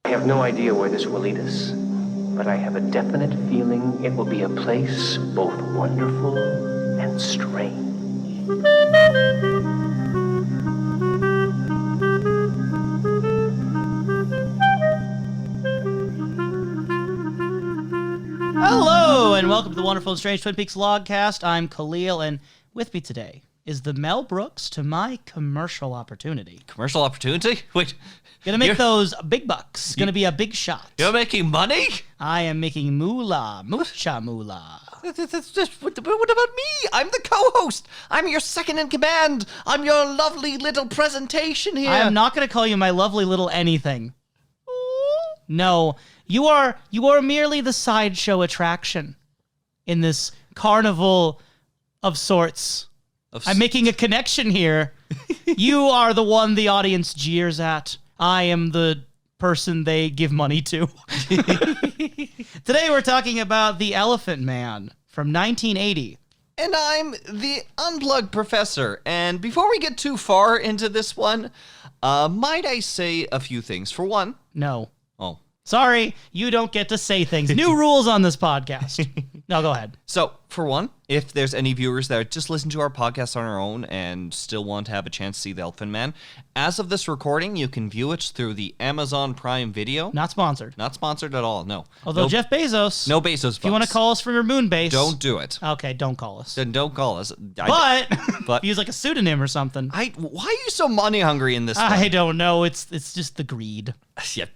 I have no idea where this will lead us, but I have a definite feeling it will be a place both wonderful and strange. Hello, and welcome to the Wonderful and Strange Twin Peaks Logcast. I'm Kalil, and with me today is the Mel Brooks to my commercial opportunity. Commercial opportunity? Wait. Gonna make those big bucks. Gonna be a big shot. You're making money? I am making moolah. Mucha moolah. What about me? I'm the co-host. I'm your second in command. I'm your lovely little presentation here. I am not gonna call you my lovely little anything. No, you are merely the sideshow attraction in this carnival of sorts. I'm making a connection here. You are the one the audience jeers at. I am the person they give money to. Today we're talking about The Elephant Man from 1980. And I'm the Unplugged Professor. And before we get too far into this one, might I say a few things? For one... No. Oh. Sorry, you don't get to say things. New rules on this podcast. No, go ahead. So, for one, if there's any viewers that just listen to our podcast on our own and still want to have a chance to see The Elephant Man, as of this recording, you can view it through the Amazon Prime Video. Not sponsored. Not sponsored at all, no. Although Jeff Bezos. No Bezos. If you want to call us from your moon base. Don't do it. Okay, don't call us. Then don't call us. But use like a pseudonym or something. Why are you so money hungry in this one? I don't know. It's just the greed.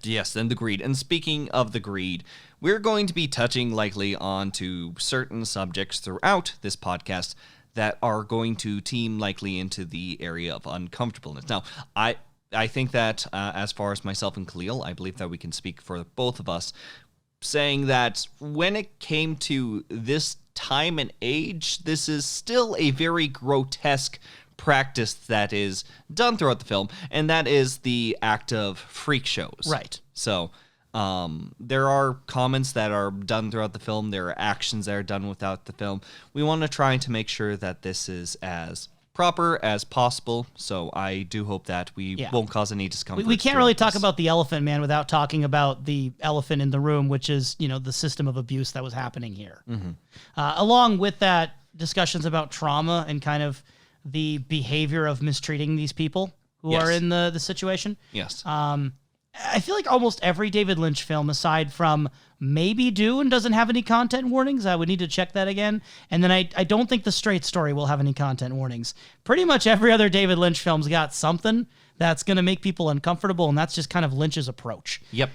Yes, then the greed. And speaking of the greed, we're going to be touching likely onto certain subjects throughout this podcast that are going to team likely into the area of uncomfortableness. Now, I think that as far as myself and Kalil, I believe that we can speak for both of us, saying that when it came to this time and age, this is still a very grotesque practice that is done throughout the film, and that is the act of freak shows. Right. So there are comments that are done throughout the film. There are actions that are done without the film. We want to try to make sure that this is as proper as possible, so I do hope that we won't cause any discomfort. We can't really talk about The Elephant Man without talking about the elephant in the room, which is, the system of abuse that was happening here. Mm-hmm. Along with that, discussions about trauma and kind of the behavior of mistreating these people who are in the situation. Yes. I feel like almost every David Lynch film, aside from maybe Dune, doesn't have any content warnings. I would need to check that again. And then I don't think The Straight Story will have any content warnings. Pretty much every other David Lynch film's got something that's going to make people uncomfortable, and that's just kind of Lynch's approach. Yep.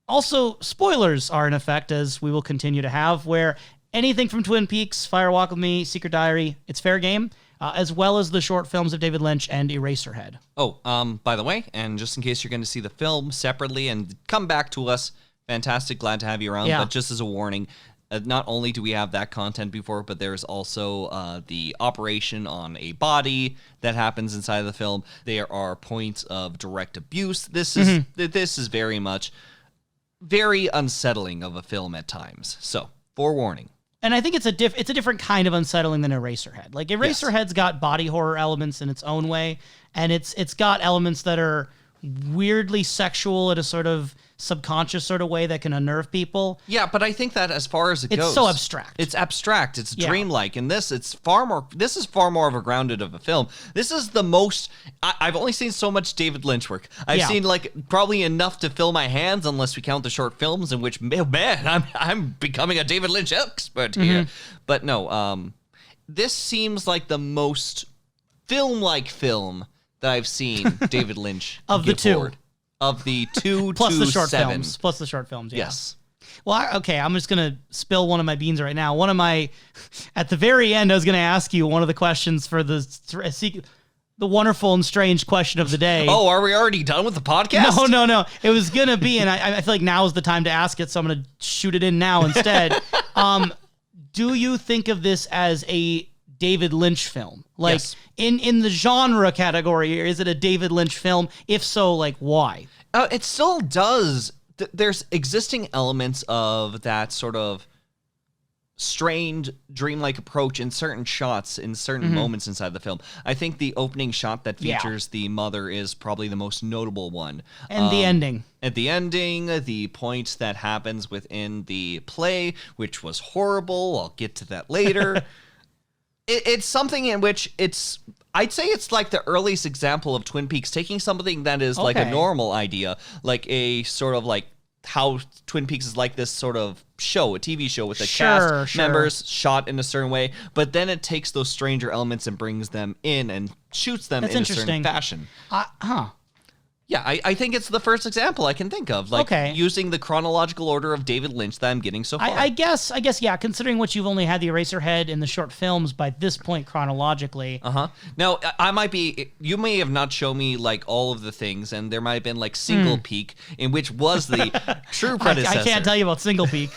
Also, spoilers are in effect, as we will continue to have, where anything from Twin Peaks, Fire Walk with Me, Secret Diary, it's fair game. As well as the short films of David Lynch and Eraserhead. Oh, by the way, and just in case you're going to see the film separately and come back to us, fantastic, glad to have you around. Yeah. But just as a warning, not only do we have that content before, but there's also the operation on a body that happens inside of the film. There are points of direct abuse. This is very much very unsettling of a film at times. So, forewarning. And I think it's a different kind of unsettling than Eraserhead. Like Eraserhead's got body horror elements in its own way, and it's got elements that are weirdly sexual in a sort of subconscious sort of way that can unnerve people. Yeah, but I think that as far as it goes, it's so abstract. It's abstract. It's dreamlike. And this is far more of a grounded of a film. This is the most. I've only seen so much David Lynch work. I've seen like probably enough to fill my hands, unless we count the short films, in which man, I'm becoming a David Lynch expert here. Mm-hmm. But no, this seems like the most film-like film that I've seen David Lynch of the two. Forward. Of the 2 plus to the short 7. films. Plus the short films, yeah. Yes. Well, I'm just going to spill one of my beans right now. At the very end, I was going to ask you one of the questions for the wonderful and strange question of the day. Oh, are we already done with the podcast? No. It was going to be, and I feel like now is the time to ask it, so I'm going to shoot it in now instead. Do you think of this as a David Lynch film? Like, yes. in the genre category, is it a David Lynch film? If so, like, why? It still does. There's existing elements of that sort of strained, dreamlike approach in certain shots, in certain moments inside the film. I think the opening shot that features the mother is probably the most notable one. And the ending. At the ending, the point that happens within the play, which was horrible. I'll get to that later. It's something in which I'd say it's like the earliest example of Twin Peaks taking something that is like a normal idea, like a sort of like how Twin Peaks is like this sort of show, a TV show with the cast members shot in a certain way, but then it takes those stranger elements and brings them in and shoots them in a certain fashion. Yeah, I think it's the first example I can think of, like using the chronological order of David Lynch that I'm getting so far. I guess, yeah, considering what you've only had the Eraserhead in the short films by this point chronologically. Now, you may have not shown me like all of the things, and there might have been like Single Peak, in which was the true predecessor. I can't tell you about Single Peak.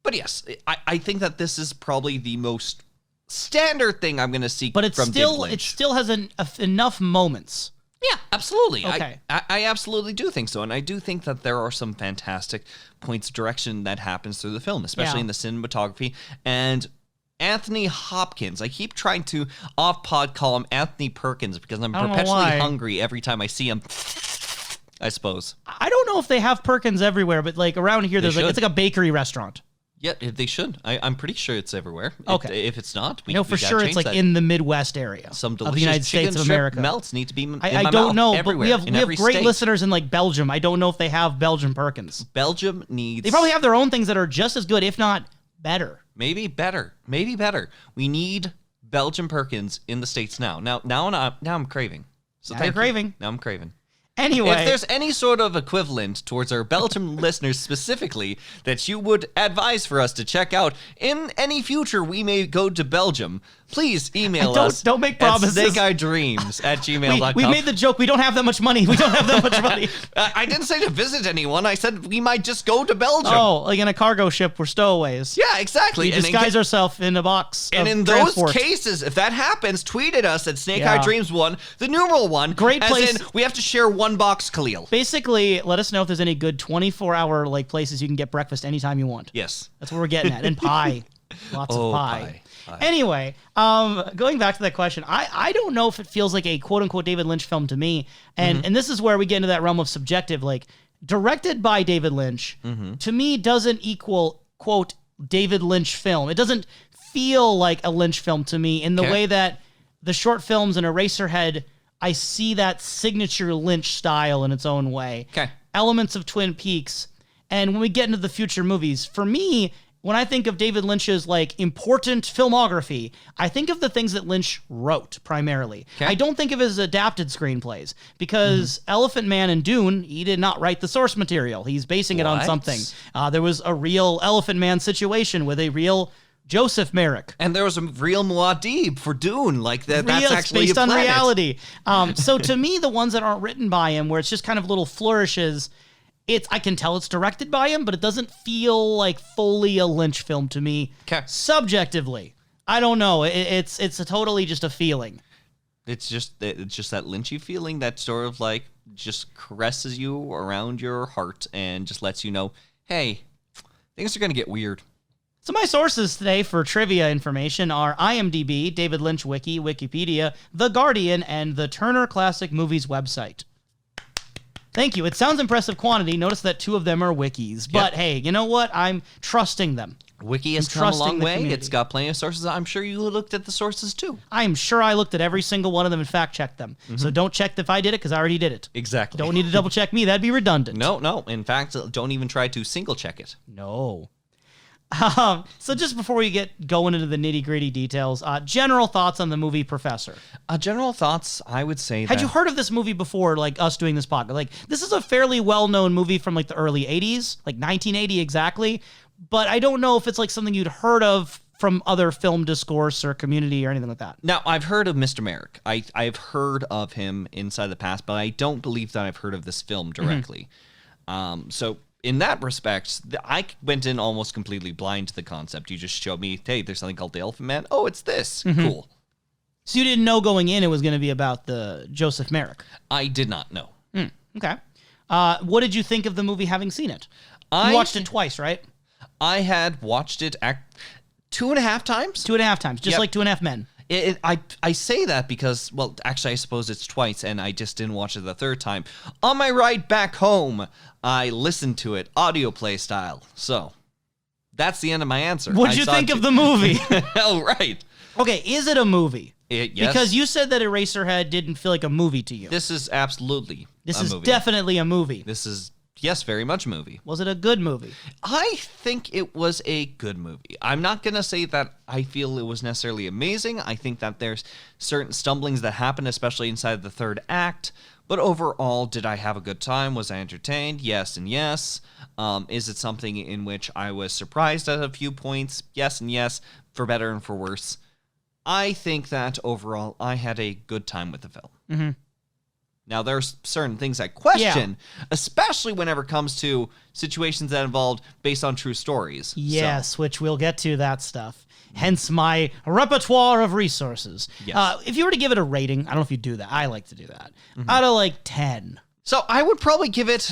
But yes, I think that this is probably the most standard thing I'm going to see from David Lynch. It still has enough moments. Yeah, absolutely. Okay. I absolutely do think so. And I do think that there are some fantastic points of direction that happens through the film, especially in the cinematography. And Anthony Hopkins, I keep trying to off-pod call him Anthony Perkins because I'm perpetually hungry every time I see him, I suppose. I don't know if they have Perkins everywhere, but like around here, it's like a bakery restaurant. Yeah, they should. I'm pretty sure it's everywhere. Okay. If it's not, we for sure it's like in the Midwest area of the United States of America. Melts need to be in I my don't mouth know, everywhere, but we have great listeners in like Belgium. I don't know if they have Belgian Perkins. Belgium needs... They probably have their own things that are just as good, if not better. Maybe better. We need Belgian Perkins in the States now. Now I'm craving. So now you're craving. Now I'm craving. Anyway, if there's any sort of equivalent towards our Belgium listeners specifically that you would advise for us to check out in any future we may go to Belgium, please email us. Don't make promises. At snakeeyedreams@gmail.com. We made the joke. We don't have that much money. I didn't say to visit anyone. I said we might just go to Belgium. Oh, like in a cargo ship, we're stowaways. Yeah, exactly. We disguise ourselves in a box. And in transport. those cases, if that happens, tweet at us at snakeeyedreams1, the numeral 1. Great place. As in, we have to share one box, Kalil. Basically, let us know if there's any good 24-hour like places you can get breakfast anytime you want. Yes. That's what we're getting at. And pie. Lots of pie. Anyway, going back to that question, I don't know if it feels like a quote-unquote David Lynch film to me. And this is where we get into that realm of subjective. Like, directed by David Lynch, to me, doesn't equal, quote, David Lynch film. It doesn't feel like a Lynch film to me in the way that the short films and Eraserhead, I see that signature Lynch style in its own way. Okay. Elements of Twin Peaks. And when we get into the future movies, for me, when I think of David Lynch's like important filmography, I think of the things that Lynch wrote primarily. Okay. I don't think of his adapted screenplays because Elephant Man and Dune, he did not write the source material. He's basing it on something. There was a real Elephant Man situation with a real Joseph Merrick. And there was a real Muad'Dib for Dune. Like that's actually based a on planet. reality. So to me, the ones that aren't written by him, where it's just kind of little flourishes, I can tell it's directed by him, but it doesn't feel like fully a Lynch film to me. Subjectively, I don't know. It's totally just a feeling. It's just that Lynchy feeling that sort of like just caresses you around your heart and just lets you know, hey, things are gonna get weird. So my sources today for trivia information are IMDb, David Lynch Wiki, Wikipedia, The Guardian, and the Turner Classic Movies website. Thank you. It sounds impressive quantity. Notice that 2 of them are wikis. But hey, you know what? I'm trusting them. Wiki has come a long way. Community. It's got plenty of sources. I'm sure you looked at the sources too. I'm sure I looked at every single one of them and fact-checked them. So don't check if I did it because I already did it. Exactly. Don't need to double-check me. That'd be redundant. No. In fact, don't even try to single-check it. No. So just before we get going into the nitty-gritty details, general thoughts on the movie Professor. General thoughts, I would say Had you heard of this movie before, like us doing this podcast? Like, this is a fairly well-known movie from like the early 80s, like 1980 exactly, but I don't know if it's like something you'd heard of from other film discourse or community or anything like that. Now, I've heard of Mr. Merrick. I've heard of him inside the past, but I don't believe that I've heard of this film directly. So in that respect, I went in almost completely blind to the concept. You just showed me, hey, there's something called the Elephant Man. Oh, it's this. Cool. So you didn't know going in it was going to be about the Joseph Merrick? I did not know. Okay. What did you think of the movie having seen it? You watched it twice, right? I had watched it 2.5 times. 2.5 times, just Yep. like 2.5 Men. I say that because, well, actually, I suppose it's twice, and I just didn't watch it the third time. On my ride back home, I listened to it audio play style. So that's the end of my answer. What'd you think of the movie? Oh, right. Okay, is it a movie? Yes. Because you said that Eraserhead didn't feel like a movie to you. This is absolutely This a is movie. definitely a movie. This is, yes, very much a movie. Was it a good movie? I think it was a good movie. I'm not going to say that I feel it was necessarily amazing. I think that there's certain stumblings that happen, especially inside the third act. But overall, did I have a good time? Was I entertained? Yes and yes. Is it something in which I was surprised at a few points? Yes and yes, for better and for worse. I think that overall, I had a good time with the film. Mm-hmm. Now, there's certain things I question, especially whenever it comes to situations that involved based on true stories. Yes, which we'll get to that stuff. Hence my repertoire of resources. Yes. If you were to give it a rating, I don't know if you do that. I like to do that. Out of like 10. So I would probably give it,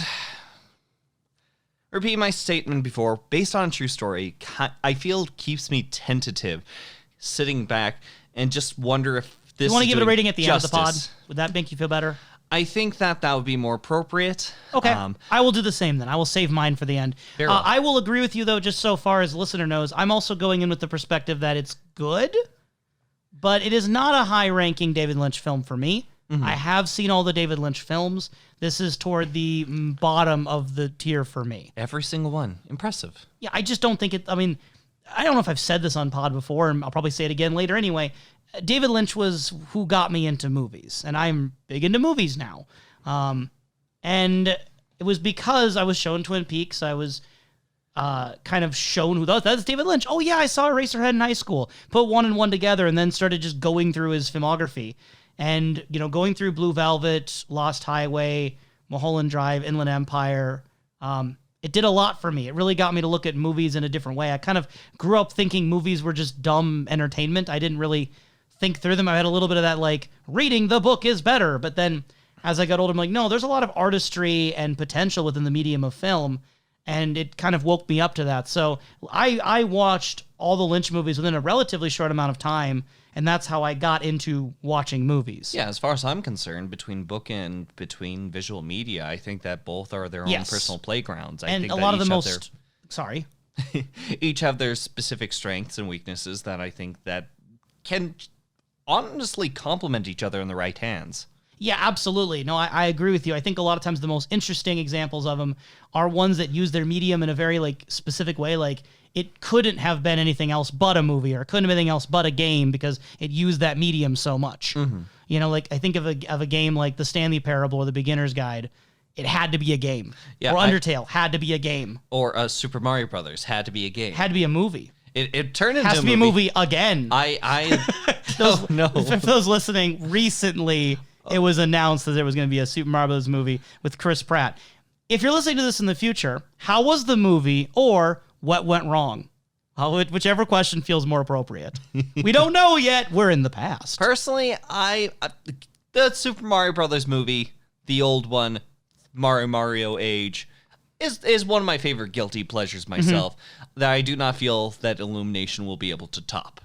repeat my statement before, based on a true story, I feel keeps me tentative, sitting back and just wonder if this You want to is give it a doing rating at the end of the pod? justice. Would that make you feel better? I think that would be more appropriate. Okay, I will do the same then. I will save mine for the end. Very well. I will agree with you, though, just so far as the listener knows. I'm also going in with the perspective that it's good, but it is not a high-ranking David Lynch film for me. Mm-hmm. I have seen all the David Lynch films. This is toward the bottom of the tier for me. Every single one. Impressive. Yeah, I just don't think it... I mean, I don't know if I've said this on pod before, and I'll probably say it again later anyway. David Lynch was who got me into movies, and I'm big into movies now. And it was because I was shown Twin Peaks. I was kind of shown who that's David Lynch. Oh yeah, I saw Eraserhead in high school. Put one and one together, and then started just going through his filmography, and going through Blue Velvet, Lost Highway, Mulholland Drive, Inland Empire. It did a lot for me. It really got me to look at movies in a different way. I kind of grew up thinking movies were just dumb entertainment. I didn't really think through them. I had a little bit of that, like, reading the book is better. But then as I got older, I'm like, no, there's a lot of artistry and potential within the medium of film. And it kind of woke me up to that. So I watched all the Lynch movies within a relatively short amount of time. And that's how I got into watching movies. Yeah, as far as I'm concerned, between book and between visual media, I think that both are their own personal playgrounds. I And think a that lot of each the have most... Sorry. each have their specific strengths and weaknesses that I think that can honestly complement each other in the right hands. Yeah, absolutely. No, I agree with you. I think a lot of times the most interesting examples of them are ones that use their medium in a very specific way. Like, it couldn't have been anything else but a movie, or it couldn't have been anything else but a game because it used that medium so much. Mm-hmm. I think of a game like The Stanley Parable or The Beginner's Guide. It had to be a game. Yeah, or Undertale had to be a game. Or Super Mario Brothers had to be a game. Had to be a movie. It turned into Has to be a movie again. No. For those listening, recently it was announced that there was going to be a Super Mario Bros. Movie with Chris Pratt. If you're listening to this in the future, how was the movie, or what went wrong? Whichever question feels more appropriate. We don't know yet. We're in the past. Personally, the Super Mario Brothers movie, the old one, Mario Age, is one of my favorite guilty pleasures myself, that I do not feel that Illumination will be able to top.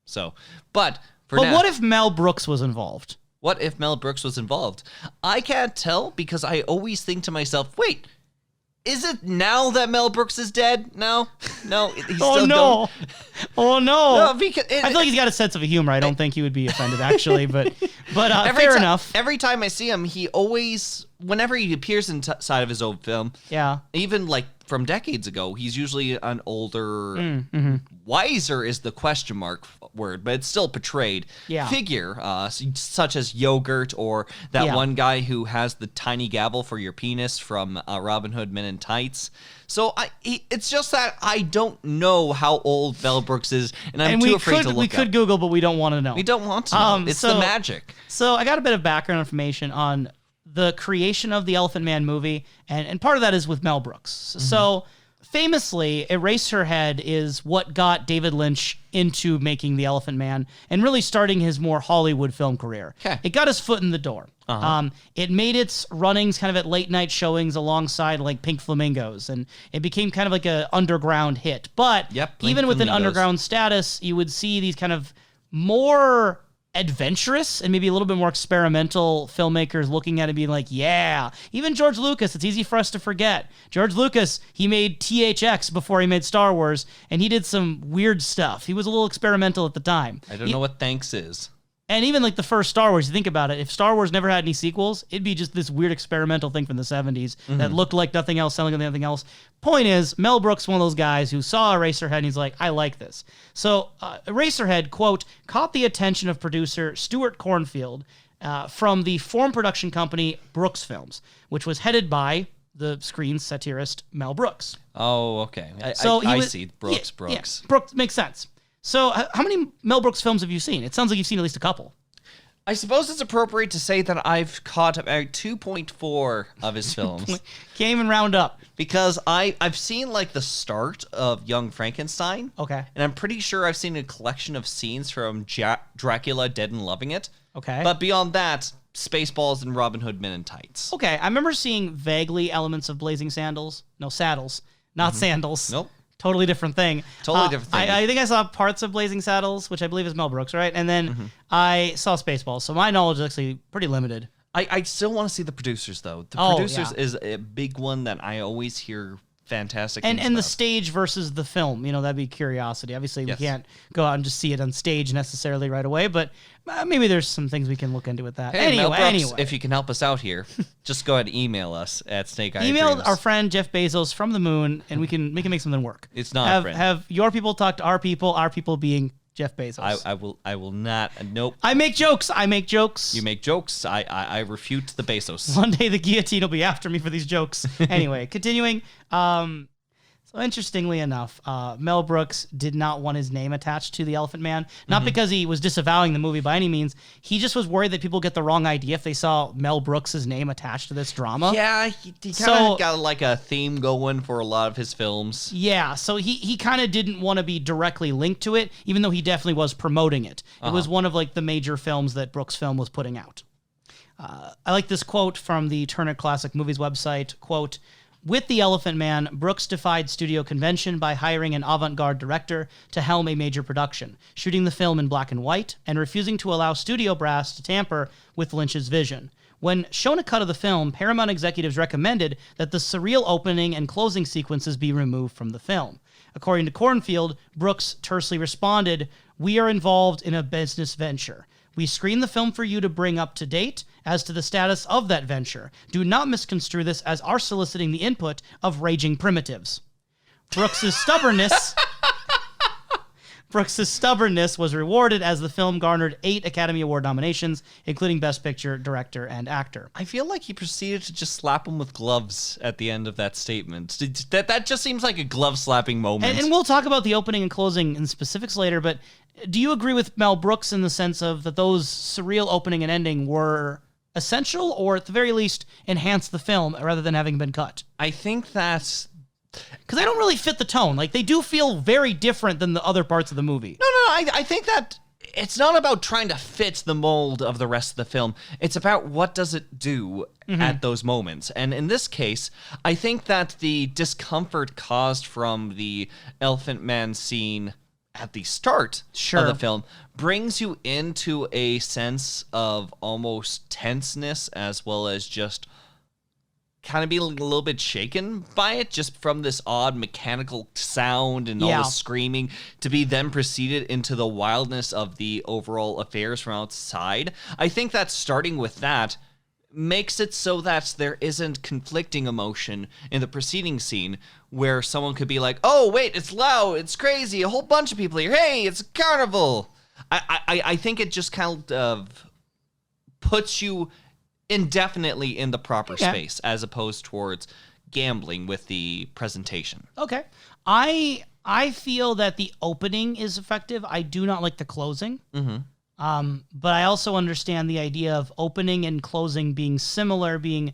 So, but now, what if Mel Brooks was involved? What if Mel Brooks was involved? I can't tell because I always think to myself, wait, is it now that Mel Brooks is dead? No, he's still no. going. Oh no! No, because I feel like he's got a sense of humor. I don't think he would be offended, actually, but fair enough. Every time I see him, he always, whenever he appears inside of his old film, yeah, even like from decades ago, he's usually an older, wiser is the question mark word, but it's still portrayed figure, such as Yogurt, or that one guy who has the tiny gavel for your penis from Robin Hood Men in Tights. So it's just that I don't know how old Mel Brooks is, and I'm too afraid to look up. We could Google, but we don't want to know. We don't want to know. It's the magic. So I got a bit of background information on the creation of the Elephant Man movie, and part of that is with Mel Brooks. So famously, Eraserhead is what got David Lynch into making The Elephant Man and really starting his more Hollywood film career. Okay. It got his foot in the door. It made its runnings kind of at late night showings alongside like Pink Flamingos, and it became kind of like a underground hit. But Pink even with an Flamingos. underground status, you would see these kind of more adventurous and maybe a little bit more experimental filmmakers looking at it being like, yeah, even George Lucas, it's easy for us to forget. George Lucas, he made THX before he made Star Wars, and he did some weird stuff. He was a little experimental at the time. I don't know what thanks is. And even like the first Star Wars, you think about it, if Star Wars never had any sequels, it'd be just this weird experimental thing from the 70s that looked like nothing else, selling like nothing else. Point is, Mel Brooks, one of those guys who saw Eraserhead and he's like, I like this. So Eraserhead, quote, caught the attention of producer Stuart Cornfield from the film production company Brooks Films, which was headed by the screen satirist Mel Brooks. Oh, okay. I see. Brooks. Yeah, Brooks makes sense. So how many Mel Brooks films have you seen? It sounds like you've seen at least a couple. I suppose it's appropriate to say that I've caught about 2.4 of his films. Can't even round up. Because I've seen like the start of Young Frankenstein. Okay. And I'm pretty sure I've seen a collection of scenes from Dracula Dead and Loving It. Okay. But beyond that, Spaceballs and Robin Hood Men in Tights. Okay, I remember seeing vaguely elements of Blazing Saddles. No, Saddles, not sandals. Nope. Totally different thing. Totally different thing. I think I saw parts of Blazing Saddles, which I believe is Mel Brooks, right? And then I saw Spaceballs, so my knowledge is actually pretty limited. I still want to see the producers, though. The producers is a big one that I always hear fantastic things And the about. stage versus the film, that'd be curiosity. Obviously, Yes. we can't go out and just see it on stage necessarily right away, but maybe there's some things we can look into with that. Hey, Mel Brooks, anyway. if you can help us out here, just go ahead and email us at SnakeEye Email Dreams. our friend Jeff Bezos from the moon, and we can make something work. It's not a friend. Have your people talk to our people being Jeff Bezos. I will not. Nope. I make jokes. You make jokes. I refute the Bezos. One day the guillotine will be after me for these jokes. Anyway, continuing. So interestingly enough, Mel Brooks did not want his name attached to The Elephant Man. Not because he was disavowing the movie by any means. He just was worried that people get the wrong idea if they saw Mel Brooks' name attached to this drama. Yeah, he kind of got like a theme going for a lot of his films. Yeah, so he kind of didn't want to be directly linked to it, even though he definitely was promoting it. It was one of like the major films that Brooks Film was putting out. I like this quote from the Turner Classic Movies website, quote, with The Elephant Man, Brooks defied studio convention by hiring an avant-garde director to helm a major production, shooting the film in black and white, and refusing to allow studio brass to tamper with Lynch's vision. When shown a cut of the film, Paramount executives recommended that the surreal opening and closing sequences be removed from the film. According to Cornfield, Brooks tersely responded, "We are involved in a business venture. We screen the film for you to bring up to date as to the status of that venture. Do not misconstrue this as our soliciting the input of raging primitives." Brooks's stubbornness was rewarded as the film garnered 8 Academy Award nominations, including Best Picture, Director, and Actor. I feel like he proceeded to just slap him with gloves at the end of that statement. That just seems like a glove slapping moment. And we'll talk about the opening and closing in specifics later, but do you agree with Mel Brooks in the sense of that those surreal opening and ending were essential, or at the very least enhanced the film rather than having been cut? I think that's... Because they don't really fit the tone. Like, they do feel very different than the other parts of the movie. No, I think that it's not about trying to fit the mold of the rest of the film. It's about what does it do at those moments. And in this case, I think that the discomfort caused from the Elephant Man scene at the start of the film brings you into a sense of almost tenseness, as well as just kind of being a little bit shaken by it, just from this odd mechanical sound and all the screaming, to be then proceeded into the wildness of the overall affairs from outside. I think that starting with that makes it so that there isn't conflicting emotion in the preceding scene, where someone could be like, oh, wait, it's loud, it's crazy, a whole bunch of people here, hey, it's a carnival. I think it just kind of puts you indefinitely in the proper space, as opposed towards gambling with the presentation. Okay. I feel that the opening is effective. I do not like the closing. But I also understand the idea of opening and closing being similar, being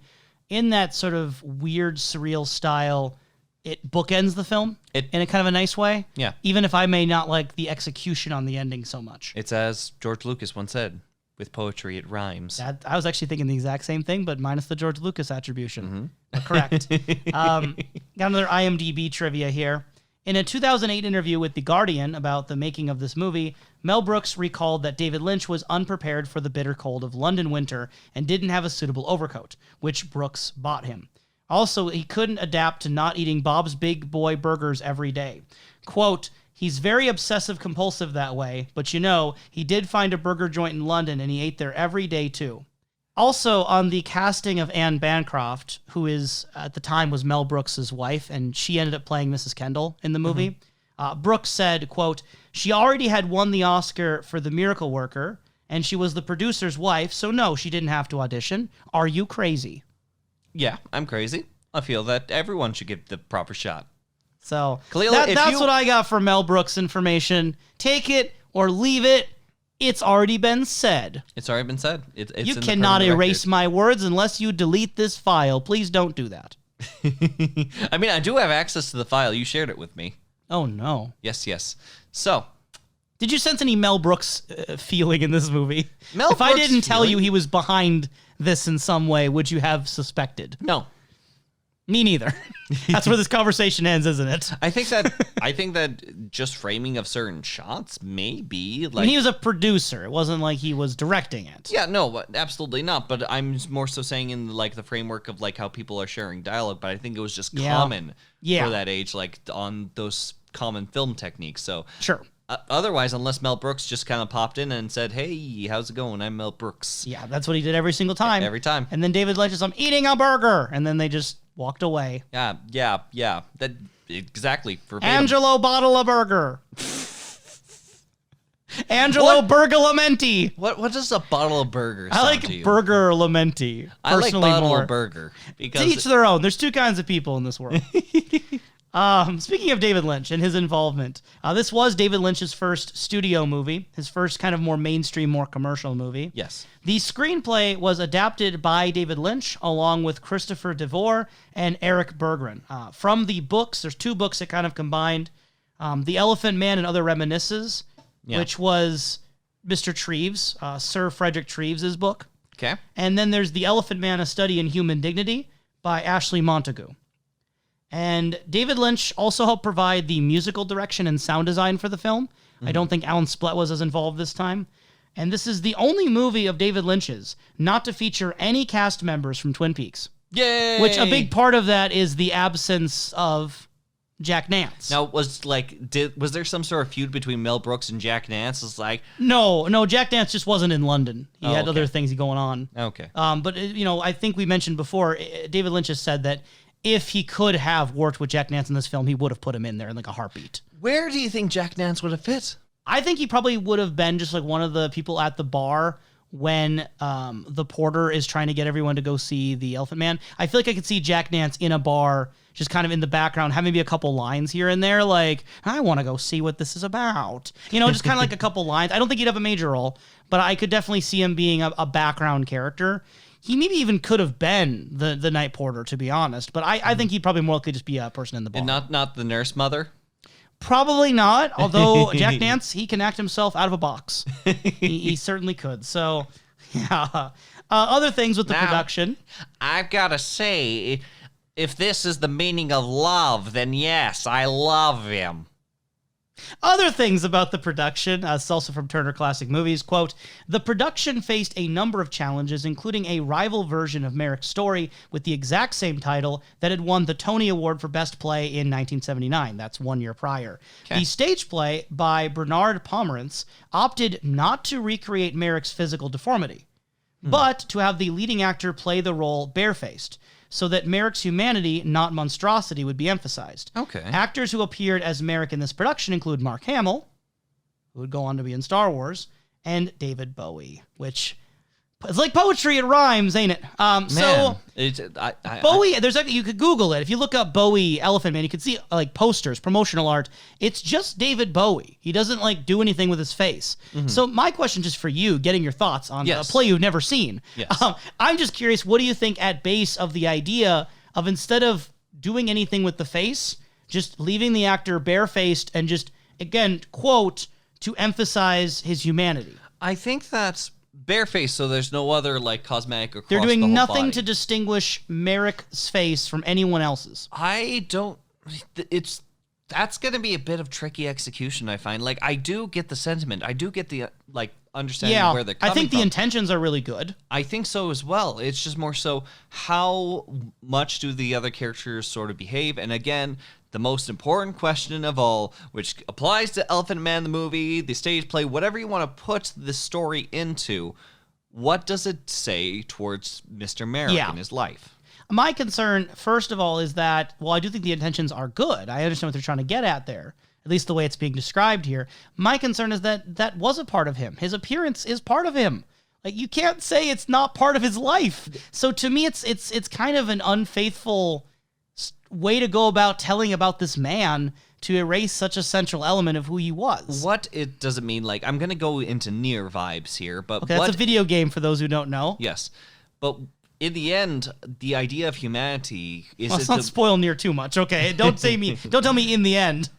in that sort of weird, surreal style. it bookends the film in a kind of a nice way. Yeah. Even if I may not like the execution on the ending so much. It's as George Lucas once said, with poetry, it rhymes. I was actually thinking the exact same thing, but minus the George Lucas attribution. But correct. Got another IMDb trivia here. In a 2008 interview with The Guardian about the making of this movie, Mel Brooks recalled that David Lynch was unprepared for the bitter cold of London winter and didn't have a suitable overcoat, which Brooks bought him. Also, he couldn't adapt to not eating Bob's Big Boy burgers every day. Quote, he's very obsessive-compulsive that way, but he did find a burger joint in London and he ate there every day too. Also, on the casting of Anne Bancroft, who at the time was Mel Brooks' wife, and she ended up playing Mrs. Kendall in the movie, Brooks said, quote, she already had won the Oscar for The Miracle Worker, and she was the producer's wife, so no, she didn't have to audition. Are you crazy? Yeah, I'm crazy. I feel that everyone should get the proper shot. So Kalil, that's what I got for Mel Brooks information. Take it or leave it. It's already been said. It's already been said. It's you in cannot the erase my words unless you delete this file. Please don't do that. I mean, I do have access to the file. You shared it with me. Oh, no. Yes. So, did you sense any Mel Brooks feeling in this movie? If I didn't tell you he was behind this in some way, would you have suspected? No. Me neither. That's where this conversation ends, isn't it? I think that just framing of certain shots may be like... I mean, he was a producer. It wasn't like he was directing it. Yeah, no, absolutely not. But I'm more so saying in like the framework of like how people are sharing dialogue. But I think it was just common for that age, like on those common film techniques. So sure. Otherwise, unless Mel Brooks just kind of popped in and said, hey, how's it going? I'm Mel Brooks. Yeah, that's what he did every single time. Every time. And then David Lynch is, I'm eating a burger. And then they just walked away. Yeah. That exactly. Verbatim. Angelo bottle a burger. Angelo Burgalamenti. What does a bottle of burger sound I like to you? Burger Lamenti. I like bottle more. of burger. Because to each their own. There's two kinds of people in this world. Speaking of David Lynch and his involvement, this was David Lynch's first studio movie, his first kind of more mainstream, more commercial movie. Yes. The screenplay was adapted by David Lynch along with Christopher DeVore and Eric Berggren. From the books, there's two books that kind of combined, The Elephant Man and Other Reminiscences, which was Mr. Treves, Sir Frederick Treves' book. Okay. And then there's The Elephant Man, A Study in Human Dignity by Ashley Montagu. And David Lynch also helped provide the musical direction and sound design for the film. I don't think Alan Splett was as involved this time. And this is the only movie of David Lynch's not to feature any cast members from Twin Peaks. Yay! Which a big part of that is the absence of Jack Nance. Now, was there some sort of feud between Mel Brooks and Jack Nance? It's like... No, Jack Nance just wasn't in London. He had other things going on. Okay. But, I think we mentioned before, David Lynch has said that if he could have worked with Jack Nance in this film, he would have put him in there in like a heartbeat. Where do you think Jack Nance would have fit? I think he probably would have been just like one of the people at the bar when the porter is trying to get everyone to go see The Elephant Man. I feel like I could see Jack Nance in a bar, just kind of in the background, having maybe a couple lines here and there, like, I want to go see what this is about. Just kind of like a couple lines. I don't think he'd have a major role, but I could definitely see him being a background character. He maybe even could have been the night porter, to be honest. But I think he'd probably more likely just be a person in the bar. And not the nurse mother? Probably not, although Jack Nance, he can act himself out of a box. he certainly could. So, yeah. Other things with the production. I've got to say, if this is the meaning of love, then yes, I love him. Other things about the production, it's also from Turner Classic Movies, quote, the production faced a number of challenges, including a rival version of Merrick's story with the exact same title that had won the Tony Award for Best Play in 1979. That's 1 year prior. Okay. The stage play by Bernard Pomerantz opted not to recreate Merrick's physical deformity, but to have the leading actor play the role barefaced, so that Merrick's humanity, not monstrosity, would be emphasized. Okay. Actors who appeared as Merrick in this production include Mark Hamill, who would go on to be in Star Wars, and David Bowie, which it's like poetry, it rhymes, ain't it? So Bowie, you could Google it. If you look up Bowie Elephant Man, you can see like posters, promotional art. It's just David Bowie. He doesn't like do anything with his face. Mm-hmm. So my question, just for you, getting your thoughts on a play you've never seen. Yes. I'm just curious, what do you think at base of the idea of instead of doing anything with the face, just leaving the actor barefaced and just, again, quote, to emphasize his humanity. I think that's barefaced, so there's no other like cosmetic across They're doing the whole nothing body. to distinguish Merrick's face from anyone else's. I don't. That's going to be a bit of tricky execution, I find. Like, I do get the sentiment. I do get the understanding Yeah, where they're coming I think from. the intentions are really good. I think so as well. It's just more so how much do the other characters sort of behave? And again, the most important question of all, which applies to Elephant Man the movie, the stage play, whatever you want to put the story into, what does it say towards Mr. Merrick and his life? My concern, first of all, is that, while I do think the intentions are good, I understand what they're trying to get at there, at least the way it's being described here. My concern is that that was a part of him. His appearance is part of him. Like, you can't say it's not part of his life. So to me, it's kind of an unfaithful way to go about telling about this man to erase such a central element of who he was. What it doesn't mean, like, I'm going to go into near vibes here, but Okay, that's a video game for those who don't know. Yes, but in the end, the idea of humanity is Let's not spoil Near too much, okay? Don't tell me in the end.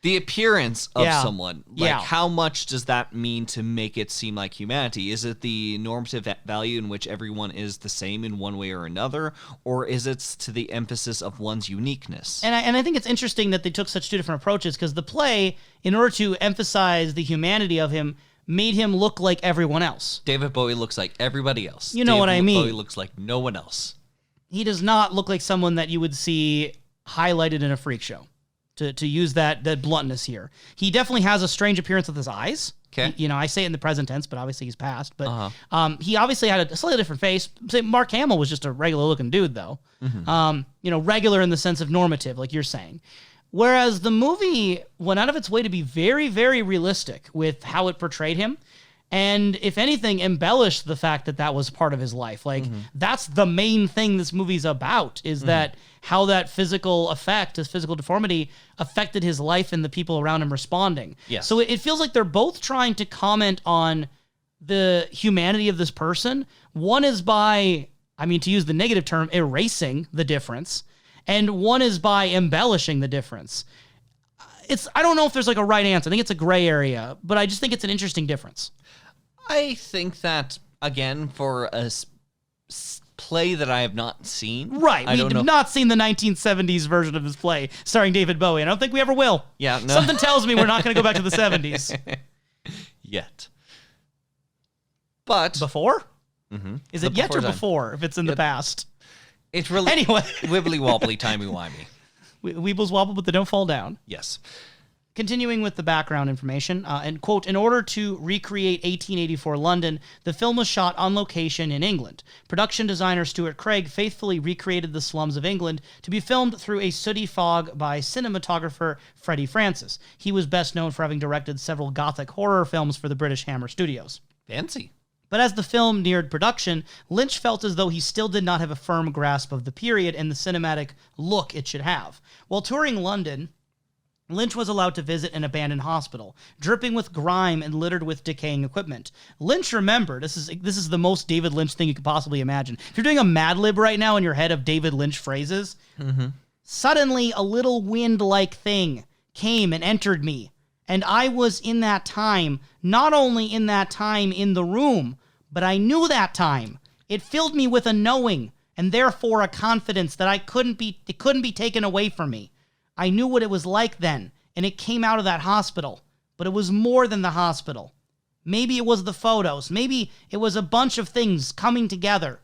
the appearance of someone. Like, Yeah. how much does that mean to make it seem like humanity? Is it the normative value in which everyone is the same in one way or another, or is it to the emphasis of one's uniqueness? And I think it's interesting that they took such two different approaches, because the play, in order to emphasize the humanity of him, made him look like everyone else. David Bowie looks like everybody else. You know what I mean. Bowie looks like no one else. He does not look like someone that you would see highlighted in a freak show, to use that bluntness here. He definitely has a strange appearance with his eyes. Okay. I say it in the present tense, but obviously he's past. But he obviously had a slightly different face. Say Mark Hamill was just a regular looking dude, though. Regular in the sense of normative, like you're saying. Whereas the movie went out of its way to be very, very realistic with how it portrayed him. And if anything, embellished the fact that that was part of his life. Like, that's the main thing this movie's about, is that how that physical effect, his physical deformity, affected his life and the people around him responding. Yes. So it feels like they're both trying to comment on the humanity of this person. One is by, to use the negative term, erasing the difference. And one is by embellishing the difference. I don't know if there's like a right answer. I think it's a gray area, but I just think it's an interesting difference. I think that, again, for a play that I have not seen. Right. I We don't know. have not seen the 1970s version of this play starring David Bowie, and I don't think we ever will. Yeah, no. Something tells me we're not going to go back to the 70s. Yet. But. Before? Mm-hmm. Is it yet or before, if it's in the past? It's really Anyway. wibbly wobbly, timey wimey. Weebles wobble, but they don't fall down. Yes. Continuing with the background information, and quote, in order to recreate 1884 London, the film was shot on location in England. Production designer Stuart Craig faithfully recreated the slums of England to be filmed through a sooty fog by cinematographer Freddie Francis. He was best known for having directed several gothic horror films for the British Hammer Studios. Fancy. But as the film neared production, Lynch felt as though he still did not have a firm grasp of the period and the cinematic look it should have. While touring London, Lynch was allowed to visit an abandoned hospital, dripping with grime and littered with decaying equipment. Lynch remembered, this is the most David Lynch thing you could possibly imagine. If you're doing a Mad Lib right now in your head of David Lynch phrases, suddenly a little wind-like thing came and entered me. And I was in that time, not only in that time in the room, but I knew that time. It filled me with a knowing, and therefore a confidence that it couldn't be taken away from me. I knew what it was like then, and it came out of that hospital. But it was more than the hospital. Maybe it was the photos. Maybe it was a bunch of things coming together.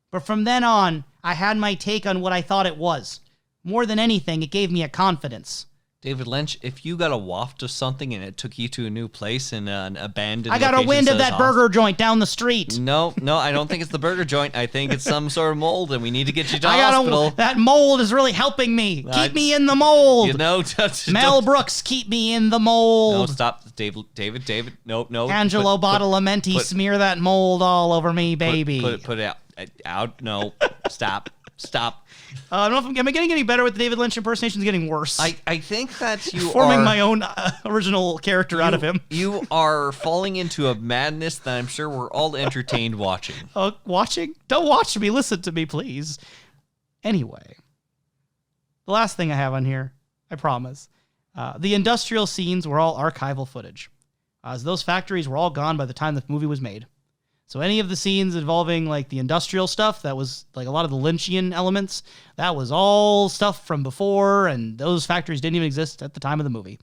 But from then on, I had my take on what I thought it was. More than anything, it gave me a confidence. David Lynch, if you got a waft of something and it took you to a new place in an abandoned I got a location wind of says that burger joint down the street. No, I don't think it's the burger joint. I think it's some sort of mold, and we need to get you to hospital. That mold is really helping me. Keep me in the mold. You know, Mel Brooks, keep me in the mold. No, stop, David. No. Angelo Badalamenti, smear that mold all over me, baby. Put it out. No, stop. I don't know if am I getting any better with the David Lynch impersonations? Getting worse. I think that you forming my own original character out of him. You are falling into a madness that I'm sure we're all entertained watching. Watching? Don't watch me. Listen to me, please. Anyway, the last thing I have on here, I promise. The industrial scenes were all archival footage, as those factories were all gone by the time the movie was made. So any of the scenes involving like the industrial stuff, that was like a lot of the Lynchian elements, that was all stuff from before, and those factories didn't even exist at the time of the movie.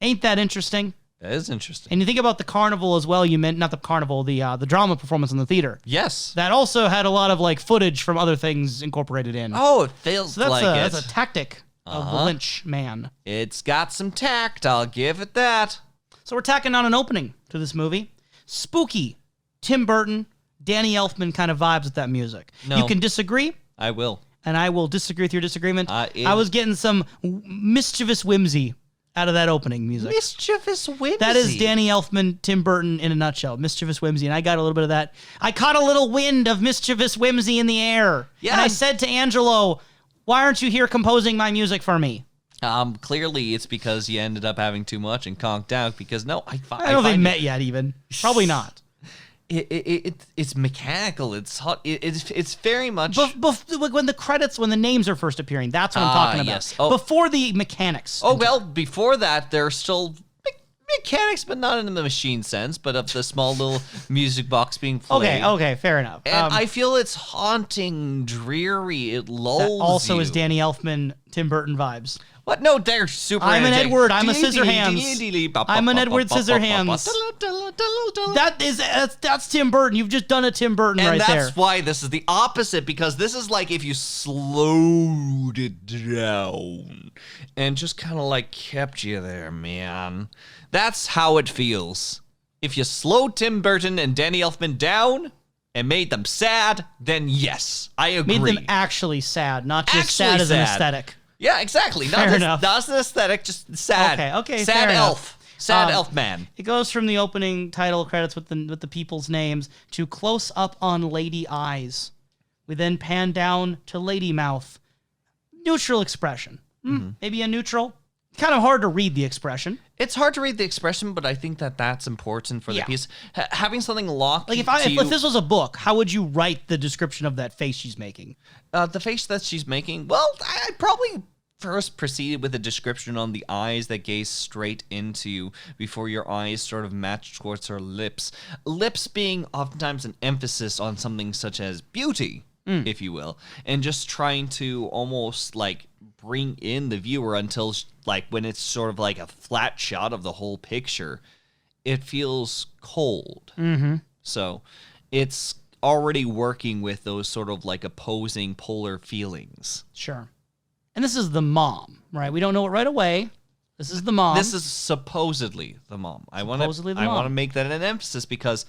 Ain't that interesting? That is interesting. And you think about the carnival as well. You meant not the carnival, the drama performance in the theater. Yes. That also had a lot of like footage from other things incorporated in. Oh, it feels so like it. That's a tactic of the Lynch man. It's got some tact. I'll give it that. So we're tacking on an opening to this movie. Spooky, Tim Burton, Danny Elfman kind of vibes with that music. No. You can disagree. I will. And I will disagree with your disagreement. I was getting some mischievous whimsy out of that opening music. Mischievous whimsy. That is Danny Elfman, Tim Burton in a nutshell. Mischievous whimsy. And I got a little bit of that. I caught a little wind of mischievous whimsy in the air. Yeah. And I said to Angelo, why aren't you here composing my music for me? Clearly it's because you ended up having too much and conked out because I don't know if they met yet even. Probably not. It's mechanical. It's hot. It's very much when the names are first appearing. That's what I'm talking about. Yes. Oh. Before the mechanics. Oh well, before that there's still mechanics, but not in the machine sense, but of the small little music box being played. Okay, fair enough. And I feel it's haunting, dreary. It lulls that also you. is Danny Elfman, Tim Burton vibes. What? No, they're super. I'm an energetic. Edward. I'm a Scissorhands. I'm an Edward Scissorhands. That's Tim Burton. You've just done a Tim Burton and right there. And that's why this is the opposite, because this is like if you slowed it down and just kind of like kept you there, man. That's how it feels. If you slowed Tim Burton and Danny Elfman down and made them sad, then yes, I agree. Made them actually sad, not just sad as an aesthetic. Yeah, exactly. Fair enough. Not an aesthetic, just sad. Okay. Sad fair elf. Enough. Sad elf man. It goes from the opening title credits with the people's names to close up on lady eyes. We then pan down to lady mouth. Neutral expression. Maybe a neutral. Kind of hard to read the expression. It's hard to read the expression, but I think that's important for the piece. Having something locked. Like if this was a book, how would you write the description of that face she's making? The face that she's making. Well, I'd probably first proceed with a description on the eyes that gaze straight into you before your eyes sort of match towards her lips. Lips being oftentimes an emphasis on something such as beauty, if you will, and just trying to almost like bring in the viewer until like when it's sort of like a flat shot of the whole picture, it feels cold. So it's already working with those sort of like opposing polar feelings. Sure. And this is the mom, right? We don't know it right away. This is the mom. This is supposedly the mom. I want to make that an emphasis because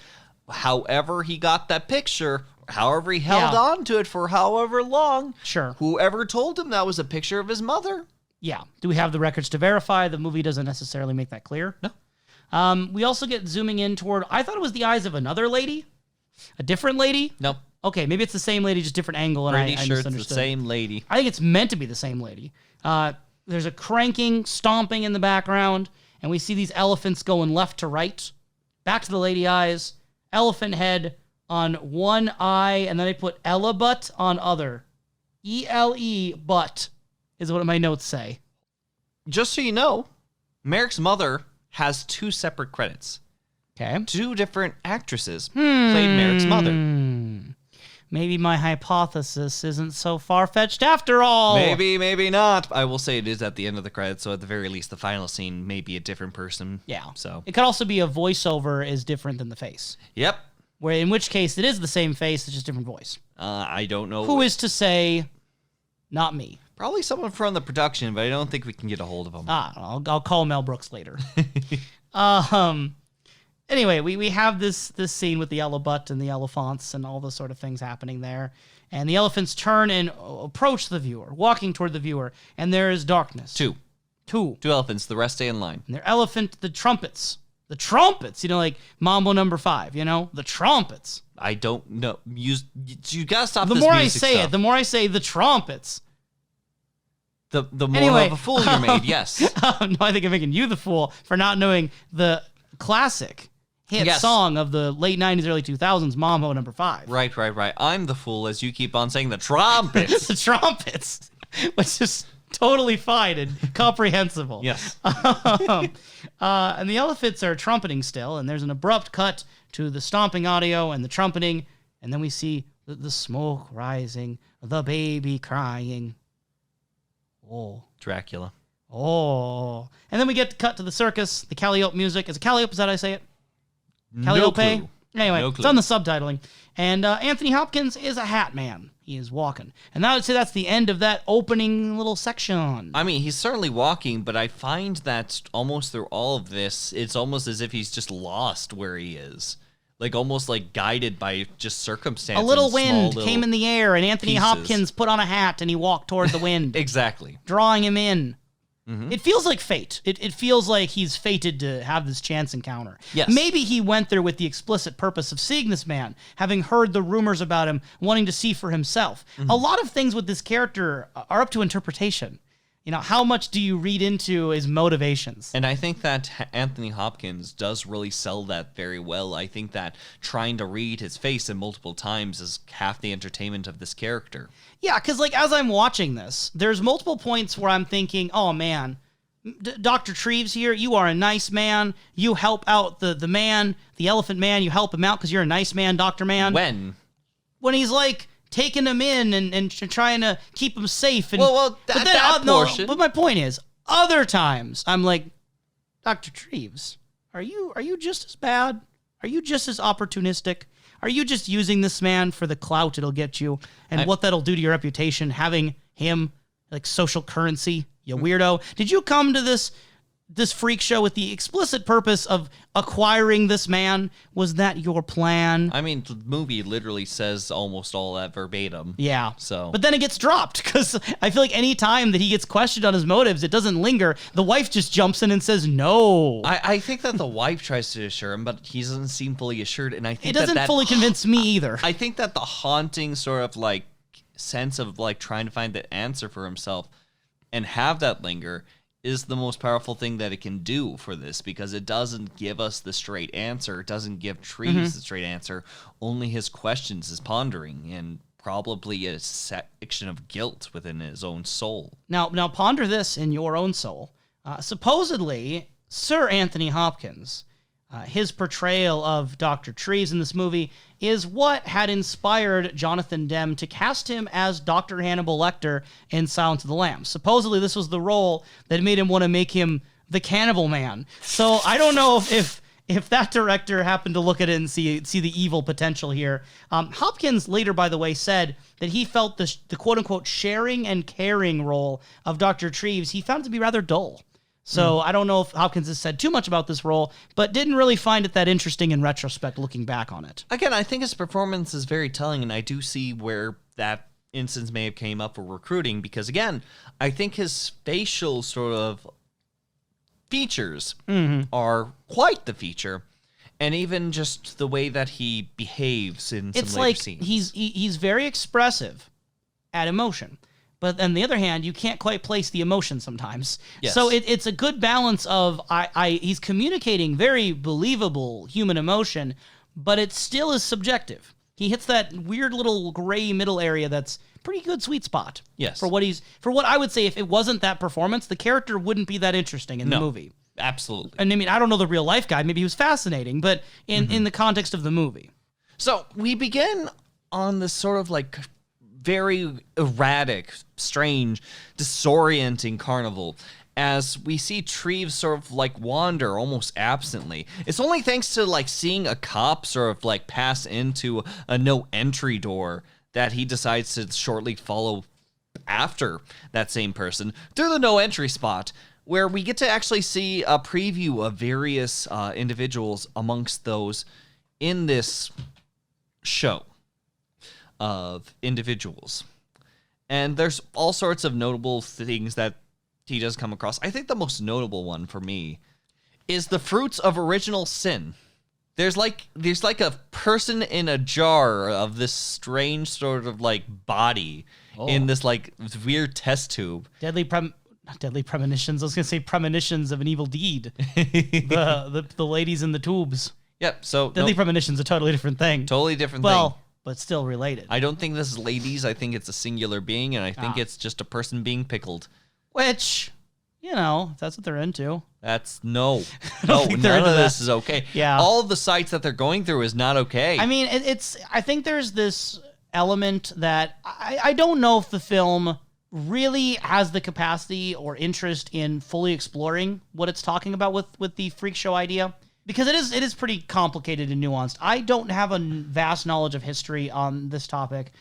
however he got that picture, however he held on to it for however long, sure. Whoever told him that was a picture of his mother. Yeah. Do we have the records to verify? The movie doesn't necessarily make that clear. No. We also get zooming in toward, I thought it was the eyes of another lady. A different lady? No. Okay, maybe it's the same lady, just different angle. And Pretty I sure misunderstood. it's the same lady. I think it's meant to be the same lady. There's a cranking, stomping in the background, and we see these elephants going left to right. Back to the lady eyes. Elephant head on one eye, and then I put Ella butt on other. E-L-E butt is what my notes say. Just so you know, Merrick's mother has 2 separate credits. Okay. 2 different actresses played Merrick's mother. Maybe my hypothesis isn't so far-fetched after all. Maybe, maybe not. I will say it is at the end of the credits, so at the very least, the final scene may be a different person. Yeah. So it could also be a voiceover is different than the face. Yep. Where in which case it is the same face, it's just different voice. I don't know. Who is to say? Not me. Probably someone from the production, but I don't think we can get a hold of him. I'll call Mel Brooks later. Anyway, we have this scene with the yellow butt and the elephants and all those sort of things happening there. And the elephants turn and approach the viewer, walking toward the viewer, and there is darkness. 2 elephants, the rest stay in line. And they're the trumpets. The trumpets, like Mambo number 5, the trumpets. I don't know. You gotta stop the this more music I say stuff. it, the more I say the trumpets. The more of a fool you're made, yes. No, I think I'm making you the fool for not knowing the classic hit song of the late 90s, early 2000s, Mambo number 5. Right. I'm the fool as you keep on saying the trumpets. The trumpets. which is totally fine and comprehensible. Yes. And the elephants are trumpeting still, and there's an abrupt cut to the stomping audio and the trumpeting, and then we see the smoke rising, the baby crying. Oh. Dracula. Oh. And then we get cut to the circus, the Calliope music. Is it Calliope? Is that how I say it? No Calliope? clue. Anyway, No it's clue. on the subtitling. And Anthony Hopkins is a hat man. He is walking. And I would say that's the end of that opening little section. I mean, he's certainly walking, but I find that almost through all of this, it's almost as if he's just lost where he is. Like, almost like guided by just circumstance. A little and small wind little came in the air, and Anthony pieces. Hopkins put on a hat, and he walked toward the wind, Exactly. drawing him in. It feels like fate. It feels like he's fated to have this chance encounter. Yes. Maybe he went there with the explicit purpose of seeing this man, having heard the rumors about him, wanting to see for himself. A lot of things with this character are up to interpretation. You know, how much do you read into his motivations? And I think that Anthony Hopkins does really sell that very well. I think that trying to read his face in multiple times is half the entertainment of this character. Yeah, because like as I'm watching this, there's multiple points where I'm thinking, oh man, Dr. Treves here, you are a nice man. You help out the man, the elephant man. You help him out because you're a nice man, Dr. Man. When he's like taking him in and trying to keep him safe. And, that portion. But my point is, other times I'm like, Dr. Treves, are you just as bad? Are you just as opportunistic? Are you just using this man for the clout it'll get you and what that'll do to your reputation, having him like social currency, you weirdo? Did you come to this freak show with the explicit purpose of acquiring this man? Was that your plan? I mean, the movie literally says almost all that verbatim. Yeah. So, but then it gets dropped because I feel like any time that he gets questioned on his motives, it doesn't linger. The wife just jumps in and says no. I think that the wife tries to assure him, but he doesn't seem fully assured. And I think it doesn't fully convince me either. I think that the haunting sort of like sense of like trying to find the answer for himself and have that linger is the most powerful thing that it can do for this, because it doesn't give us the straight answer. It doesn't give Treves the straight answer. Only his questions, his pondering, and probably a section of guilt within his own soul. Now ponder this in your own soul. Supposedly, Sir Anthony Hopkins, his portrayal of Dr. Treves in this movie is what had inspired Jonathan Demme to cast him as Dr. Hannibal Lecter in Silence of the Lambs. Supposedly, this was the role that made him want to make him the Cannibal Man. So I don't know if that director happened to look at it and see the evil potential here. Hopkins later, by the way, said that he felt the quote-unquote sharing and caring role of Dr. Treves, he found it to be rather dull. So I don't know if Hopkins has said too much about this role, but didn't really find it that interesting in retrospect looking back on it. Again, I think his performance is very telling, and I do see where that instance may have came up for recruiting, because again, I think his facial sort of features are quite the feature, and even just the way that he behaves in some later scenes. He's very expressive at emotion. But on the other hand, you can't quite place the emotion sometimes. Yes. So it's a good balance of he's communicating very believable human emotion, but it still is subjective. He hits that weird little gray middle area that's pretty good sweet spot. Yes. For what I would say, if it wasn't that performance, the character wouldn't be that interesting in the movie. Absolutely. And I mean, I don't know the real life guy. Maybe he was fascinating, but in the context of the movie. So we begin on this sort of like very erratic, strange, disorienting carnival as we see Treves sort of like wander almost absently. It's only thanks to like seeing a cop sort of like pass into a no entry door that he decides to shortly follow after that same person through the no entry spot, where we get to actually see a preview of various individuals amongst those in this show of individuals. And there's all sorts of notable things that he does come across. I think the most notable one for me is the fruits of original sin. There's like a person in a jar of this strange sort of like body in this like weird test tube. Not deadly premonitions. I was gonna say premonitions of an evil deed. the ladies in the tubes. Yep. So Deadly premonitions, a totally different thing. Totally different thing. Well, but still related. I don't think this is ladies. I think it's a singular being, and I think it's just a person being pickled. Which, if that's what they're into. That's no, think they're none into of this that. is okay. Yeah. All of the sites that they're going through is not okay. I mean, I think there's this element that I don't know if the film really has the capacity or interest in fully exploring what it's talking about with the freak show idea, because it is pretty complicated and nuanced. I don't have a vast knowledge of history on this topic.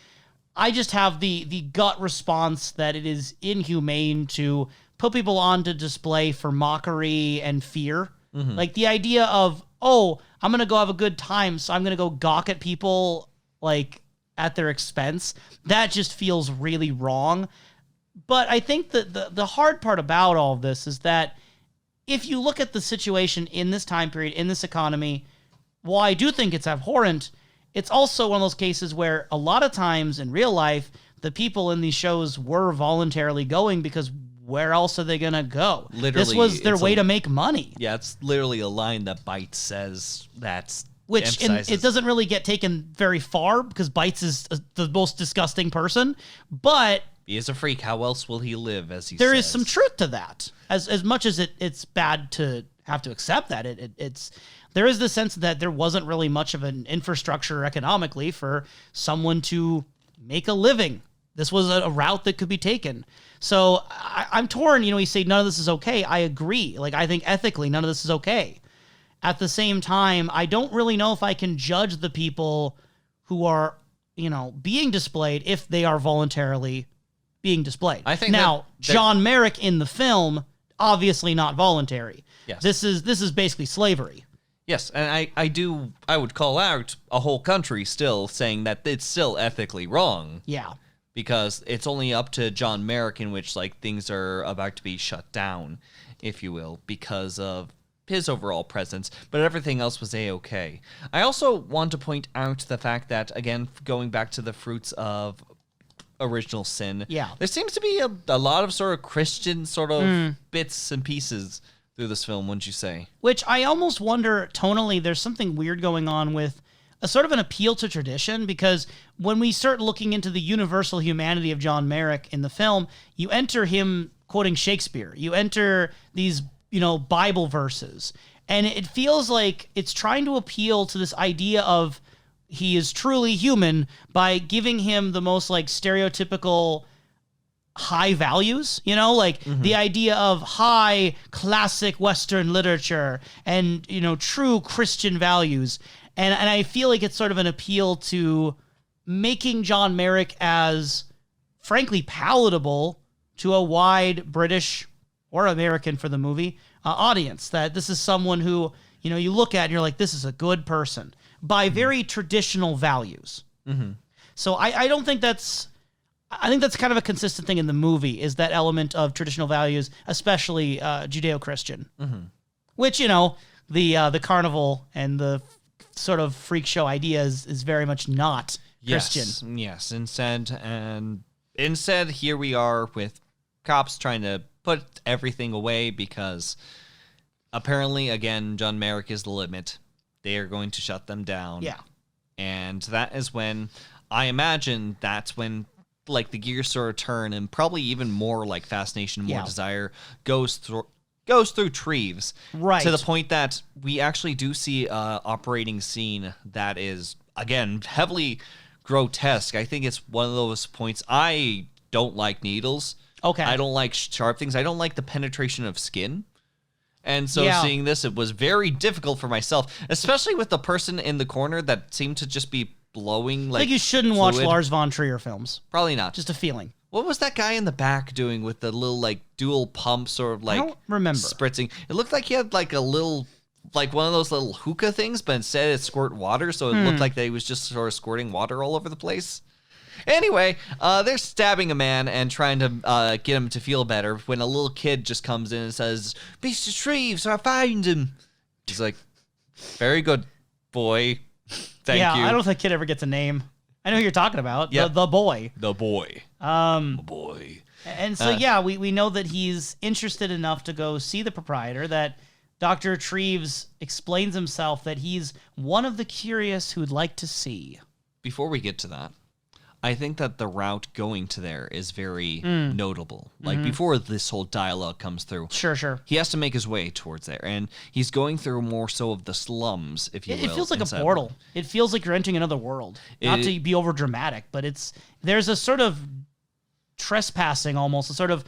I just have the gut response that it is inhumane to put people on to display for mockery and fear. Mm-hmm. Like the idea of, I'm going to go have a good time, so I'm going to go gawk at people like at their expense. That just feels really wrong. But I think that the hard part about all of this is that if you look at the situation in this time period, in this economy, while I do think it's abhorrent, it's also one of those cases where a lot of times in real life, the people in these shows were voluntarily going because where else are they going to go? Literally, this was their way to make money. Yeah, it's literally a line that Bites says Which it doesn't really get taken very far because Bites is the most disgusting person, but he is a freak. How else will he live, as he says? There is some truth to that. As much as it's bad to have to accept that, there is the sense that there wasn't really much of an infrastructure economically for someone to make a living. This was a route that could be taken. So I'm torn. You say none of this is okay. I agree. Like, I think ethically none of this is okay. At the same time, I don't really know if I can judge the people who are, being displayed if they are voluntarily being displayed. I think now, John Merrick in the film, obviously not voluntary. Yes. This is basically slavery. Yes, and I would call out a whole country still saying that it's still ethically wrong. Yeah. Because it's only up to John Merrick in which things are about to be shut down, if you will, because of his overall presence, but everything else was A-okay. I also want to point out the fact that, again, going back to the fruits of original sin, there seems to be a lot of sort of Christian sort of bits and pieces through this film, wouldn't you say? Which I almost wonder, tonally, there's something weird going on with a sort of an appeal to tradition, because when we start looking into the universal humanity of John Merrick in the film, you enter him quoting Shakespeare. You enter these, Bible verses. And it feels like it's trying to appeal to this idea of he is truly human by giving him the most stereotypical high values, the idea of high classic Western literature and, true Christian values. And I feel like it's sort of an appeal to making John Merrick as, frankly, palatable to a wide British or American for the movie audience. That this is someone who, you look at and you're like, this is a good person by very traditional values. Mm-hmm. So I don't think that's... I think that's kind of a consistent thing in the movie, is that element of traditional values, especially Judeo-Christian. Mm-hmm. Which, the carnival and the sort of freak show idea is very much not Christian. Yes. Instead, here we are with cops trying to put everything away because apparently, again, John Merrick is the limit. They are going to shut them down. Yeah. And that is when, I imagine, that's when the gears sort of turn, and probably even more fascination, more desire goes through Treves, right, to the point that we actually do see a operating scene that is, again, heavily grotesque. I think it's one of those points. I don't like needles. Okay. I don't like sharp things. I don't like the penetration of skin. And so seeing this, it was very difficult for myself, especially with the person in the corner that seemed to just be blowing I think you shouldn't fluid. watch Lars von Trier films. Probably not. Just a feeling. What was that guy in the back doing with the little dual pump sort of I don't remember. spritzing? It looked like he had a little one of those little hookah things, but instead it squirt water, so it looked like they was just sort of squirting water all over the place. Anyway, they're stabbing a man and trying to get him to feel better when a little kid just comes in and says, "Mr. Treves, I found him." He's like, "Very good, boy. Thank you." I don't know if that kid ever gets a name. I know who you're talking about. Yeah. The boy. The boy. The boy. And so, we know that he's interested enough to go see the proprietor, that Dr. Treves explains himself that he's one of the curious who'd like to see. before we get to that, I think that the route going to there is very notable. Like, before this whole dialogue comes through. Sure. He has to make his way towards there, and he's going through more so of the slums, if you will. It feels like a portal. It feels like you're entering another world. Not to be over dramatic, but there's a sort of trespassing almost, a sort of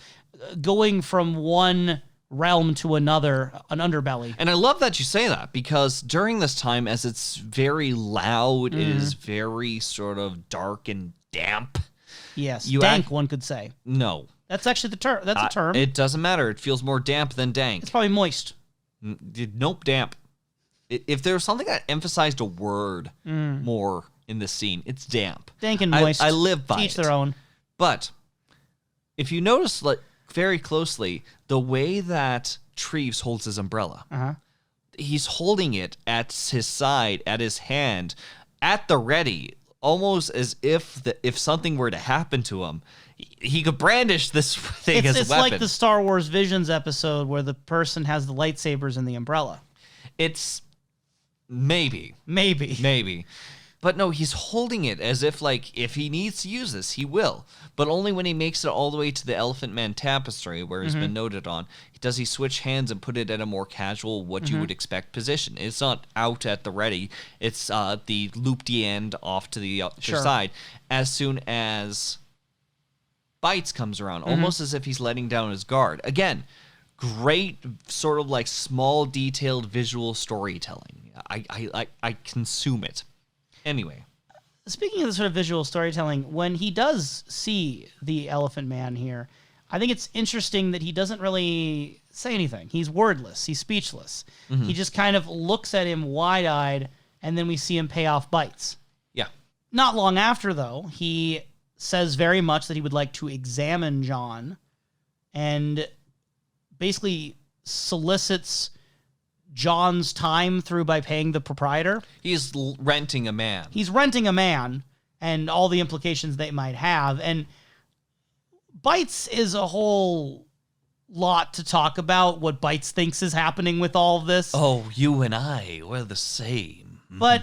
going from one realm to another, an underbelly. And I love that you say that, because during this time, as it's very loud, it is very sort of dark and damp. Yes, dank, one could say. No. That's actually the term. That's a term. It doesn't matter. It feels more damp than dank. It's probably moist. Nope, damp. If there was something that emphasized a word more in this scene, it's damp. Dank and moist. I live by it. Each their own. But if you notice, like, very closely, the way that Treves holds his umbrella, he's holding it at his side, at his hand, at the ready, almost as if something were to happen to him, he could brandish this thing as a weapon. It's like the Star Wars Visions episode where the person has the lightsabers and the umbrella. It's maybe. But no, he's holding it as if, like, if he needs to use this, he will. But only when he makes it all the way to the Elephant Man tapestry, where it's been noted on, does he switch hands and put it at a more casual, what you would expect position. It's not out at the ready. It's the looped end off to the other side. As soon as Bites comes around, almost as if he's letting down his guard. Again, great sort of like small, detailed visual storytelling. I consume it. Anyway. Speaking of the sort of visual storytelling, when he does see the Elephant Man here, I think it's interesting that he doesn't really say anything. He's wordless. He's speechless. He just kind of looks at him wide-eyed, and then we see him pay off Bites. Yeah. Not long after, though, he says very much that he would like to examine John and basically solicits John's time through by paying the proprietor. He's renting a man. He's renting a man and all the implications they might have. And Bites is a whole lot to talk about, what Bites thinks is happening with all of this. Oh, you and I, we're the same. But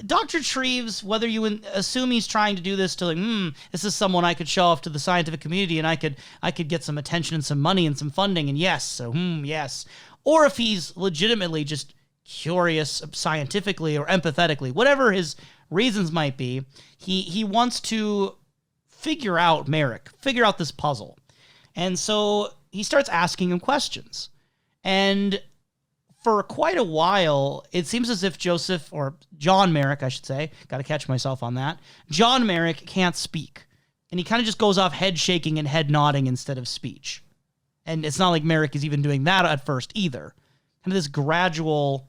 Dr. Treves, whether you assume he's trying to do this to like, this is someone I could show off to the scientific community and I could get some attention and some money and some funding and yes, or if he's legitimately just curious scientifically or empathetically, whatever his reasons might be, he wants to figure out Merrick, figure out this puzzle. And so he starts asking him questions. And for quite a while, it seems as if John Merrick, I should say, got to catch myself on that, John Merrick can't speak. And he kind of just goes off head shaking and head nodding instead of speech. And it's not like Merrick is even doing that at first either. Kind of this gradual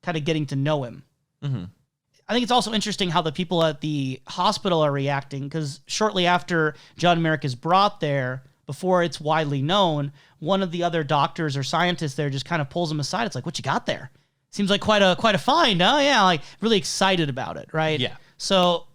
kind of getting to know him. I think it's also interesting how the people at the hospital are reacting, because shortly after John Merrick is brought there, before it's widely known, one of the other doctors or scientists there just kind of pulls him aside. It's like, what you got there? Seems like quite a find, huh? Yeah, like really excited about it, right? Yeah. So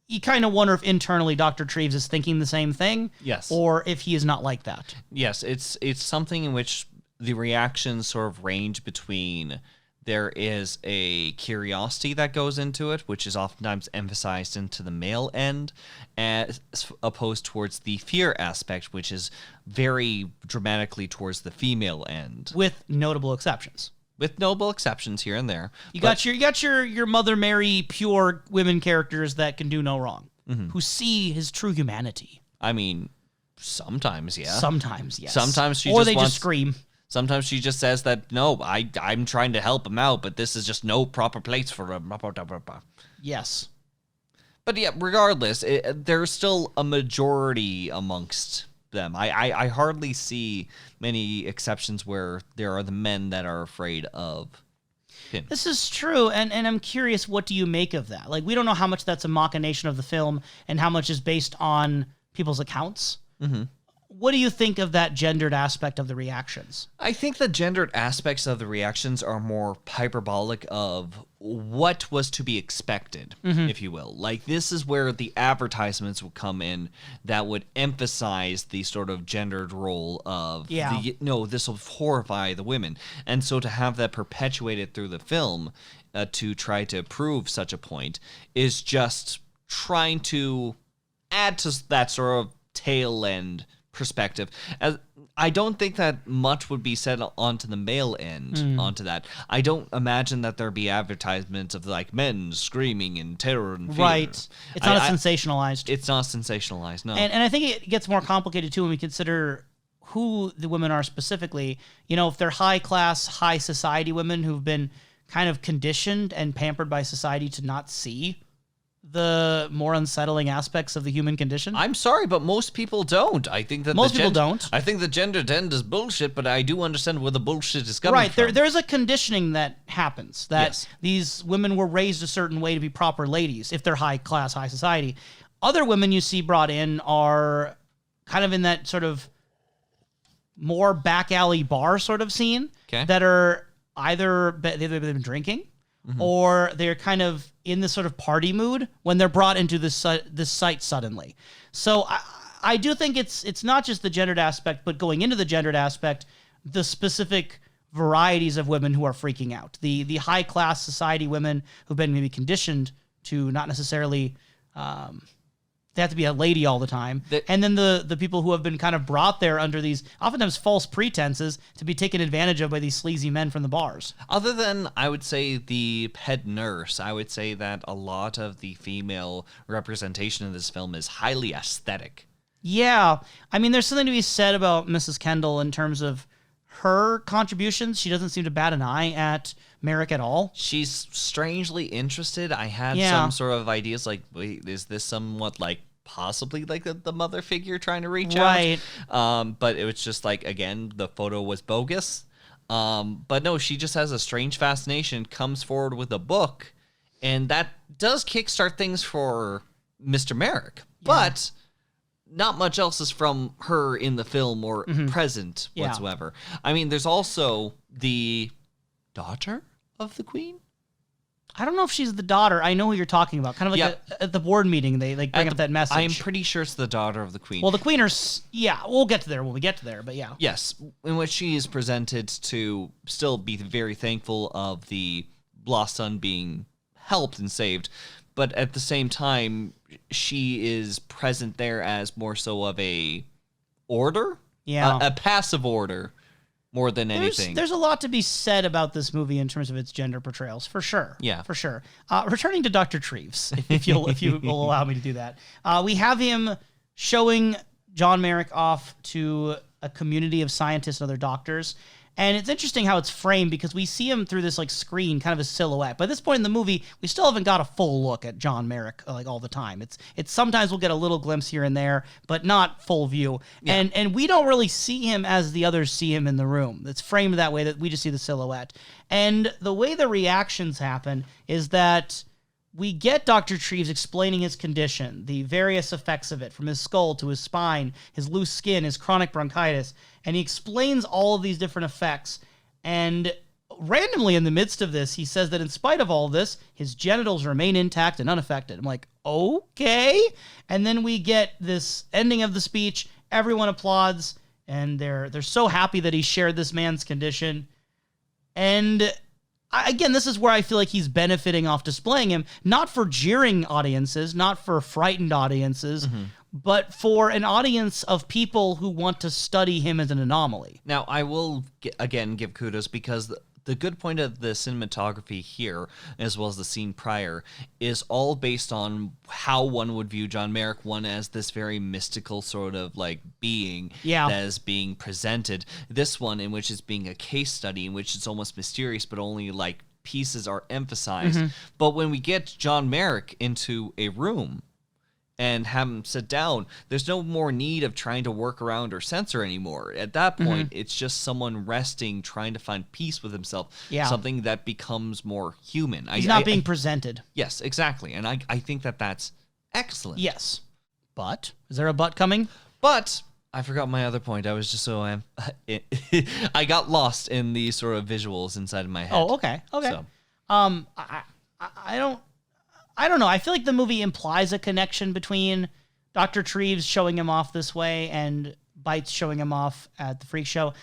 you kind of wonder if internally Dr. Treves is thinking the same thing. Yes. Or if he is not like that. Yes, it's something in which the reactions sort of range between there is a curiosity that goes into it, which is oftentimes emphasized into the male end, as opposed towards the fear aspect, which is very dramatically towards the female end. With notable exceptions. With notable exceptions here and there. You got your Mother Mary pure women characters that can do no wrong, who see his true humanity. I mean, sometimes, yeah. Sometimes, yes. Sometimes she just scream. Sometimes she just says that, no, I'm trying to help him out, but this is just no proper place for him. Yes. But yeah, regardless, there's still a majority amongst them. I hardly see many exceptions where there are the men that are afraid of him. This is true, and I'm curious, what do you make of that? Like, we don't know how much that's a machination of the film and how much is based on people's accounts. What do you think of that gendered aspect of the reactions? I think the gendered aspects of the reactions are more hyperbolic of what was to be expected, if you will. Like, this is where the advertisements would come in that would emphasize the sort of gendered role of, this will horrify the women. And so to have that perpetuated through the film to try to prove such a point is just trying to add to that sort of tail end perspective. As I don't think that much would be said onto the male end onto that. I don't imagine that there'd be advertisements of like men screaming in terror and fear. Right. It's not sensationalized. It's not sensationalized, no. And I think it gets more complicated too when we consider who the women are specifically. You know, if they're high class, high society women who've been kind of conditioned and pampered by society to not see the more unsettling aspects of the human condition. I'm sorry, but most people don't. I think that most people don't. I think the gender trend is bullshit, but I do understand where the bullshit is coming from. Right, there's a conditioning that happens, that these women were raised a certain way to be proper ladies, if they're high class, high society. Other women you see brought in are kind of in that sort of more back alley bar sort of scene that are either they've been drinking, or they're kind of in this sort of party mood when they're brought into this site suddenly. So I do think it's not just the gendered aspect, but going into the gendered aspect, the specific varieties of women who are freaking out. The high class society women who've been maybe conditioned to not necessarily they have to be a lady all the time. And then the people who have been kind of brought there under these oftentimes false pretenses to be taken advantage of by these sleazy men from the bars. Other than, I would say, the head nurse, I would say that a lot of the female representation in this film is highly aesthetic. Yeah. I mean, there's something to be said about Mrs. Kendall in terms of her contributions. She doesn't seem to bat an eye at Merrick at all. She's strangely interested. I had some sort of ideas like, wait, is this somewhat like possibly like the mother figure trying to reach out? But it was just like, again, the photo was bogus. But no, she just has a strange fascination, comes forward with a book, and that does kickstart things for Mr. Merrick. Yeah. But not much else is from her in the film or present whatsoever. I mean, there's also the daughter of the queen. I don't know if she's the daughter. I know who you're talking about. Kind of like at the board meeting, they like bring up that message. I'm pretty sure it's the daughter of the queen. Well, the queen we'll get to there when we get to there, but yeah. Yes, in which she is presented to still be very thankful of the lost son being helped and saved, but at the same time, she is present there as more so of a order, a passive order, more than anything. There's a lot to be said about this movie in terms of its gender portrayals, for sure. Yeah, for sure. Returning to Dr. Treves, if you will allow me to do that, we have him showing John Merrick off to a community of scientists and other doctors. And it's interesting how it's framed because we see him through this like screen, kind of a silhouette. By this point in the movie, we still haven't got a full look at John Merrick like all the time. It's sometimes we'll get a little glimpse here and there, but not full view. Yeah. And we don't really see him as the others see him in the room. It's framed that way that we just see the silhouette. And the way the reactions happen is that we get Dr. Treves explaining his condition, the various effects of it, from his skull to his spine, his loose skin, his chronic bronchitis, and he explains all of these different effects. And randomly in the midst of this, he says that in spite of all this, his genitals remain intact and unaffected. I'm like, okay. And then we get this ending of the speech. Everyone applauds, and they're so happy that he shared this man's condition. And again, this is where I feel like he's benefiting off displaying him, not for jeering audiences, not for frightened audiences, but for an audience of people who want to study him as an anomaly. Now, I will, again, give kudos because the good point of the cinematography here, as well as the scene prior, is all based on how one would view John Merrick, one as this very mystical sort of like being that is being presented. This one, in which it's being a case study, in which it's almost mysterious, but only like pieces are emphasized. But when we get John Merrick into a room and have him sit down, there's no more need of trying to work around or censor anymore. At that point, it's just someone resting, trying to find peace with himself, something that becomes more human. He's not being presented. Yes, exactly. And I think that that's excellent. Yes. But, is there a but coming? But, I forgot my other point. I was just so... I got lost in the sort of visuals inside of my head. Oh, okay. So. I don't know. I feel like the movie implies a connection between Dr. Treves showing him off this way and Bites showing him off at the freak show.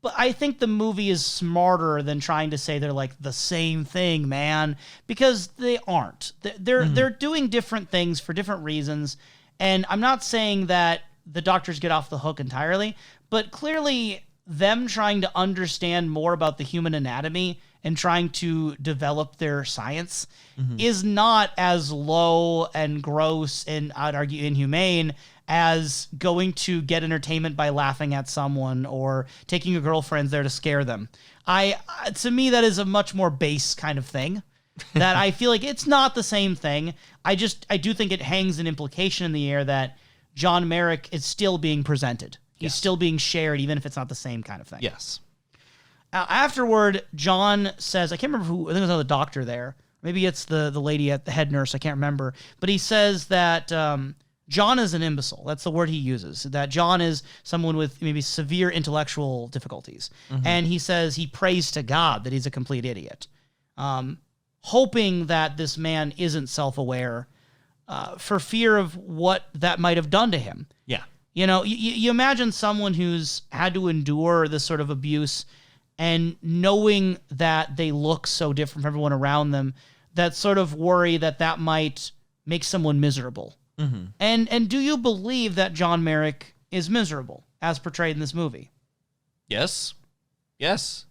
But I think the movie is smarter than trying to say they're like the same thing, man, because they aren't. They're doing different things for different reasons, and I'm not saying that the doctors get off the hook entirely, but clearly them trying to understand more about the human anatomy and trying to develop their science is not as low and gross and, I'd argue, inhumane as going to get entertainment by laughing at someone or taking your girlfriends there to scare them. To me, that is a much more base kind of thing that I feel like it's not the same thing. I do think it hangs an implication in the air that John Merrick is still being presented. He's still being shared, even if it's not the same kind of thing. Yes. Afterward, John says, I can't remember who, I think it was another doctor there. Maybe it's the lady at the head nurse, I can't remember. But he says that John is an imbecile. That's the word he uses. That John is someone with maybe severe intellectual difficulties. And he says he prays to God that he's a complete idiot. Hoping that this man isn't self-aware for fear of what that might have done to him. Yeah. You know, you imagine someone who's had to endure this sort of abuse and knowing that they look so different from everyone around them, that sort of worry that might make someone miserable. And do you believe that John Merrick is miserable, as portrayed in this movie? Yes. Yes.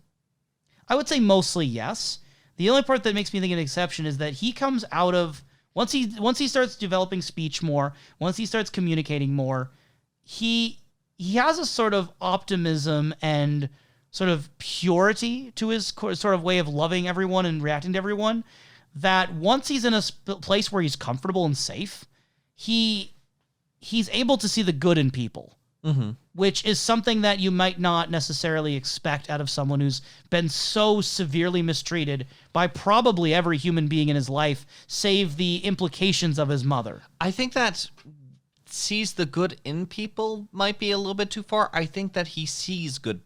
I would say mostly yes. The only part that makes me think an exception is that he comes out of, once he starts developing speech more, once he starts communicating more, he has a sort of optimism and sort of purity to his sort of way of loving everyone and reacting to everyone, that once he's in a place where he's comfortable and safe, he's able to see the good in people, which is something that you might not necessarily expect out of someone who's been so severely mistreated by probably every human being in his life, save the implications of his mother. I think that sees the good in people might be a little bit too far. I think that he sees good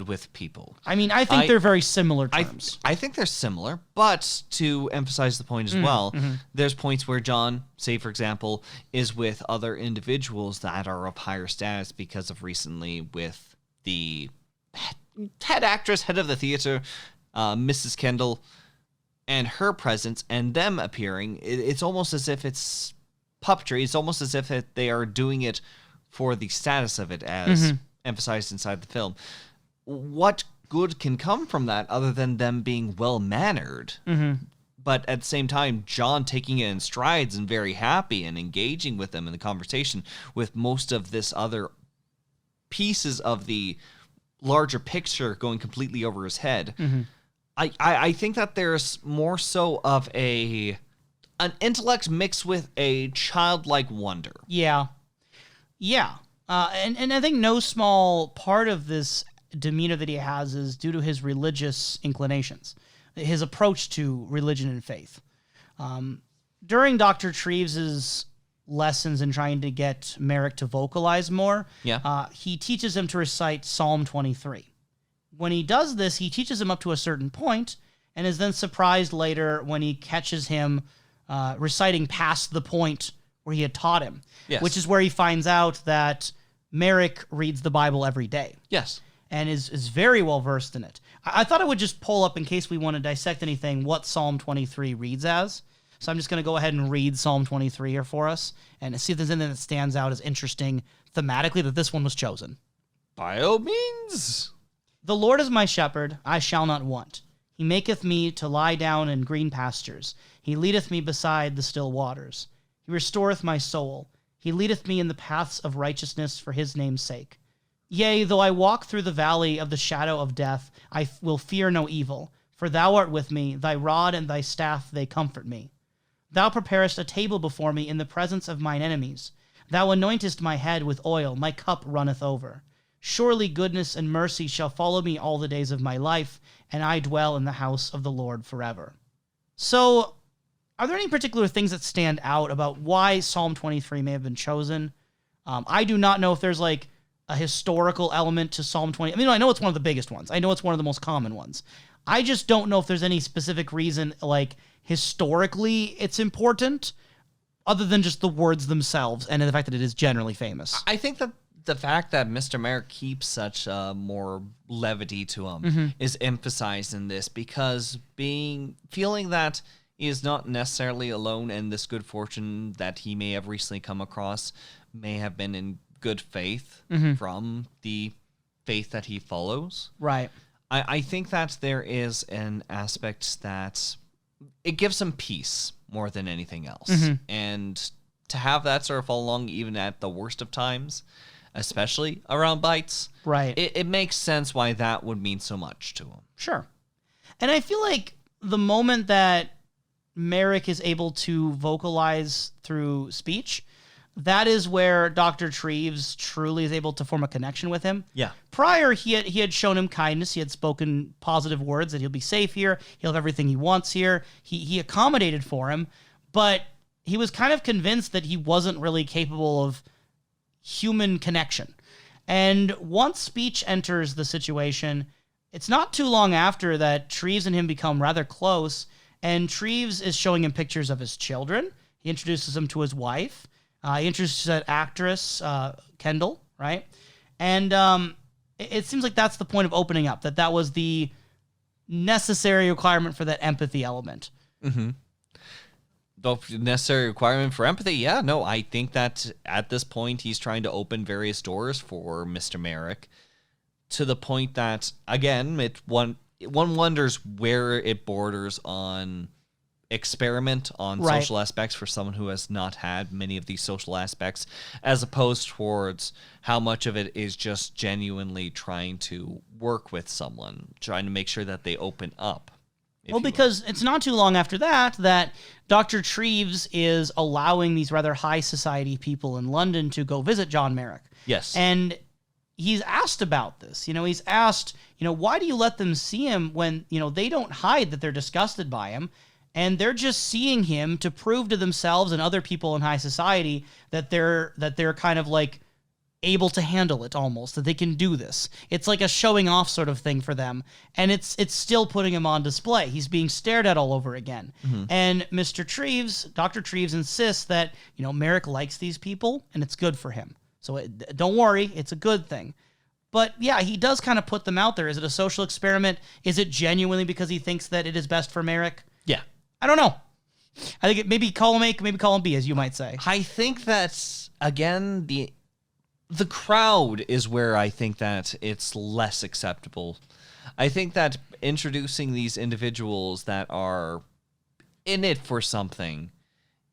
with people. I mean, I think they're very similar terms. I think they're similar, but to emphasize the point as well, there's points where John, say for example, is with other individuals that are of higher status because of recently with the head actress, head of the theater, Mrs. Kendall, and her presence and them appearing. It's almost as if it's puppetry. It's almost as if they are doing it for the status of it as emphasized inside the film. What good can come from that other than them being well-mannered? But at the same time, John taking it in strides and very happy and engaging with them in the conversation with most of this other pieces of the larger picture going completely over his head. I think that there's more so of an intellect mixed with a childlike wonder. Yeah. And I think no small part of this demeanor that he has is due to his religious inclinations, his approach to religion and faith. During Dr. Treeves's lessons in trying to get Merrick to vocalize more, he teaches him to recite Psalm 23. When he does this, he teaches him up to a certain point and is then surprised later when he catches him reciting past the point where he had taught him, which is where he finds out that Merrick reads the Bible every day. Yes. And is very well versed in it. I thought I would just pull up, in case we want to dissect anything, what Psalm 23 reads as. So I'm just going to go ahead and read Psalm 23 here for us and see if there's anything that stands out as interesting thematically that this one was chosen. By all means. The Lord is my shepherd, I shall not want. He maketh me to lie down in green pastures. He leadeth me beside the still waters. He restoreth my soul. He leadeth me in the paths of righteousness for his name's sake. Yea, though I walk through the valley of the shadow of death, I will fear no evil, for thou art with me, thy rod and thy staff, they comfort me. Thou preparest a table before me in the presence of mine enemies. Thou anointest my head with oil, my cup runneth over. Surely goodness and mercy shall follow me all the days of my life, and I dwell in the house of the Lord forever. So, are there any particular things that stand out about why Psalm 23 may have been chosen? I do not know if there's like a historical element to Psalm 20. I mean, I know it's one of the biggest ones. I know it's one of the most common ones. I just don't know if there's any specific reason, like historically, it's important, other than just the words themselves and the fact that it is generally famous. I think that the fact that Mr. Merrick keeps such more levity to him is emphasized in this, because feeling that he is not necessarily alone, and this good fortune that he may have recently come across may have been in good faith from the faith that he follows. Right. I think that there is an aspect that it gives him peace more than anything else. And to have that sort of follow along even at the worst of times, especially around bites, right, it makes sense why that would mean so much to him. Sure. And I feel like the moment that Merrick is able to vocalize through speech, that is where Dr. Treves truly is able to form a connection with him. Yeah. Prior, he had shown him kindness. He had spoken positive words that he'll be safe here. He'll have everything he wants here. He accommodated for him, but he was kind of convinced that he wasn't really capable of human connection. And once speech enters the situation, it's not too long after that Treves and him become rather close, and Treves is showing him pictures of his children. He introduces him to his wife. He introduces that actress, Kendall, right? And it seems like that's the point of opening up, that was the necessary requirement for that empathy element. Mm-hmm. The necessary requirement for empathy? Yeah, no, I think that at this point he's trying to open various doors for Mr. Merrick, to the point that, again, one wonders where it borders on experiment on right. social aspects for someone who has not had many of these social aspects, as opposed towards how much of it is just genuinely trying to work with someone, trying to make sure that they open up. Well, because it's not too long after that Dr. Treves is allowing these rather high society people in London to go visit John Merrick. Yes. And he's asked about this. He's asked, why do you let them see him when, they don't hide that they're disgusted by him, and they're just seeing him to prove to themselves and other people in high society that they're kind of like able to handle it, almost, that they can do this. It's like a showing off sort of thing for them, and it's still putting him on display. He's being stared at all over again. And Dr. Treves insists that, Merrick likes these people and it's good for him. So don't worry, it's a good thing. But yeah, he does kind of put them out there. Is it a social experiment? Is it genuinely because he thinks that it is best for Merrick? Yeah. I don't know. I think maybe column A, maybe column B, as you might say. I think that, again, the crowd is where I think that it's less acceptable. I think that introducing these individuals that are in it for something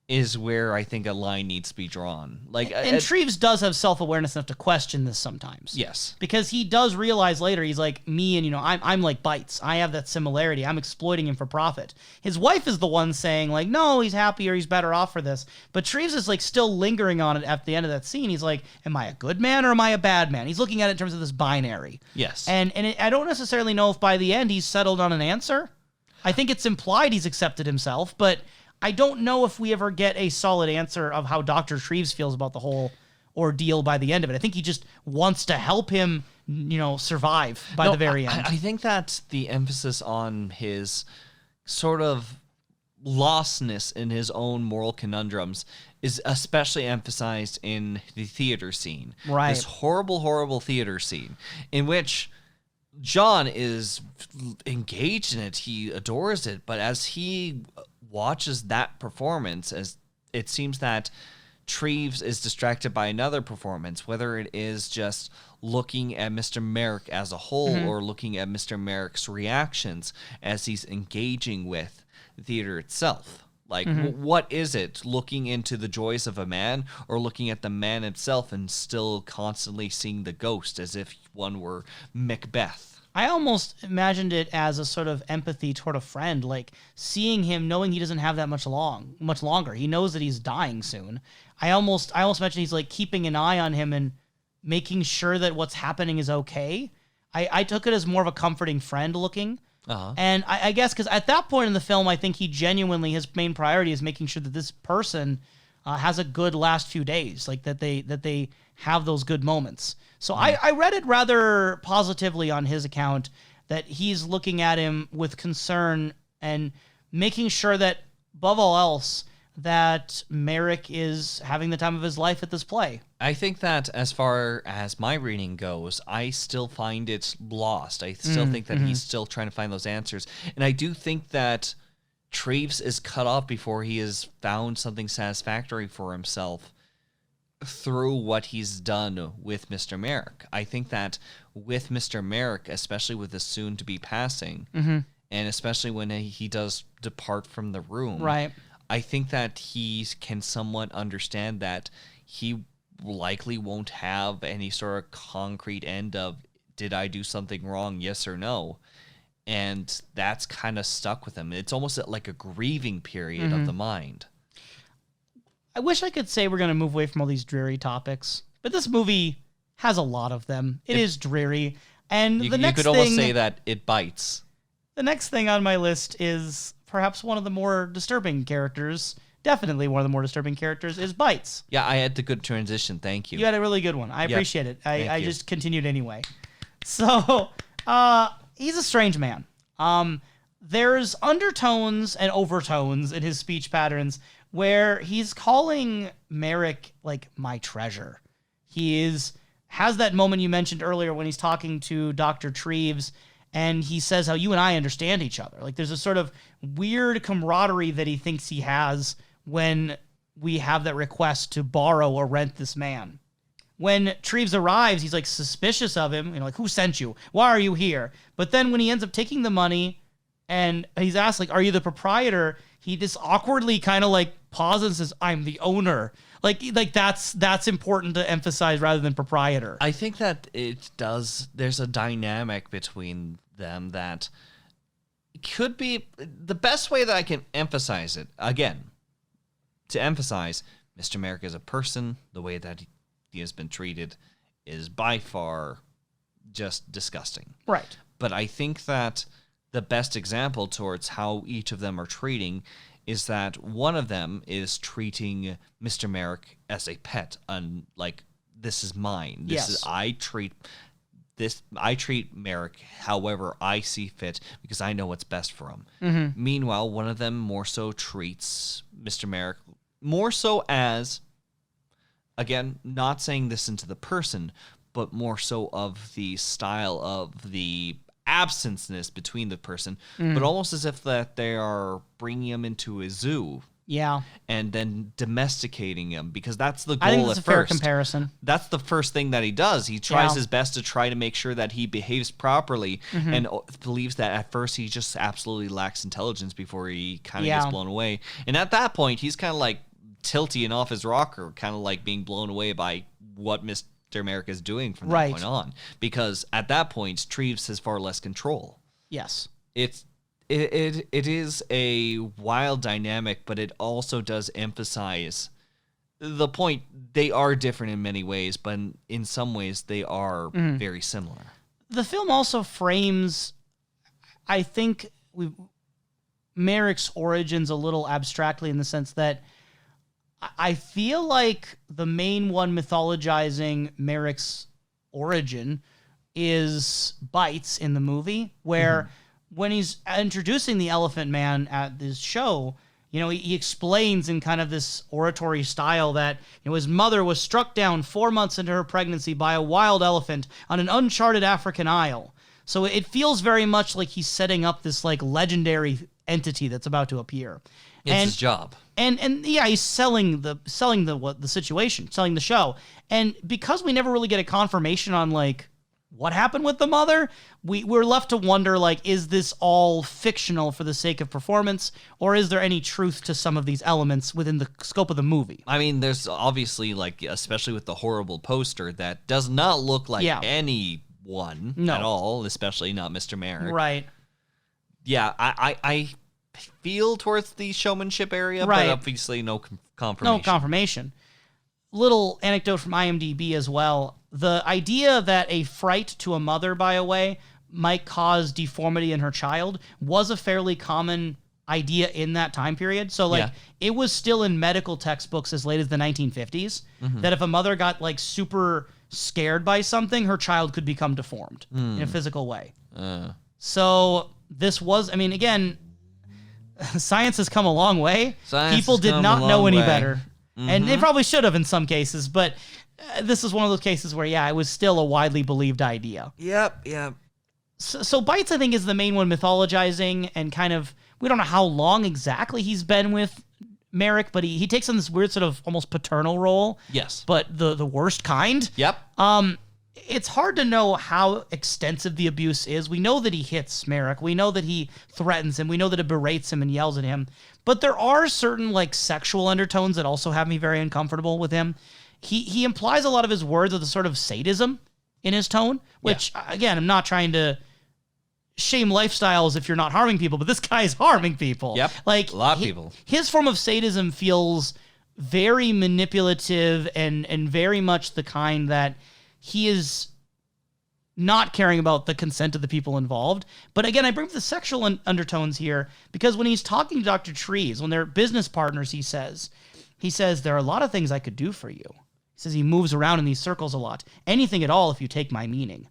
is where I think a line needs to be drawn. And Treves does have self-awareness enough to question this sometimes. Yes. Because he does realize later, he's like, me and, I'm like Bites. I have that similarity. I'm exploiting him for profit. His wife is the one saying, like, no, he's happy or he's better off for this. But Treves is, like, still lingering on it at the end of that scene. He's like, am I a good man or am I a bad man? He's looking at it in terms of this binary. Yes. I don't necessarily know if by the end he's settled on an answer. I think it's implied he's accepted himself, but I don't know if we ever get a solid answer of how Dr. Treves feels about the whole ordeal by the end of it. I think he just wants to help him, survive by the very end. I think that the emphasis on his sort of lostness in his own moral conundrums is especially emphasized in the theater scene. Right. This horrible, horrible theater scene in which John is engaged in it. He adores it. But as he watches that performance, as it seems that Treves is distracted by another performance, whether it is just looking at Mr. Merrick as a whole or looking at Mr. Merrick's reactions as he's engaging with the theater itself. Like, what is it? Looking into the joys of a man, or looking at the man itself and still constantly seeing the ghost as if one were Macbeth? I almost imagined it as a sort of empathy toward a friend, like seeing him, knowing he doesn't have that much longer. He knows that he's dying soon. I almost imagine he's like keeping an eye on him and making sure that what's happening is okay. I took it as more of a comforting friend looking. And I guess because at that point in the film, I think he genuinely, his main priority is making sure that this person has a good last few days, like that they have those good moments. So I read it rather positively on his account, that he's looking at him with concern and making sure that, above all else, that Merrick is having the time of his life at this play. I think that as far as my reading goes, I still find it lost. I still think that he's still trying to find those answers. And I do think that Treves is cut off before he has found something satisfactory for himself through what he's done with Mr. Merrick. I think that with Mr. Merrick, especially with the soon-to-be passing, and especially when he does depart from the room, Right. I think that he can somewhat understand that he likely won't have any sort of concrete end of, did I do something wrong, yes or no? And that's kind of stuck with him. It's almost like a grieving period of the mind. I wish I could say we're going to move away from all these dreary topics, but this movie has a lot of them. It is dreary. And You the next could almost thing, say that it bites. the next thing on my list is perhaps one of the more disturbing characters. Definitely one of the more disturbing characters is Bites. Yeah, I had the good transition. Thank you. You had a really good one. I appreciate it. I you. just continued anyway. So, he's a strange man. There's undertones and overtones in his speech patterns where he's calling Merrick like my treasure. He has that moment you mentioned earlier when he's talking to Dr. Treves and he says how you and I understand each other. Like there's a sort of weird camaraderie that he thinks he has when we have that request to borrow or rent this man. When Treves arrives, he's like suspicious of him, like, who sent you? Why are you here? But then when he ends up taking the money and he's asked, like, are you the proprietor? He just awkwardly kind of like pauses and says, I'm the owner. Like that's important to emphasize rather than proprietor. I think that there's a dynamic between them that could be the best way that I can emphasize it. Again, to emphasize, Mr. Merrick is a person, the way that he has been treated is by far just disgusting. Right. But I think that the best example towards how each of them are treating is that one of them is treating Mr. Merrick as a pet, like, this is mine. I treat Merrick however I see fit because I know what's best for him. Mm-hmm. Meanwhile, one of them more so treats Mr. Merrick more so as, again, not saying this into the person, but more so of the style of the absenceness between the person, but almost as if that they are bringing him into a zoo. Yeah. And then domesticating him, because that's the goal. I think that's at a fair first. comparison. That's the first thing that he does. He tries Yeah. his best to try to make sure that he behaves properly, and believes that at first he just absolutely lacks intelligence before he kind of gets blown away. And at that point, he's kind of like tilty and off his rocker, kind of like being blown away by what Mr. Merrick is doing from that point on. Because at that point, Treves has far less control. Yes. It is a wild dynamic, but it also does emphasize the point. They are different in many ways, but in some ways they are very similar. The film also frames, I think, Merrick's origins a little abstractly in the sense that I feel like the main one mythologizing Merrick's origin is Bites in the movie, where when he's introducing the Elephant Man at this show, he explains in kind of this oratory style that his mother was struck down 4 months into her pregnancy by a wild elephant on an uncharted African isle. So it feels very much like he's setting up this like legendary entity that's about to appear. It's his job. And yeah, he's selling the situation, selling the show. And because we never really get a confirmation on like what happened with the mother, we're left to wonder, like, is this all fictional for the sake of performance, or is there any truth to some of these elements within the scope of the movie? I mean, there's obviously, like, especially with the horrible poster, that does not look like anyone at all, especially not Mr. Merrick. Right. Yeah, I feel towards the showmanship area, right. But obviously no confirmation. No confirmation. Little anecdote from IMDb as well. The idea that a fright to a mother, by the way, might cause deformity in her child was a fairly common idea in that time period. So, like, it was still in medical textbooks as late as the 1950s that if a mother got, like, super scared by something, her child could become deformed in a physical way. So this was, I mean, again, science has come a long way. Science People has did come not a know long any way. better. And they probably should have in some cases, but this is one of those cases where, yeah, it was still a widely believed idea. Yep. So Bites, I think, is the main one mythologizing and kind of, we don't know how long exactly he's been with Merrick, but he takes on this weird sort of almost paternal role. Yes. But the worst kind. Yep. It's hard to know how extensive the abuse is. We know that he hits Merrick. We know that he threatens him. We know that it berates him and yells at him. But there are certain like sexual undertones that also have me very uncomfortable with him. He implies a lot of his words with a sort of sadism in his tone, which, again, I'm not trying to shame lifestyles if you're not harming people, but this guy's harming people. Yep. Like, a lot of people. His form of sadism feels very manipulative and very much the kind that he is not caring about the consent of the people involved. But again, I bring up the sexual undertones here because when he's talking to Dr. Treves, when they're business partners, he says, there are a lot of things I could do for you. He says he moves around in these circles a lot. Anything at all if you take my meaning.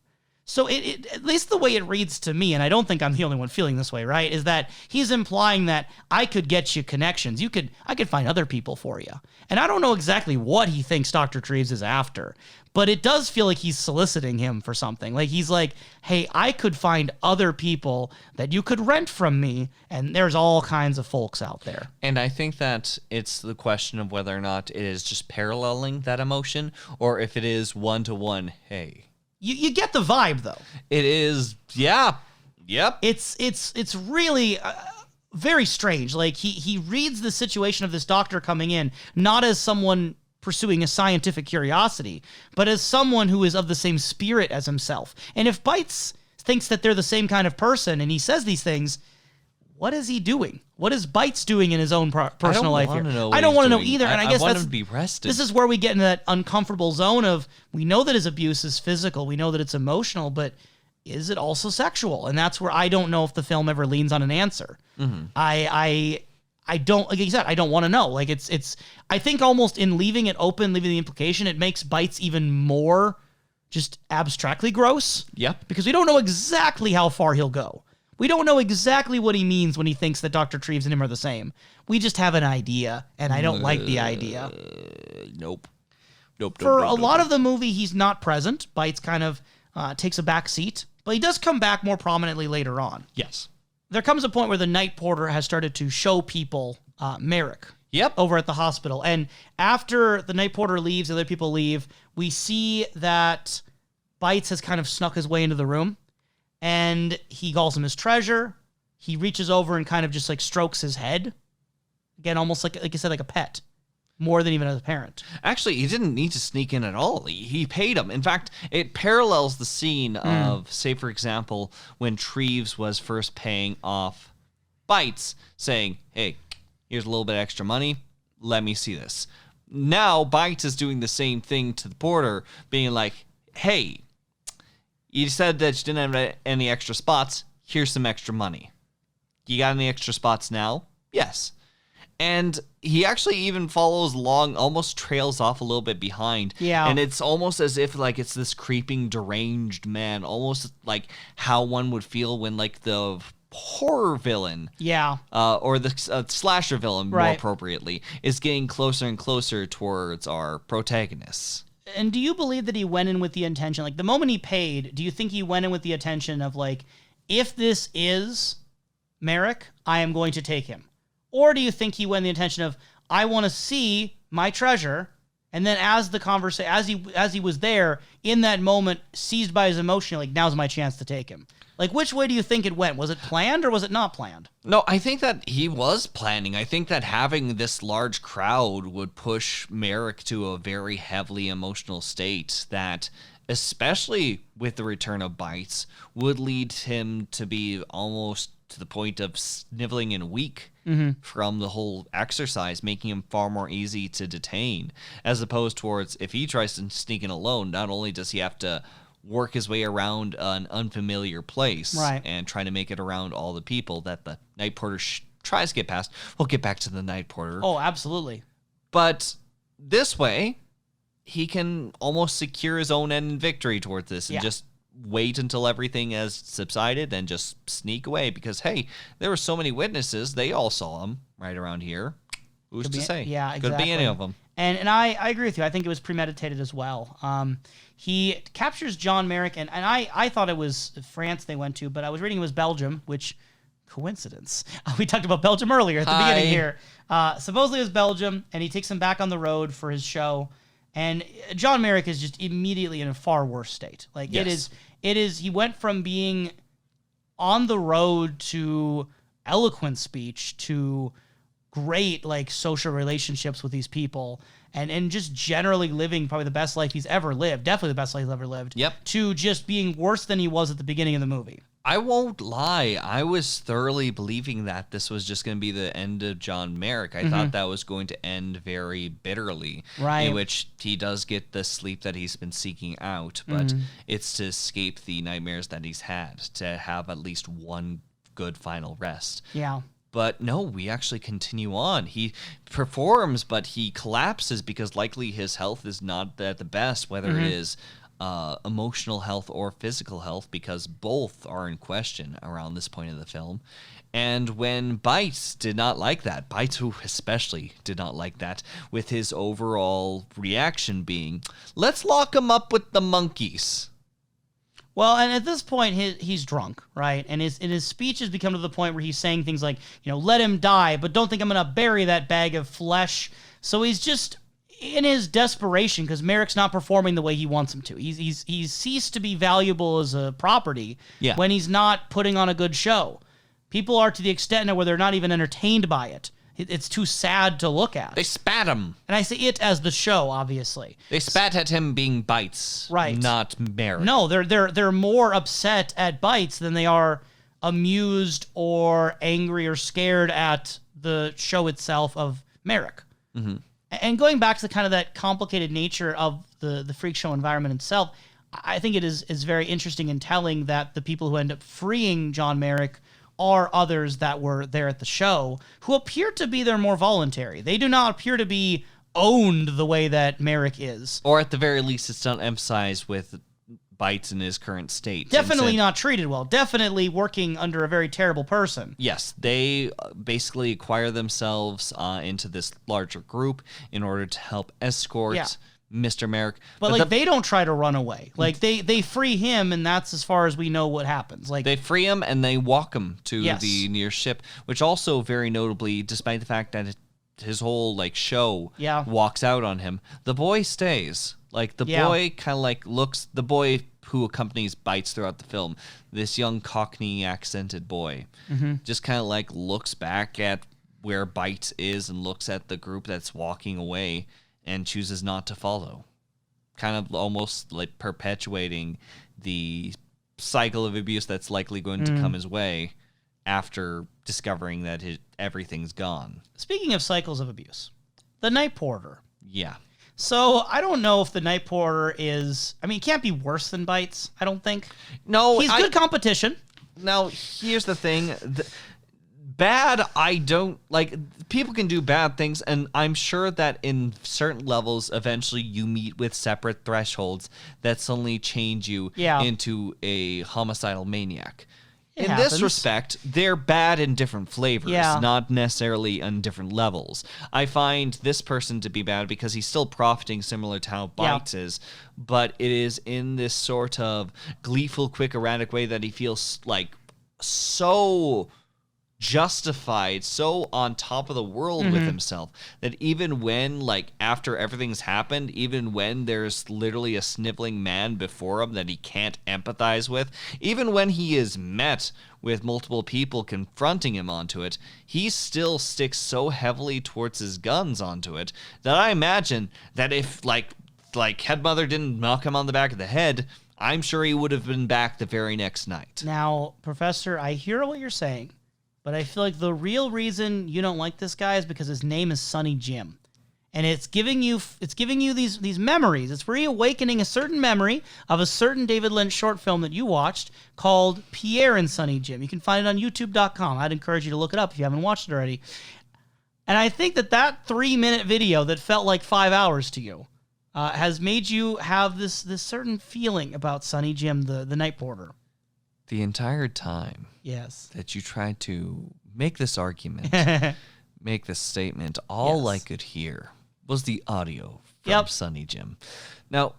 So it at least the way it reads to me, and I don't think I'm the only one feeling this way, right, is that he's implying that I could get you connections. I could find other people for you. And I don't know exactly what he thinks Dr. Treves is after, but it does feel like he's soliciting him for something. Like he's like, hey, I could find other people that you could rent from me, and there's all kinds of folks out there. And I think that it's the question of whether or not it is just paralleling that emotion or if it is one-to-one, hey. You get the vibe, though. It is, yeah. Yep. It's really very strange. Like, he reads the situation of this doctor coming in, not as someone pursuing a scientific curiosity, but as someone who is of the same spirit as himself. And if Bites thinks that they're the same kind of person and he says these things, what is he doing? What is Bites doing in his own personal life here? I don't want to know either. And I guess want him to be rested. This is where we get into that uncomfortable zone of, we know that his abuse is physical, we know that it's emotional, but is it also sexual? And that's where I don't know if the film ever leans on an answer. Mm-hmm. I don't, like you said, I don't want to know. Like it's I think almost in leaving it open, leaving the implication, it makes Bites even more just abstractly gross. Yep. Because we don't know exactly how far he'll go. We don't know exactly what he means when he thinks that Dr. Treves and him are the same. We just have an idea, and I don't like the idea. Nope. For a lot of the movie, he's not present. Bites kind of takes a back seat, but he does come back more prominently later on. Yes. There comes a point where the night porter has started to show people Merrick. Yep. Over at the hospital. And after the night porter leaves, the other people leave, we see that Bites has kind of snuck his way into the room. And he calls him his treasure. He reaches over and kind of just like strokes his head. Again, almost like you said, like a pet. More than even as a parent. Actually, he didn't need to sneak in at all. He paid him. In fact, it parallels the scene of, say, for example, when Treves was first paying off Bites, saying, hey, here's a little bit extra money. Let me see this. Now, Bites is doing the same thing to the porter, being like, hey, you said that you didn't have any extra spots. Here's some extra money. You got any extra spots now? Yes. And he actually even follows along, almost trails off a little bit behind. Yeah. And it's almost as if like it's this creeping, deranged man, almost like how one would feel when like the horror villain, or the slasher villain, more appropriately, is getting closer and closer towards our protagonists. And do you believe that he went in with the intention, like the moment he paid, do you think he went in with the intention of like, if this is Merrick, I am going to take him? Or do you think he went in the intention of, I want to see my treasure, and then as the conversation, as he was there in that moment, seized by his emotion, like now's my chance to take him? Like, which way do you think it went? Was it planned or was it not planned? No, I think that he was planning. I think that having this large crowd would push Merrick to a very heavily emotional state that, especially with the return of Bites, would lead him to be almost to the point of sniveling and weak from the whole exercise, making him far more easy to detain, as opposed towards if he tries to sneak in alone, not only does he have to work his way around an unfamiliar place and trying to make it around all the people that the night porter tries to get past. We'll get back to the night porter. Oh, absolutely. But this way, he can almost secure his own end in victory towards this and just wait until everything has subsided and just sneak away because, hey, there were so many witnesses. They all saw him right around here. Who's to say? Yeah, exactly. Could be any of them. And I agree with you. I think it was premeditated as well. He captures John Merrick, and I thought it was France they went to, but I was reading it was Belgium, which, coincidence. We talked about Belgium earlier at the beginning here. Supposedly it was Belgium, and he takes him back on the road for his show. And John Merrick is just immediately in a far worse state. Like, yes. it is, he went from being on the road to eloquent speech to great, like, social relationships with these people and just generally living probably the best life he's ever lived, definitely the best life he's ever lived, yep, to just being worse than he was at the beginning of the movie. I won't lie. I was thoroughly believing that this was just going to be the end of John Merrick. I thought that was going to end very bitterly, right, in which he does get the sleep that he's been seeking out, but it's to escape the nightmares that he's had, to have at least one good final rest. Yeah. But no, we actually continue on. He performs, but he collapses because likely his health is not at the best, whether it is emotional health or physical health, because both are in question around this point of the film. And when Bites did not like that, Bites who especially did not like that, with his overall reaction being, let's lock him up with the monkeys. Well, and at this point, he's drunk, right? And his speech has become to the point where he's saying things like, let him die, but don't think I'm going to bury that bag of flesh. So he's just in his desperation because Merrick's not performing the way he wants him to. He's ceased to be valuable as a property when he's not putting on a good show. People are to the extent now where they're not even entertained by it. It's too sad to look at. They spat him. And I say it as the show, obviously. They spat at him being Bites, right? Not Merrick. No, they're more upset at Bites than they are amused or angry or scared at the show itself of Merrick. Mm-hmm. And going back to kind of that complicated nature of the freak show environment itself, I think it is very interesting and telling that the people who end up freeing John Merrick are others that were there at the show who appear to be there more voluntary. They do not appear to be owned the way that Merrick is. Or at the very least, it's not emphasized with Bites in his current state. Definitely not treated well. Definitely working under a very terrible person. Yes, they basically acquire themselves into this larger group in order to help escort Mr. Merrick. But they don't try to run away. Like, they free him, and that's as far as we know what happens. Like, they free him, and they walk him to the near ship, which also, very notably, despite the fact that his whole, show walks out on him, the boy stays. Like, the boy kind of, looks... The boy who accompanies Bites throughout the film, this young Cockney accented boy, just kind of, looks back at where Bites is and looks at the group that's walking away and chooses not to follow. Kind of almost perpetuating the cycle of abuse that's likely going to come his way after discovering that everything's gone. Speaking of cycles of abuse, the night porter. Yeah. So I don't know if the night porter is... I mean, it can't be worse than Bites, I don't think. No, he's good competition. Now, here's the thing. Bad, I don't... people can do bad things, and I'm sure that in certain levels, eventually you meet with separate thresholds that suddenly change you into a homicidal maniac. In this respect, they're bad in different flavors, not necessarily on different levels. I find this person to be bad because he's still profiting similar to how Bites is, but it is in this sort of gleeful, quick, erratic way that he feels so justified, so on top of the world with himself, that even when, after everything's happened, even when there's literally a sniveling man before him that he can't empathize with, even when he is met with multiple people confronting him onto it, he still sticks so heavily towards his guns onto it that I imagine that if, Headmother didn't knock him on the back of the head, I'm sure he would have been back the very next night. Now, Professor, I hear what you're saying, but I feel like the real reason you don't like this guy is because his name is Sonny Jim. And it's giving you these memories. It's reawakening a certain memory of a certain David Lynch short film that you watched called Pierre and Sonny Jim. You can find it on youtube.com. I'd encourage you to look it up if you haven't watched it already. And I think that 3-minute video that felt like 5 hours to you has made you have this certain feeling about Sonny Jim, the night porter? The entire time Yes. that you tried to make this argument, make this statement, all I could hear was the audio from Sonny Jim. Now,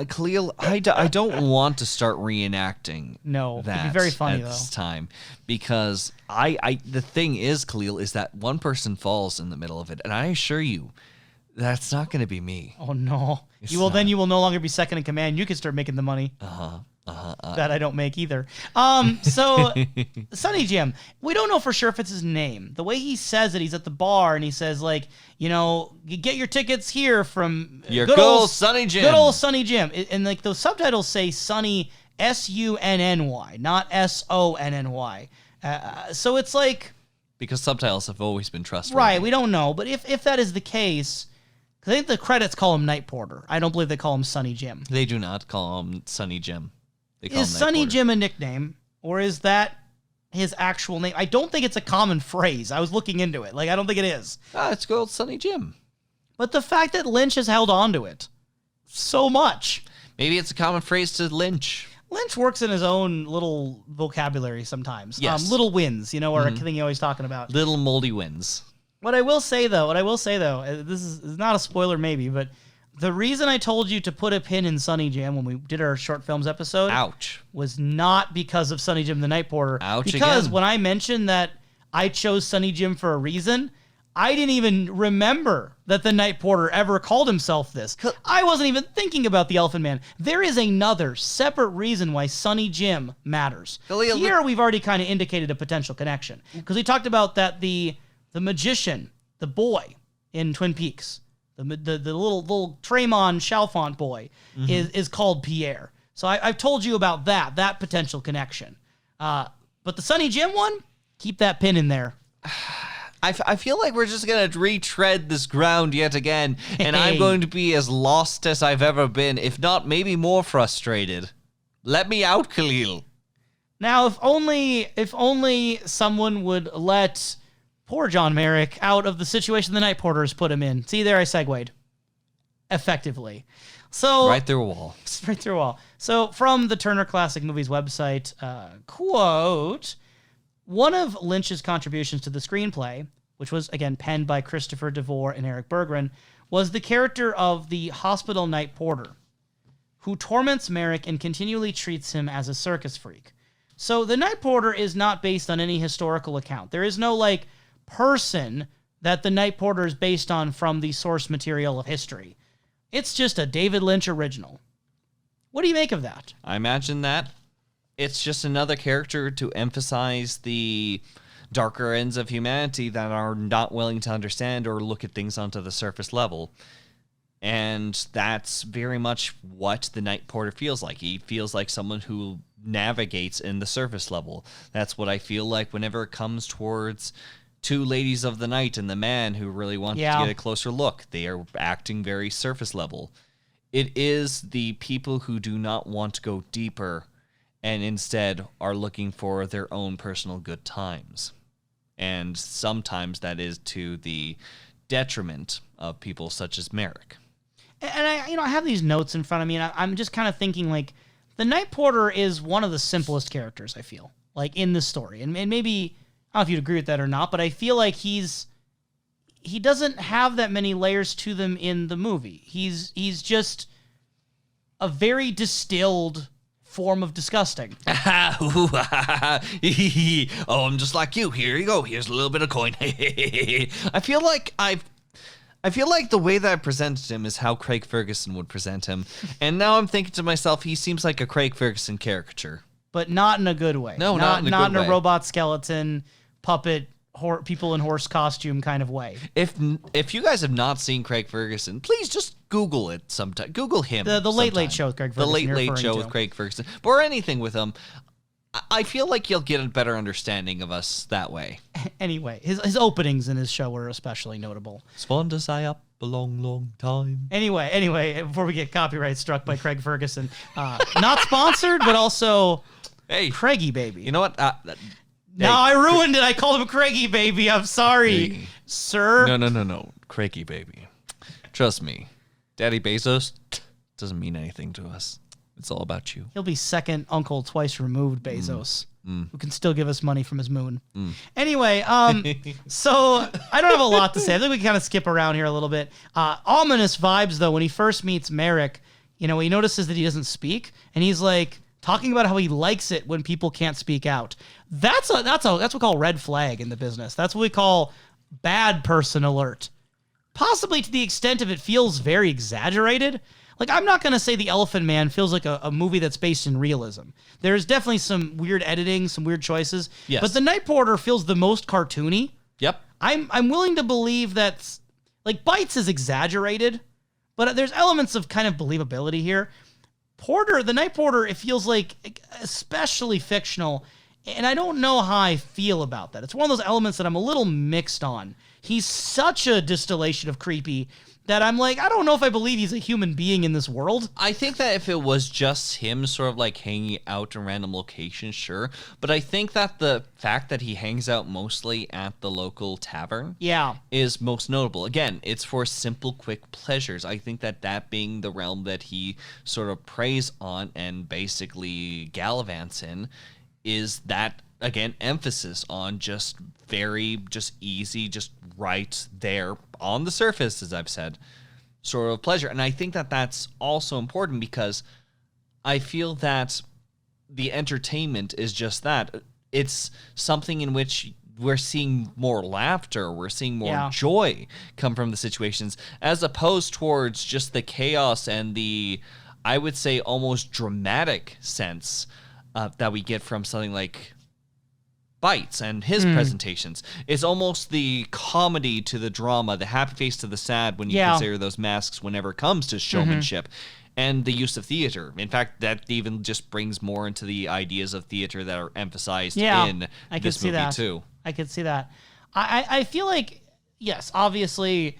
Kalil, I don't want to start reenacting that it'd be very funny, at this time, because the thing is, Kalil, is that one person falls in the middle of it, and I assure you, that's not going to be me. Oh no! Then you will no longer be second in command. You can start making the money. That I don't make either. So Sonny Jim, we don't know for sure if it's his name. The way he says it, he's at the bar and he says like, you get your tickets here from your good old Sonny Jim. Good old Sonny Jim. And like those subtitles say Sonny Sunny, not Sonny. So it's like, because subtitles have always been trustworthy. Right, we don't know. But if that is the case, because I think the credits call him Night Porter. I don't believe they call him Sonny Jim. They do not call him Sonny Jim. Is Sonny Jim a nickname, or is that his actual name? I don't think it's a common phrase. I was looking into it. I don't think it is. It's good old Sonny Jim. But the fact that Lynch has held on to it so much. Maybe it's a common phrase to Lynch. Lynch works in his own little vocabulary sometimes. Yes. Little wins, are a thing you're always talking about. Little moldy wins. What I will say, though, this is not a spoiler maybe, but the reason I told you to put a pin in Sonny Jim when we did our short films episode was not because of Sonny Jim the Night Porter. Because when I mentioned that I chose Sonny Jim for a reason, I didn't even remember that the Night Porter ever called himself this. I wasn't even thinking about the Elephant Man. There is another separate reason why Sonny Jim matters. Here we've already kind of indicated a potential connection. Because we talked about that the magician, the boy in Twin Peaks, the little Tremont Chalfont boy is called Pierre. So I've told you about that potential connection. But the Sonny Jim one, keep that pin in there. I feel like we're just going to retread this ground yet again, and I'm going to be as lost as I've ever been, if not maybe more frustrated. Let me out, Kalil. Now, if only someone would let poor John Merrick out of the situation the Night Porters put him in. See, there I segued. Effectively. So right through a wall. Right through a wall. So from the Turner Classic Movies website, quote, one of Lynch's contributions to the screenplay, which was, again, penned by Christopher DeVore and Eric Berggren, was the character of the hospital night porter, who torments Merrick and continually treats him as a circus freak. So the night porter is not based on any historical account. There is no, person that the night porter is based on from the source material of history. It's just a David Lynch original. What do you make of that? I imagine that it's just another character to emphasize the darker ends of humanity that are not willing to understand or look at things onto the surface level. And that's very much what the night porter feels like. He feels like someone who navigates in the surface level. That's what I feel like whenever it comes towards two ladies of the night and the man who really wants to get a closer look. They are acting very surface level. It is the people who do not want to go deeper and instead are looking for their own personal good times. And sometimes that is to the detriment of people such as Merrick. And I have these notes in front of me, and I'm just kind of thinking, the Night Porter is one of the simplest characters, I feel, in this story. And maybe, I don't know if you'd agree with that or not, but I feel like he doesn't have that many layers to them in the movie. He's just a very distilled form of disgusting. Oh, I'm just like you. Here you go. Here's a little bit of coin. I feel like the way that I presented him is how Craig Ferguson would present him. And now I'm thinking to myself, he seems like a Craig Ferguson caricature. But not in a good way. No, not in a robot skeleton, puppet, people in horse costume kind of way. If you guys have not seen Craig Ferguson, please just Google it sometime. Google him. The Late Late Show with Craig Ferguson. The Late Late Show with Craig Ferguson. Or anything with him. I feel like you'll get a better understanding of us that way. Anyway, his openings in his show were especially notable. Swan to say up a long, long time. Anyway, before we get copyright struck by Craig Ferguson, not sponsored, but also Craigie Baby. You know what? I ruined it. I called him Craigie Baby. I'm sorry, sir. No. Craigie Baby. Trust me. Daddy Bezos doesn't mean anything to us. It's all about you. He'll be second uncle twice removed Bezos, who can still give us money from his moon. Anyway, so I don't have a lot to say. I think we can kind of skip around here a little bit. Ominous vibes, though, when he first meets Merrick. He notices that he doesn't speak, and he's like talking about how he likes it when people can't speak out. That's what we call red flag in the business. That's what we call bad person alert. Possibly to the extent of it feels very exaggerated. Like, I'm not going to say The Elephant Man feels like a movie that's based in realism. There's definitely some weird editing, some weird choices. Yes. But The Night Porter feels the most cartoony. Yep. I'm willing to believe that, like, Bites is exaggerated, but there's elements of kind of believability here. The Night Porter, it feels like especially fictional, and I don't know how I feel about that. It's one of those elements that I'm a little mixed on. He's such a distillation of creepy that I'm like, I don't know if I believe he's a human being in this world. I think that if it was just him sort of like hanging out in random locations, sure. But I think that the fact that he hangs out mostly at the local tavern is most notable. Again, it's for simple, quick pleasures. I think that being the realm that he sort of preys on and basically gallivants in is that, again, emphasis on just easy, just right there on the surface, as I've said, sort of pleasure. And I think that that's also important because I feel that the entertainment is just that. It's something in which we're seeing more laughter, we're seeing more joy come from the situations, as opposed towards just the chaos and the, I would say, almost dramatic sense that we get from something like Bites and his presentations. It's almost the comedy to the drama, the happy face to the sad when you consider those masks whenever it comes to showmanship and the use of theater. In fact, that even just brings more into the ideas of theater that are emphasized in this movie too. I could see that. I feel like, yes, obviously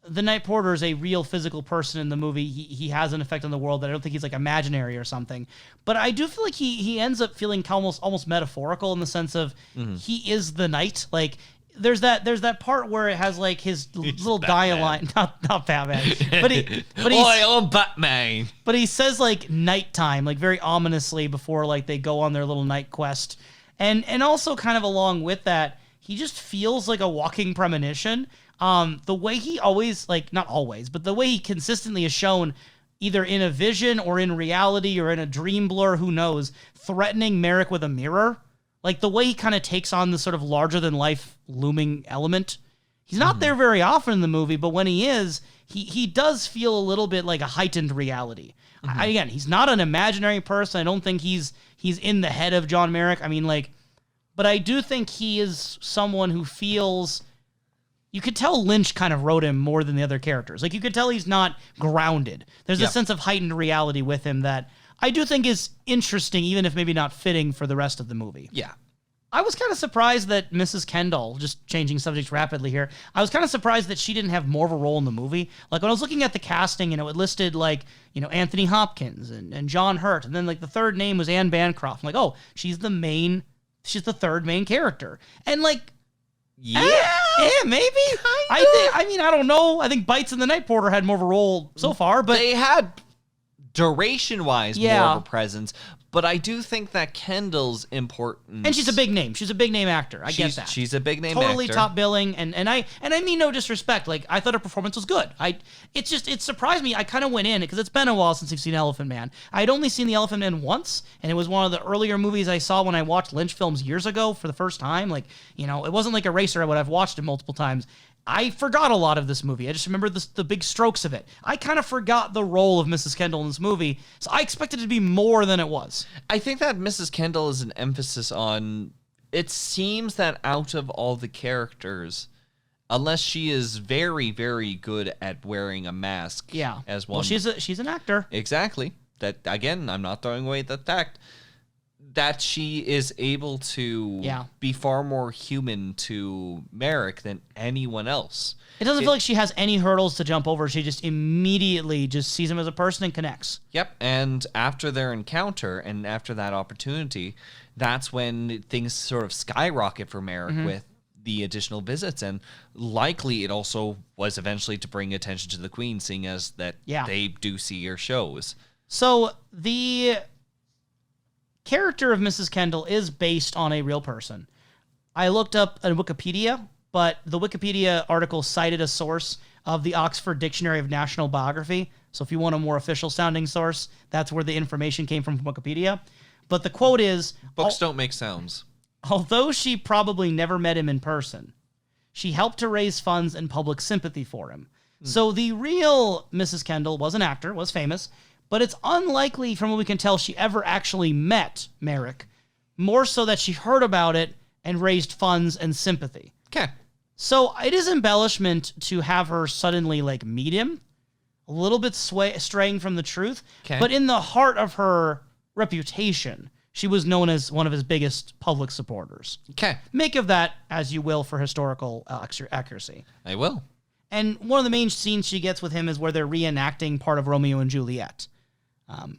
the Night Porter is a real physical person in the movie. He has an effect on the world that I don't think he's like imaginary or something. But I do feel like he ends up feeling almost metaphorical in the sense of he is the night. Like there's that part where it has like his little dialogue, not Batman, but he's I'm Batman. But he says like nighttime, like very ominously before like they go on their little night quest, and also kind of along with that, he just feels like a walking premonition. The way he always, like, not always, but the way he consistently is shown, either in a vision or in reality or in a dream blur, who knows, threatening Merrick with a mirror. Like, the way he kind of takes on this sort of larger-than-life looming element. He's not there very often in the movie, but when he is, he does feel a little bit like a heightened reality. Again, he's not an imaginary person. I don't think he's in the head of John Merrick. I mean, like, but I do think he is someone who feels... You could tell Lynch kind of wrote him more than the other characters. Like, you could tell he's not grounded. There's a sense of heightened reality with him that I do think is interesting, even if maybe not fitting for the rest of the movie. Yeah. I was kind of surprised that Mrs. Kendall, just changing subjects rapidly here, I was kind of surprised that she didn't have more of a role in the movie. Like, when I was looking at the casting, it listed, like, Anthony Hopkins and John Hurt, and then, like, the third name was Anne Bancroft. I'm like, oh, she's the third main character. And, like... Yeah, maybe. I don't know. I think Bites and the Night Porter had more of a role so far, but they had duration-wise more of a presence. But I do think that Kendall's important, and she's a big name. She's a big name actor. I get that. She's a big name totally actor. Top billing, and I mean no disrespect. Like, I thought her performance was good. It surprised me. I kind of went in because it's been a while since I've seen Elephant Man. I'd only seen The Elephant Man once, and it was one of the earlier movies I saw when I watched Lynch films years ago for the first time. Like, it wasn't like Eraser, but I've watched it multiple times. I forgot a lot of this movie. I just remember the big strokes of it. I kind of forgot the role of Mrs. Kendall in this movie, so I expected it to be more than it was. I think that Mrs. Kendall is an emphasis on... It seems that out of all the characters, unless she is very, very good at wearing a mask as one... Well, she's an actor. Exactly. That, again, I'm not throwing away the fact that she is able to be far more human to Merrick than anyone else. It doesn't feel like she has any hurdles to jump over. She just immediately just sees him as a person and connects. Yep, and after their encounter and after that opportunity, that's when things sort of skyrocket for Merrick with the additional visits, and likely it also was eventually to bring attention to the Queen, seeing as that they do see your shows. So the character of Mrs. Kendall is based on a real person. I looked up on Wikipedia, but the Wikipedia article cited a source of the Oxford Dictionary of National Biography. So if you want a more official sounding source, that's where the information came from Wikipedia. But the quote is, books don't make sounds. Although she probably never met him in person, she helped to raise funds and public sympathy for him. So the real Mrs. Kendall was an actor, was famous, but it's unlikely from what we can tell she ever actually met Merrick, more so that she heard about it and raised funds and sympathy. Okay. So it is embellishment to have her suddenly meet him, a little bit straying from the truth, but in the heart of her reputation, she was known as one of his biggest public supporters. Okay. Make of that as you will for historical accuracy. I will. And one of the main scenes she gets with him is where they're reenacting part of Romeo and Juliet.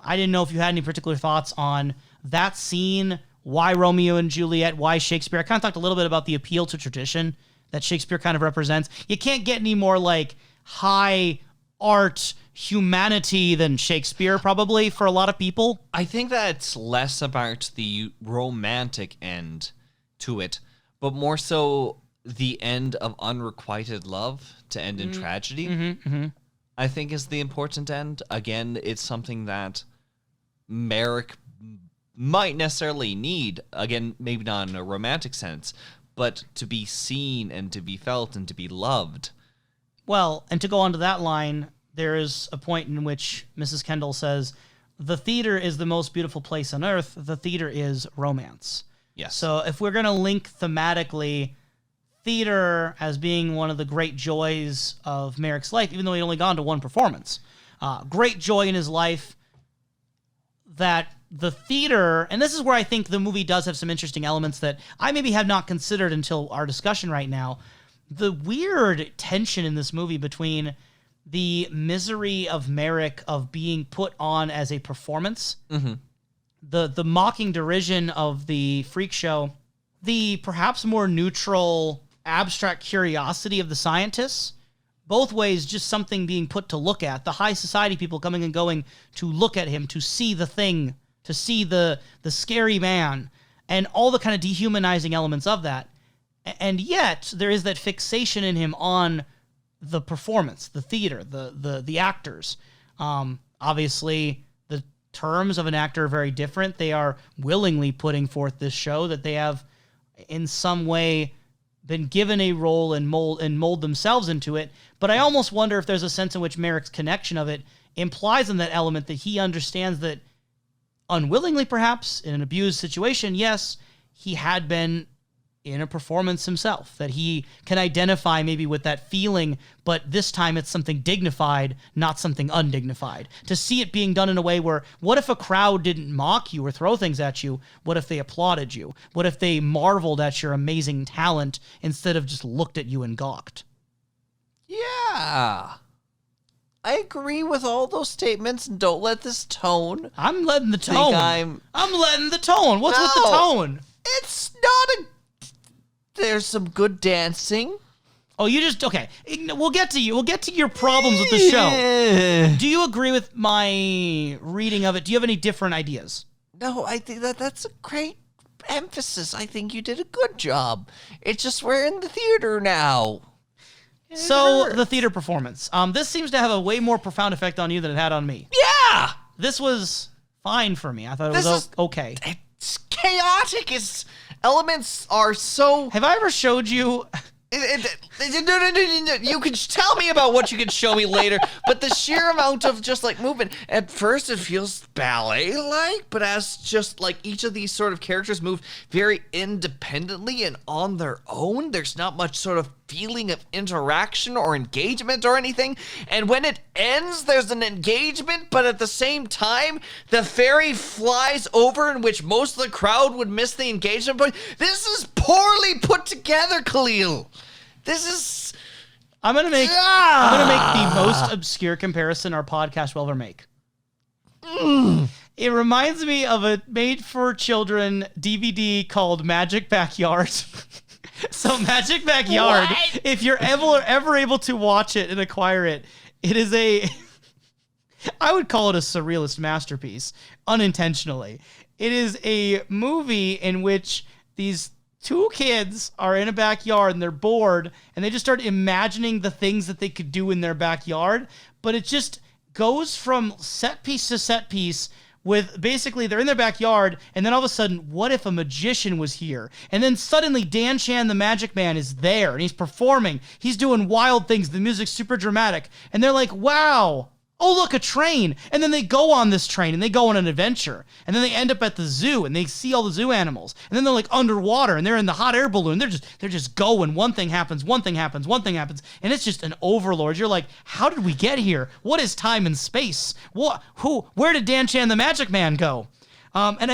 I didn't know if you had any particular thoughts on that scene, why Romeo and Juliet, why Shakespeare. I kind of talked a little bit about the appeal to tradition that Shakespeare kind of represents. You can't get any more high art humanity than Shakespeare, probably, for a lot of people. I think that it's less about the romantic end to it, but more so the end of unrequited love to end in tragedy. I think is the important end. Again, it's something that Merrick might necessarily need. Again, maybe not in a romantic sense, but to be seen and to be felt and to be loved. Well, and to go on to that line, there is a point in which Mrs. Kendall says, the theater is the most beautiful place on earth. The theater is romance. Yes. So if we're going to link thematically theater as being one of the great joys of Merrick's life, even though he'd only gone to one performance, great joy in his life, that the theater, and this is where I think the movie does have some interesting elements that I maybe have not considered until our discussion right now. The weird tension in this movie between the misery of Merrick of being put on as a performance, the mocking derision of the freak show, the perhaps more neutral, abstract curiosity of the scientists, both ways just something being put to look at, the high society people coming and going to look at him, to see the thing, to see the scary man, and all the kind of dehumanizing elements of that. And yet, there is that fixation in him on the performance, the theater, the actors. Obviously, the terms of an actor are very different. They are willingly putting forth this show that they have in some way been given a role and mold themselves into it. But I almost wonder if there's a sense in which Merrick's connection of it implies in that element that he understands that unwillingly, perhaps, in an abused situation, yes, he had been in a performance himself, that he can identify maybe with that feeling, but this time it's something dignified, not something undignified. To see it being done in a way where, what if a crowd didn't mock you or throw things at you? What if they applauded you? What if they marveled at your amazing talent instead of just looked at you and gawked? Yeah. I agree with all those statements, and don't let this tone. I'm letting the tone. I'm letting the tone. What's with the tone? It's not a... There's some good dancing. Oh, you just... Okay. We'll get to you. We'll get to your problems with the show. Do you agree with my reading of it? Do you have any different ideas? No, I think that's a great emphasis. I think you did a good job. It's just we're in the theater now. So, the theater performance. This seems to have a way more profound effect on you than it had on me. Yeah! This was fine for me. I thought it was okay. It's chaotic. Its elements are so... Have I ever showed you... No. You can tell me about what you can show me later, but the sheer amount of just movement, at first it feels ballet-like, but as just each of these sort of characters move very independently and on their own, there's not much sort of feeling of interaction or engagement or anything. And when it ends, there's an engagement, but at the same time, the fairy flies over, in which most of the crowd would miss the engagement point. This is poorly put together, Kalil. This is... I'm gonna make the most obscure comparison our podcast will ever make. It reminds me of a made-for-children DVD called Magic Backyard, So Magic Backyard, if you're ever able to watch it and acquire it, it is I would call it a surrealist masterpiece, unintentionally. It is a movie in which these two kids are in a backyard and they're bored and they just start imagining the things that they could do in their backyard, but it just goes from set piece to set piece with basically they're in their backyard and then all of a sudden, what if a magician was here? And then suddenly Dan Chan, the Magic Man, is there and he's performing. He's doing wild things. The music's super dramatic. And they're like, wow. Oh, look, a train. And then they go on this train and they go on an adventure. And then they end up at the zoo and they see all the zoo animals. And then they're like underwater and they're in the hot air balloon. They're just going. One thing happens. And it's just an overlord. You're like, how did we get here? What is time and space? Where did Dan Chan the Magic Man go? And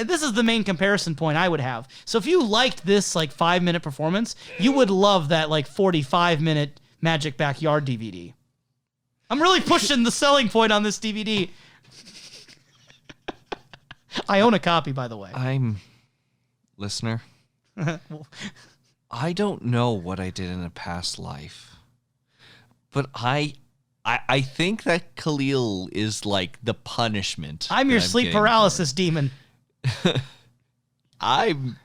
this is the main comparison point I would have. So if you liked this like 5-minute performance, you would love that like 45-minute Magic Backyard DVD. I'm really pushing the selling point on this DVD. I own a copy, by the way. Listener, I don't know what I did in a past life, but I think that Kalil is like the punishment. I'm your sleep paralysis demon. I'm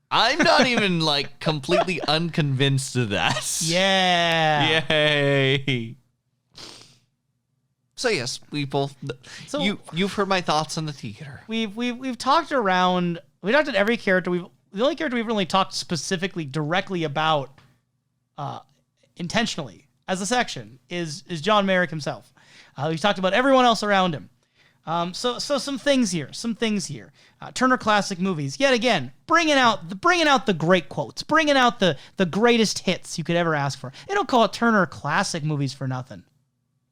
not even like completely unconvinced of that. Yeah. Yay. So yes, we both. So you've heard my thoughts on the theater. We've talked around. We talked at every character. The only character we've really talked specifically directly about, intentionally as a section is John Merrick himself. We've talked about everyone else around him. So some things here. Turner Classic Movies, yet again, bringing out the great quotes, bringing out the greatest hits you could ever ask for. They don't call it Turner Classic Movies for nothing.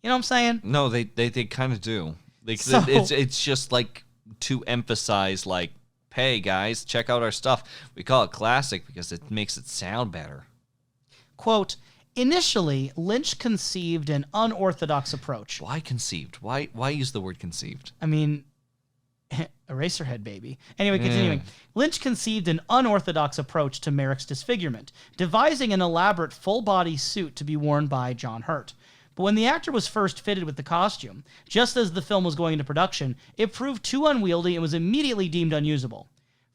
You know what I'm saying? No, they kind of do. It's just like to emphasize, like, hey guys, check out our stuff. We call it classic because it makes it sound better. Quote, initially, Lynch conceived an unorthodox approach. Why conceived? Why use the word conceived? I mean, Eraserhead, baby. Anyway, continuing. Lynch conceived an unorthodox approach to Merrick's disfigurement, devising an elaborate full-body suit to be worn by John Hurt. But when the actor was first fitted with the costume, just as the film was going into production, it proved too unwieldy and was immediately deemed unusable.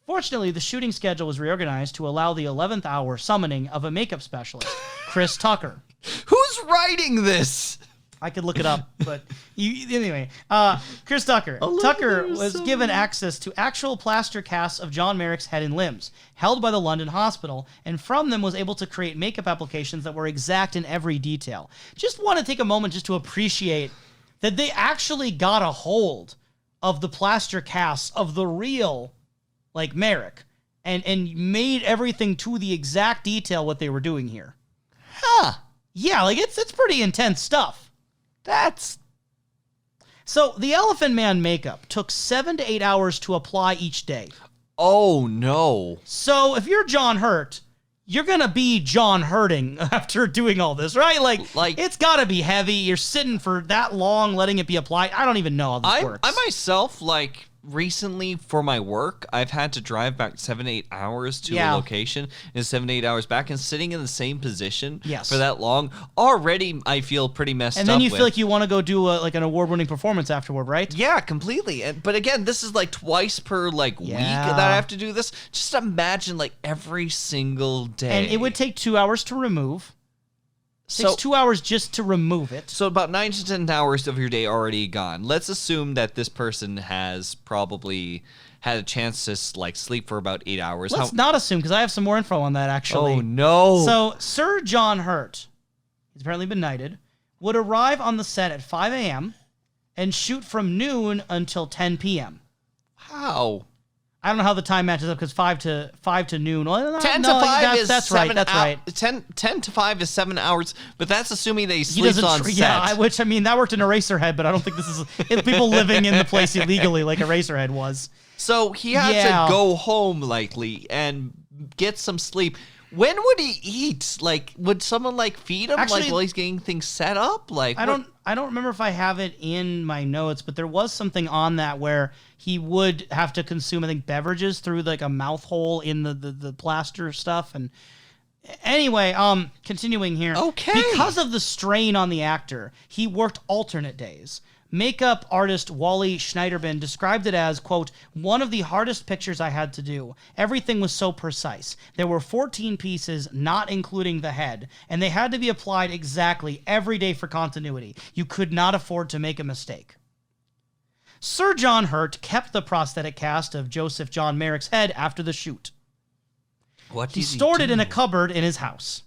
Fortunately, the shooting schedule was reorganized to allow the 11th hour summoning of a makeup specialist, Chris Tucker. Who's writing this? I could look it up, but anyway. Chris Tucker. Tucker was given access to actual plaster casts of John Merrick's head and limbs, held by the London Hospital, and from them was able to create makeup applications that were exact in every detail. Just want to take a moment just to appreciate that they actually got a hold of the plaster casts of the real, like, Merrick, and made everything to the exact detail what they were doing here. Huh. Yeah, like, it's pretty intense stuff. So the Elephant Man makeup took 7 to 8 hours to apply each day. Oh, no. So if you're John Hurt, you're going to be John Hurting after doing all this, right? Like it's got to be heavy. You're sitting for that long letting it be applied. I don't even know how this works. I myself, like, recently for my work, I've had to drive back 7 to 8 hours to a location and 7 to 8 hours back, and sitting in the same position for that long, already I feel pretty messed up. And then you feel like you want to go do an award-winning performance afterward, right? Yeah, completely. But again, this is like twice per week that I have to do this. Just imagine like every single day. And it would take 2 hours to remove. It takes 2 hours just to remove it. So about 9 to 10 hours of your day already gone. Let's assume that this person has probably had a chance to like sleep for about 8 hours. Let's not assume, because I have some more info on that, actually. Oh, no. So Sir John Hurt, he's apparently been knighted, would arrive on the set at 5 a.m. and shoot from noon until 10 p.m. How? I don't know how the time matches up, because 5 to noon. Well, 10 to 5 is that's 7 right. That's right. 10 to 5 is 7 hours, but that's assuming they sleep on set. Yeah, which, I mean, that worked in Eraserhead, but I don't think this is people living in the place illegally like Eraserhead was. So he had to go home likely and get some sleep. When would he eat? Like, would someone like feed him? Actually, like while he's getting things set up? Like, I I don't remember if I have it in my notes, but there was something on that where he would have to consume, I think, beverages through like a mouth hole in the plaster stuff. And anyway, continuing here. Okay. Because of the strain on the actor, he worked alternate days. Makeup artist Wally Schneiderman described it as, quote, one of the hardest pictures I had to do. Everything was so precise. There were 14 pieces, not including the head, and they had to be applied exactly every day for continuity. You could not afford to make a mistake. Sir John Hurt kept the prosthetic cast of Joseph John Merrick's head after the shoot. What He stored it in a cupboard in his house.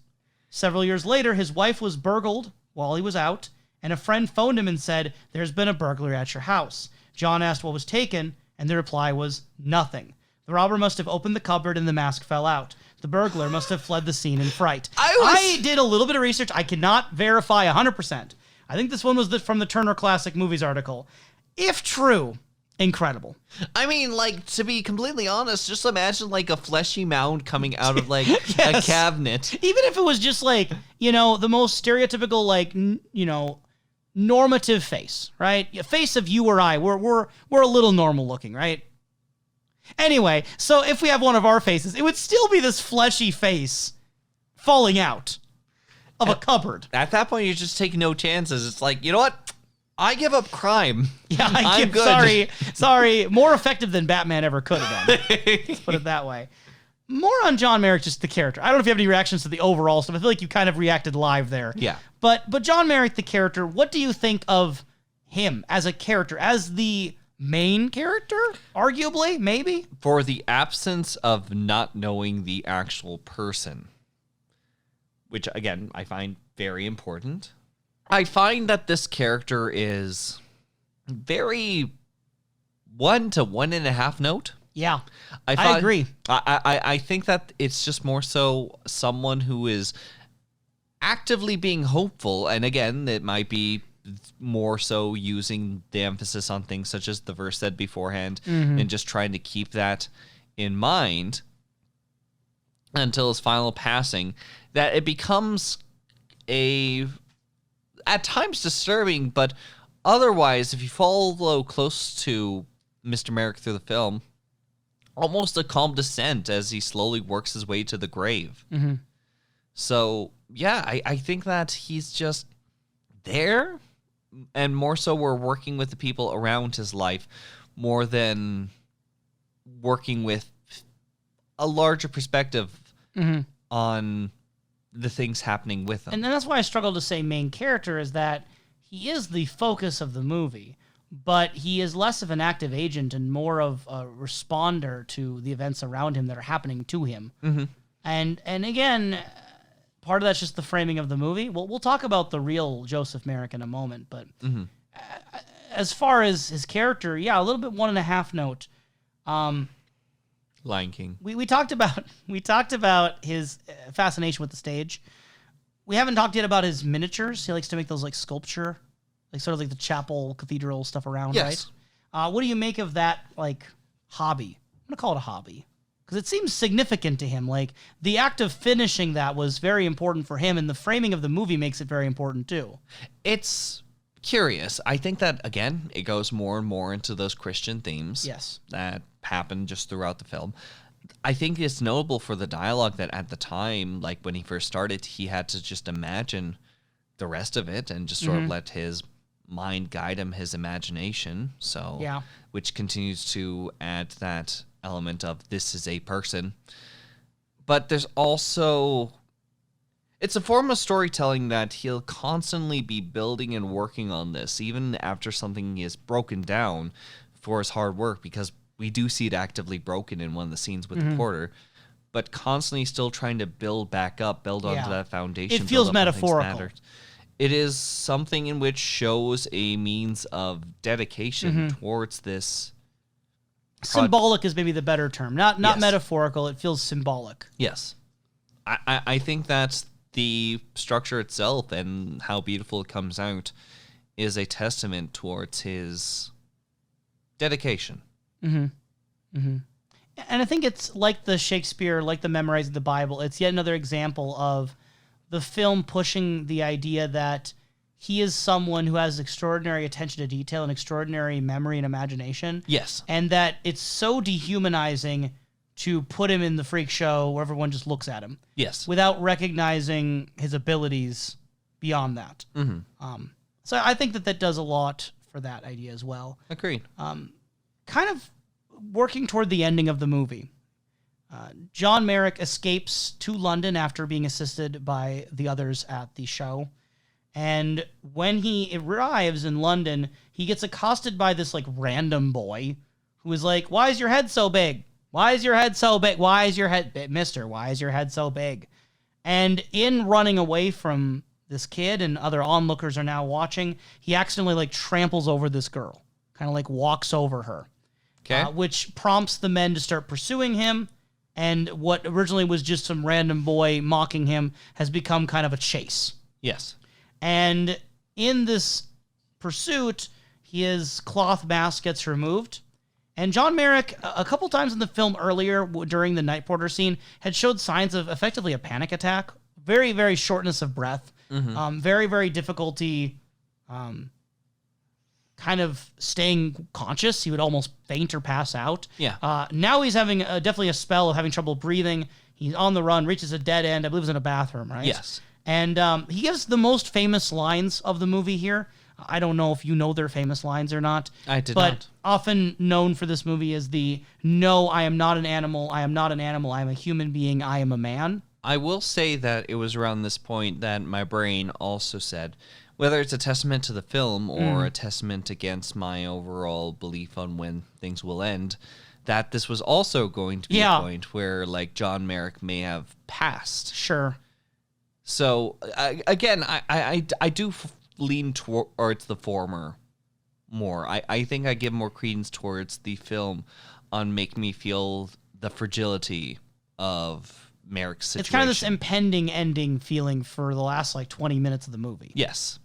Several years later, his wife was burgled while he was out, and a friend phoned him and said, there's been a burglary at your house. John asked what was taken, and the reply was nothing. The robber must have opened the cupboard and the mask fell out. The burglar must have fled the scene in fright. I did a little bit of research. I cannot verify 100%. I think this one was from the Turner Classic Movies article. If true, incredible. I mean, like, to be completely honest, just imagine, like, a fleshy mound coming out of, like, Yes. a cabinet. Even if it was just, like, the most stereotypical, like, normative face, right? A face of you or I. We're a little normal looking, right? Anyway, so if we have one of our faces, it would still be this fleshy face falling out of a cupboard. At that point, you just take no chances. It's like, you know what? I give up crime. Yeah, I'm good. Sorry. More effective than Batman ever could have been. Let's put it that way. More on John Merrick, just the character. I don't know if you have any reactions to the overall stuff. I feel like you kind of reacted live there. Yeah. But John Merrick, the character, what do you think of him as a character, as the main character, arguably, maybe? For the absence of not knowing the actual person, which, again, I find very important. I find that this character is very 1 to 1.5 note. Yeah, I agree. I think that it's just more so someone who is actively being hopeful. And again, it might be more so using the emphasis on things such as the verse said beforehand and just trying to keep that in mind until his final passing, that it becomes at times disturbing, but otherwise, if you follow close to Mr. Merrick through the film, almost a calm descent as he slowly works his way to the grave. Mm-hmm. So, yeah, I think that he's just there, and more so we're working with the people around his life more than working with a larger perspective on the things happening with him. And then that's why I struggle to say main character, is that he is the focus of the movie, but he is less of an active agent and more of a responder to the events around him that are happening to him. Mm-hmm. And again, part of that's just the framing of the movie. We'll talk about the real Joseph Merrick in a moment, but as far as his character, yeah, a little bit 1.5 note. Lion King. We talked about his fascination with the stage. We haven't talked yet about his miniatures. He likes to make those like sculpture, like sort of like the chapel, cathedral stuff around, Yes. right? What do you make of that like hobby? I'm gonna call it a hobby because it seems significant to him. Like the act of finishing that was very important for him, and the framing of the movie makes it very important too. It's curious. I think that, again, it goes more and more into those Christian themes Yes. that happen just throughout the film. I think it's notable for the dialogue that at the time, like when he first started, he had to just imagine the rest of it and just sort of let his mind guide him, his imagination. So, Yeah. which continues to add that element of this is a person. But there's also, it's a form of storytelling that he'll constantly be building and working on this, even after something is broken down for his hard work, because we do see it actively broken in one of the scenes with the porter, but constantly still trying to build back up, build onto that foundation. It feels build up on things that metaphorical. matter. It is something in which shows a means of dedication towards this. Symbolic is maybe the better term. Not Yes. metaphorical. It feels symbolic. Yes. I think that's the structure itself and how beautiful it comes out is a testament towards his dedication. And I think it's like the Shakespeare, like the memorizing the Bible. It's yet another example of the film pushing the idea that he is someone who has extraordinary attention to detail and extraordinary memory and imagination. Yes. And that it's so dehumanizing to put him in the freak show where everyone just looks at him. Yes. Without recognizing his abilities beyond that. Mm-hmm. So I think that does a lot for that idea as well. Agreed. Kind of working toward the ending of the movie. John Merrick escapes to London after being assisted by the others at the show. And when he arrives in London, he gets accosted by this like random boy who is like, "Why is your head so big? Why is your head so big? Why is your head, mister, why is your head so big?" And in running away from this kid, and other onlookers are now watching, he accidentally like tramples over this girl, kind of like walks over her. Okay. Which prompts the men to start pursuing him. And what originally was just some random boy mocking him has become kind of a chase. Yes. And in this pursuit, his cloth mask gets removed. And John Merrick, a couple times in the film earlier, during the night porter scene, had showed signs of effectively a panic attack. Very, very shortness of breath. Mm-hmm. Very, very difficulty kind of staying conscious. He would almost faint or pass out. Yeah. Now he's having definitely a spell of having trouble breathing. He's on the run, reaches a dead end. I believe it's in a bathroom, right? Yes. And he gives the most famous lines of the movie here. I don't know if you know their famous lines or not. I did but not. often known for this movie is the, "No, I am not an animal. I am not an animal. I am a human being. I am a man." I will say that it was around this point that my brain also said, whether it's a testament to the film or a testament against my overall belief on when things will end, that this was also going to be a point where, like, John Merrick may have passed. Sure. So, again, I do lean towards the former more. I think I give more credence towards the film on making me feel the fragility of Merrick's situation. It's kind of this impending ending feeling for the last, like, 20 minutes of the movie. Yes.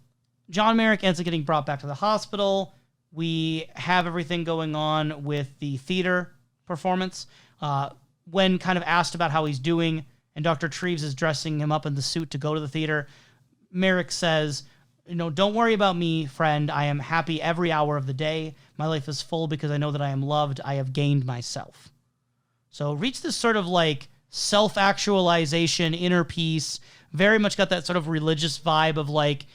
John Merrick ends up getting brought back to the hospital. We have everything going on with the theater performance. When kind of asked about how he's doing, and Dr. Treves is dressing him up in the suit to go to the theater, Merrick says, "Don't worry about me, friend. I am happy every hour of the day. My life is full because I know that I am loved. I have gained myself." So reach this sort of like self-actualization, inner peace. Very much got that sort of religious vibe of like,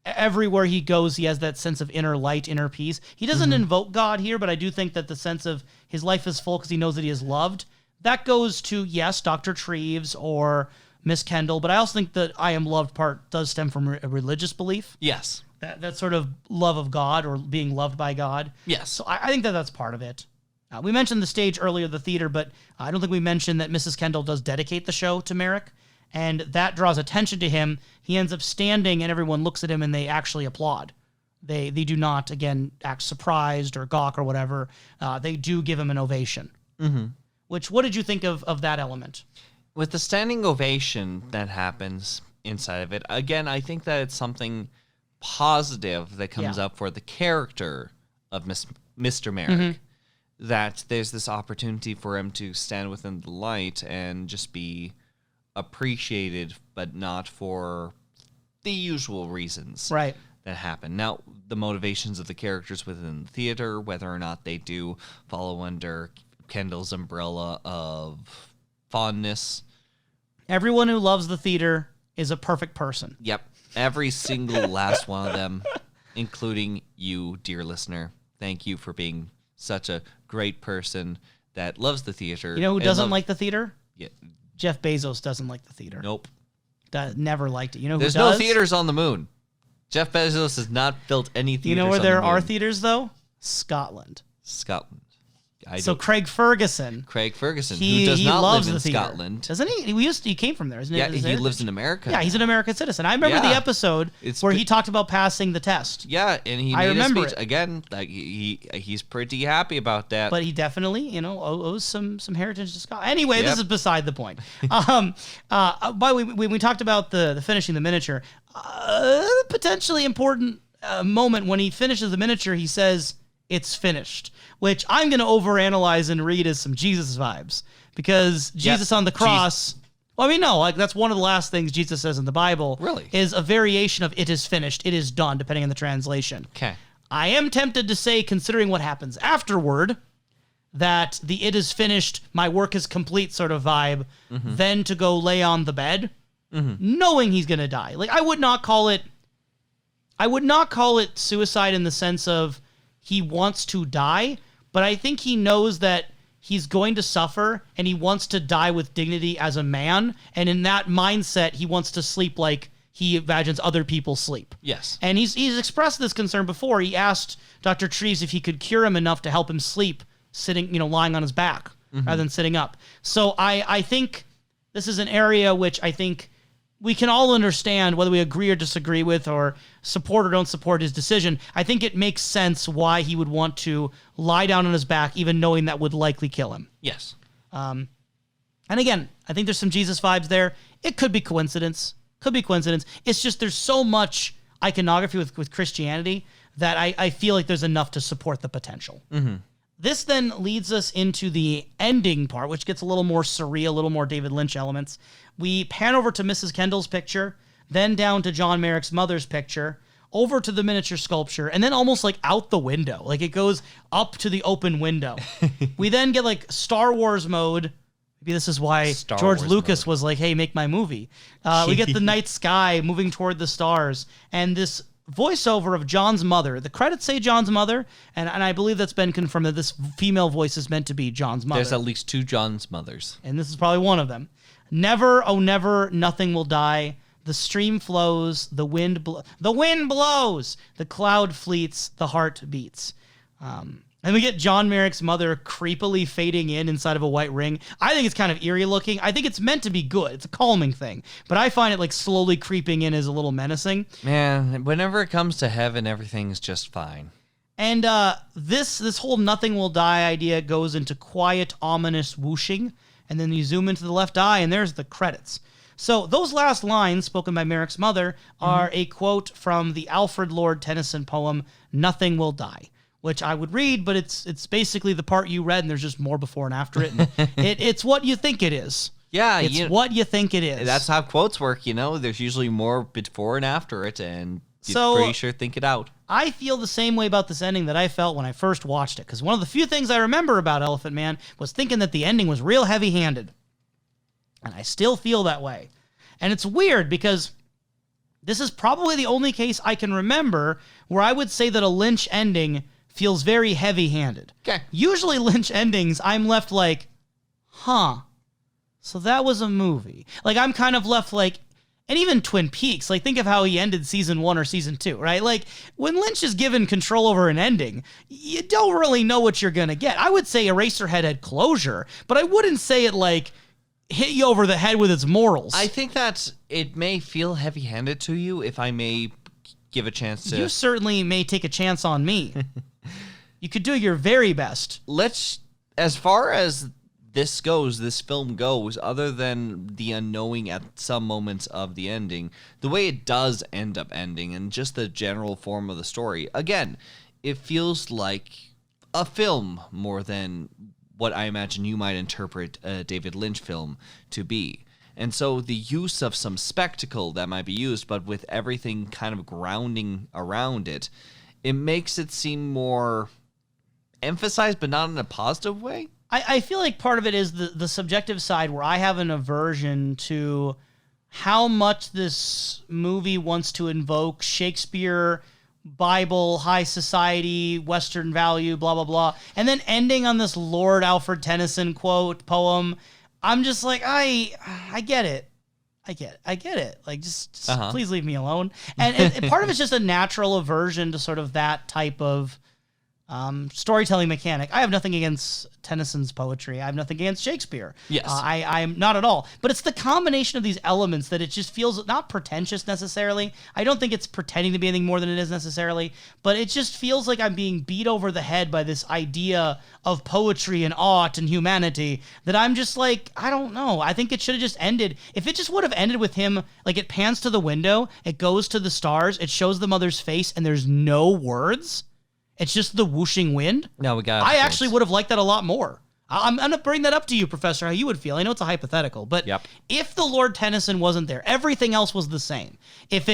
everywhere he goes, he has that sense of inner light, inner peace. He doesn't invoke God here, but I do think that the sense of his life is full because he knows that he is loved. That goes to, yes, Dr. Treves or Miss Kendall, but I also think that I am loved part does stem from a religious belief. Yes. That sort of love of God or being loved by God. Yes. So I think that that's part of it. We mentioned the stage earlier, the theater, but I don't think we mentioned that Mrs. Kendall does dedicate the show to Merrick. And that draws attention to him. He ends up standing, and everyone looks at him, and they actually applaud. They do not, again, act surprised or gawk or whatever. They do give him an ovation. Mm-hmm. What did you think of that element? With the standing ovation that happens inside of it, again, I think that it's something positive that comes up for the character of Mr. Merrick. That there's this opportunity for him to stand within the light and just be appreciated, but not for the usual reasons Right. that happen. Now, the motivations of the characters within the theater, whether or not they do follow under Kendall's umbrella of fondness. Everyone who loves the theater is a perfect person. Yep. Every single last one of them, including you, dear listener. Thank you for being such a great person that loves the theater. You know who doesn't like the theater? Yeah. Jeff Bezos doesn't like the theater. Nope. Never liked it. You know who There's does? no theaters on the moon. Jeff Bezos has not built any theaters. You know where on there the moon. are theaters, though? Scotland. Scotland. So Craig Ferguson. Craig Ferguson, He who does not loves live in the theater. Scotland. Doesn't he? He came from there, isn't Yeah, it? he lives in America. Yeah, he's an American citizen. I remember the Yeah. episode It's where pre- he talked about passing the test. Yeah, and he I made a remember speech it. again. Like he's pretty happy about that. But he definitely, owes some heritage to Scotland. Anyway, Yep. this is beside the point. By the way, when we talked about the finishing the miniature, potentially important moment when he finishes the miniature, he says, "It's finished," which I'm going to overanalyze and read as some Jesus vibes. Because Jesus on the cross Well, I mean, no, like that's one of the last things Jesus says in the Bible. Really? Is a variation of "it is finished," "it is done," depending on the translation. Okay. I am tempted to say, considering what happens afterward, that the "it is finished, my work is complete" sort of vibe, then to go lay on the bed, knowing he's gonna die. Like I would not call it suicide in the sense of he wants to die, but I think he knows that he's going to suffer and he wants to die with dignity as a man. And in that mindset, he wants to sleep like he imagines other people sleep. Yes. And he's expressed this concern before. He asked Dr. Treves if he could cure him enough to help him sleep sitting, lying on his back rather than sitting up. So I think this is an area which I think we can all understand, whether we agree or disagree with or support or don't support his decision. I think it makes sense why he would want to lie down on his back, even knowing that would likely kill him. Yes. And again, I think there's some Jesus vibes there. It could be coincidence. It's just there's so much iconography with Christianity that I feel like there's enough to support the potential. This then leads us into the ending part, which gets a little more surreal, a little more David Lynch elements. We pan over to Mrs. Kendall's picture, then down to John Merrick's mother's picture, over to the miniature sculpture, and then almost like out the window. Like it goes up to the open window. We then get like Star Wars mode. Maybe this is why George Lucas was like, hey, make my movie. We get the night sky moving toward the stars, and this voiceover of John's mother. The credits say John's mother, and I believe that's been confirmed that this female voice is meant to be John's mother. There's at least 2 John's mothers. And this is probably one of them. Never, oh never, nothing will die. The stream flows, the wind blows, the cloud fleets, the heart beats. And we get John Merrick's mother creepily fading inside of a white ring. I think it's kind of eerie looking. I think it's meant to be good. It's a calming thing. But I find it like slowly creeping in as a little menacing. Man, whenever it comes to heaven, everything's just fine. And this whole nothing will die idea goes into quiet, ominous whooshing. And then you zoom into the left eye, and there's the credits. So those last lines, spoken by Merrick's mother, are a quote from the Alfred Lord Tennyson poem, Nothing Will Die, which I would read, but it's basically the part you read, and there's just more before and after it. And it's what you think it is. Yeah. It's what you think it is. That's how quotes work, There's usually more before and after it, and you're pretty sure think it out. I feel the same way about this ending that I felt when I first watched it, because one of the few things I remember about Elephant Man was thinking that the ending was real heavy-handed. And I still feel that way. And it's weird, because this is probably the only case I can remember where I would say that a Lynch ending feels very heavy-handed. Okay. Usually Lynch endings, I'm left like, huh, so that was a movie. Like, I'm kind of left like, and even Twin Peaks, like, think of how he ended season 1 or season 2, right? Like, when Lynch is given control over an ending, you don't really know what you're going to get. I would say Eraserhead had closure, but I wouldn't say it, like, hit you over the head with its morals. I think that it may feel heavy-handed to you, if I may give a chance to... You certainly may take a chance on me. You could do your very best. As far as this film goes, other than the unknowing at some moments of the ending, the way it does end up ending and just the general form of the story, again, it feels like a film more than what I imagine you might interpret a David Lynch film to be. And so the use of some spectacle that might be used, but with everything kind of grounding around it, it makes it seem more emphasized, but not in a positive way. I feel like part of it is the subjective side, where I have an aversion to how much this movie wants to invoke Shakespeare, Bible, high society, Western value, blah, blah, blah. And then ending on this Lord Alfred Tennyson poem. I'm just like, I get it. I get it. Like, just please leave me alone. And part of it's just a natural aversion to sort of that type of storytelling mechanic. I have nothing against Tennyson's poetry. I have nothing against Shakespeare. Yes. I'm not at all. But it's the combination of these elements that it just feels not pretentious necessarily. I don't think it's pretending to be anything more than it is necessarily, but it just feels like I'm being beat over the head by this idea of poetry and art and humanity that I'm just like, I don't know. I think it should have just ended. If it just would have ended with him, like, it pans to the window, it goes to the stars, it shows the mother's face, and there's no words. It's just the whooshing wind. No, we got. I actually would have liked that a lot more. I'm going to bring that up to you, Professor, how you would feel. I know it's a hypothetical, but if the Lord Tennyson wasn't there, everything else was the same. If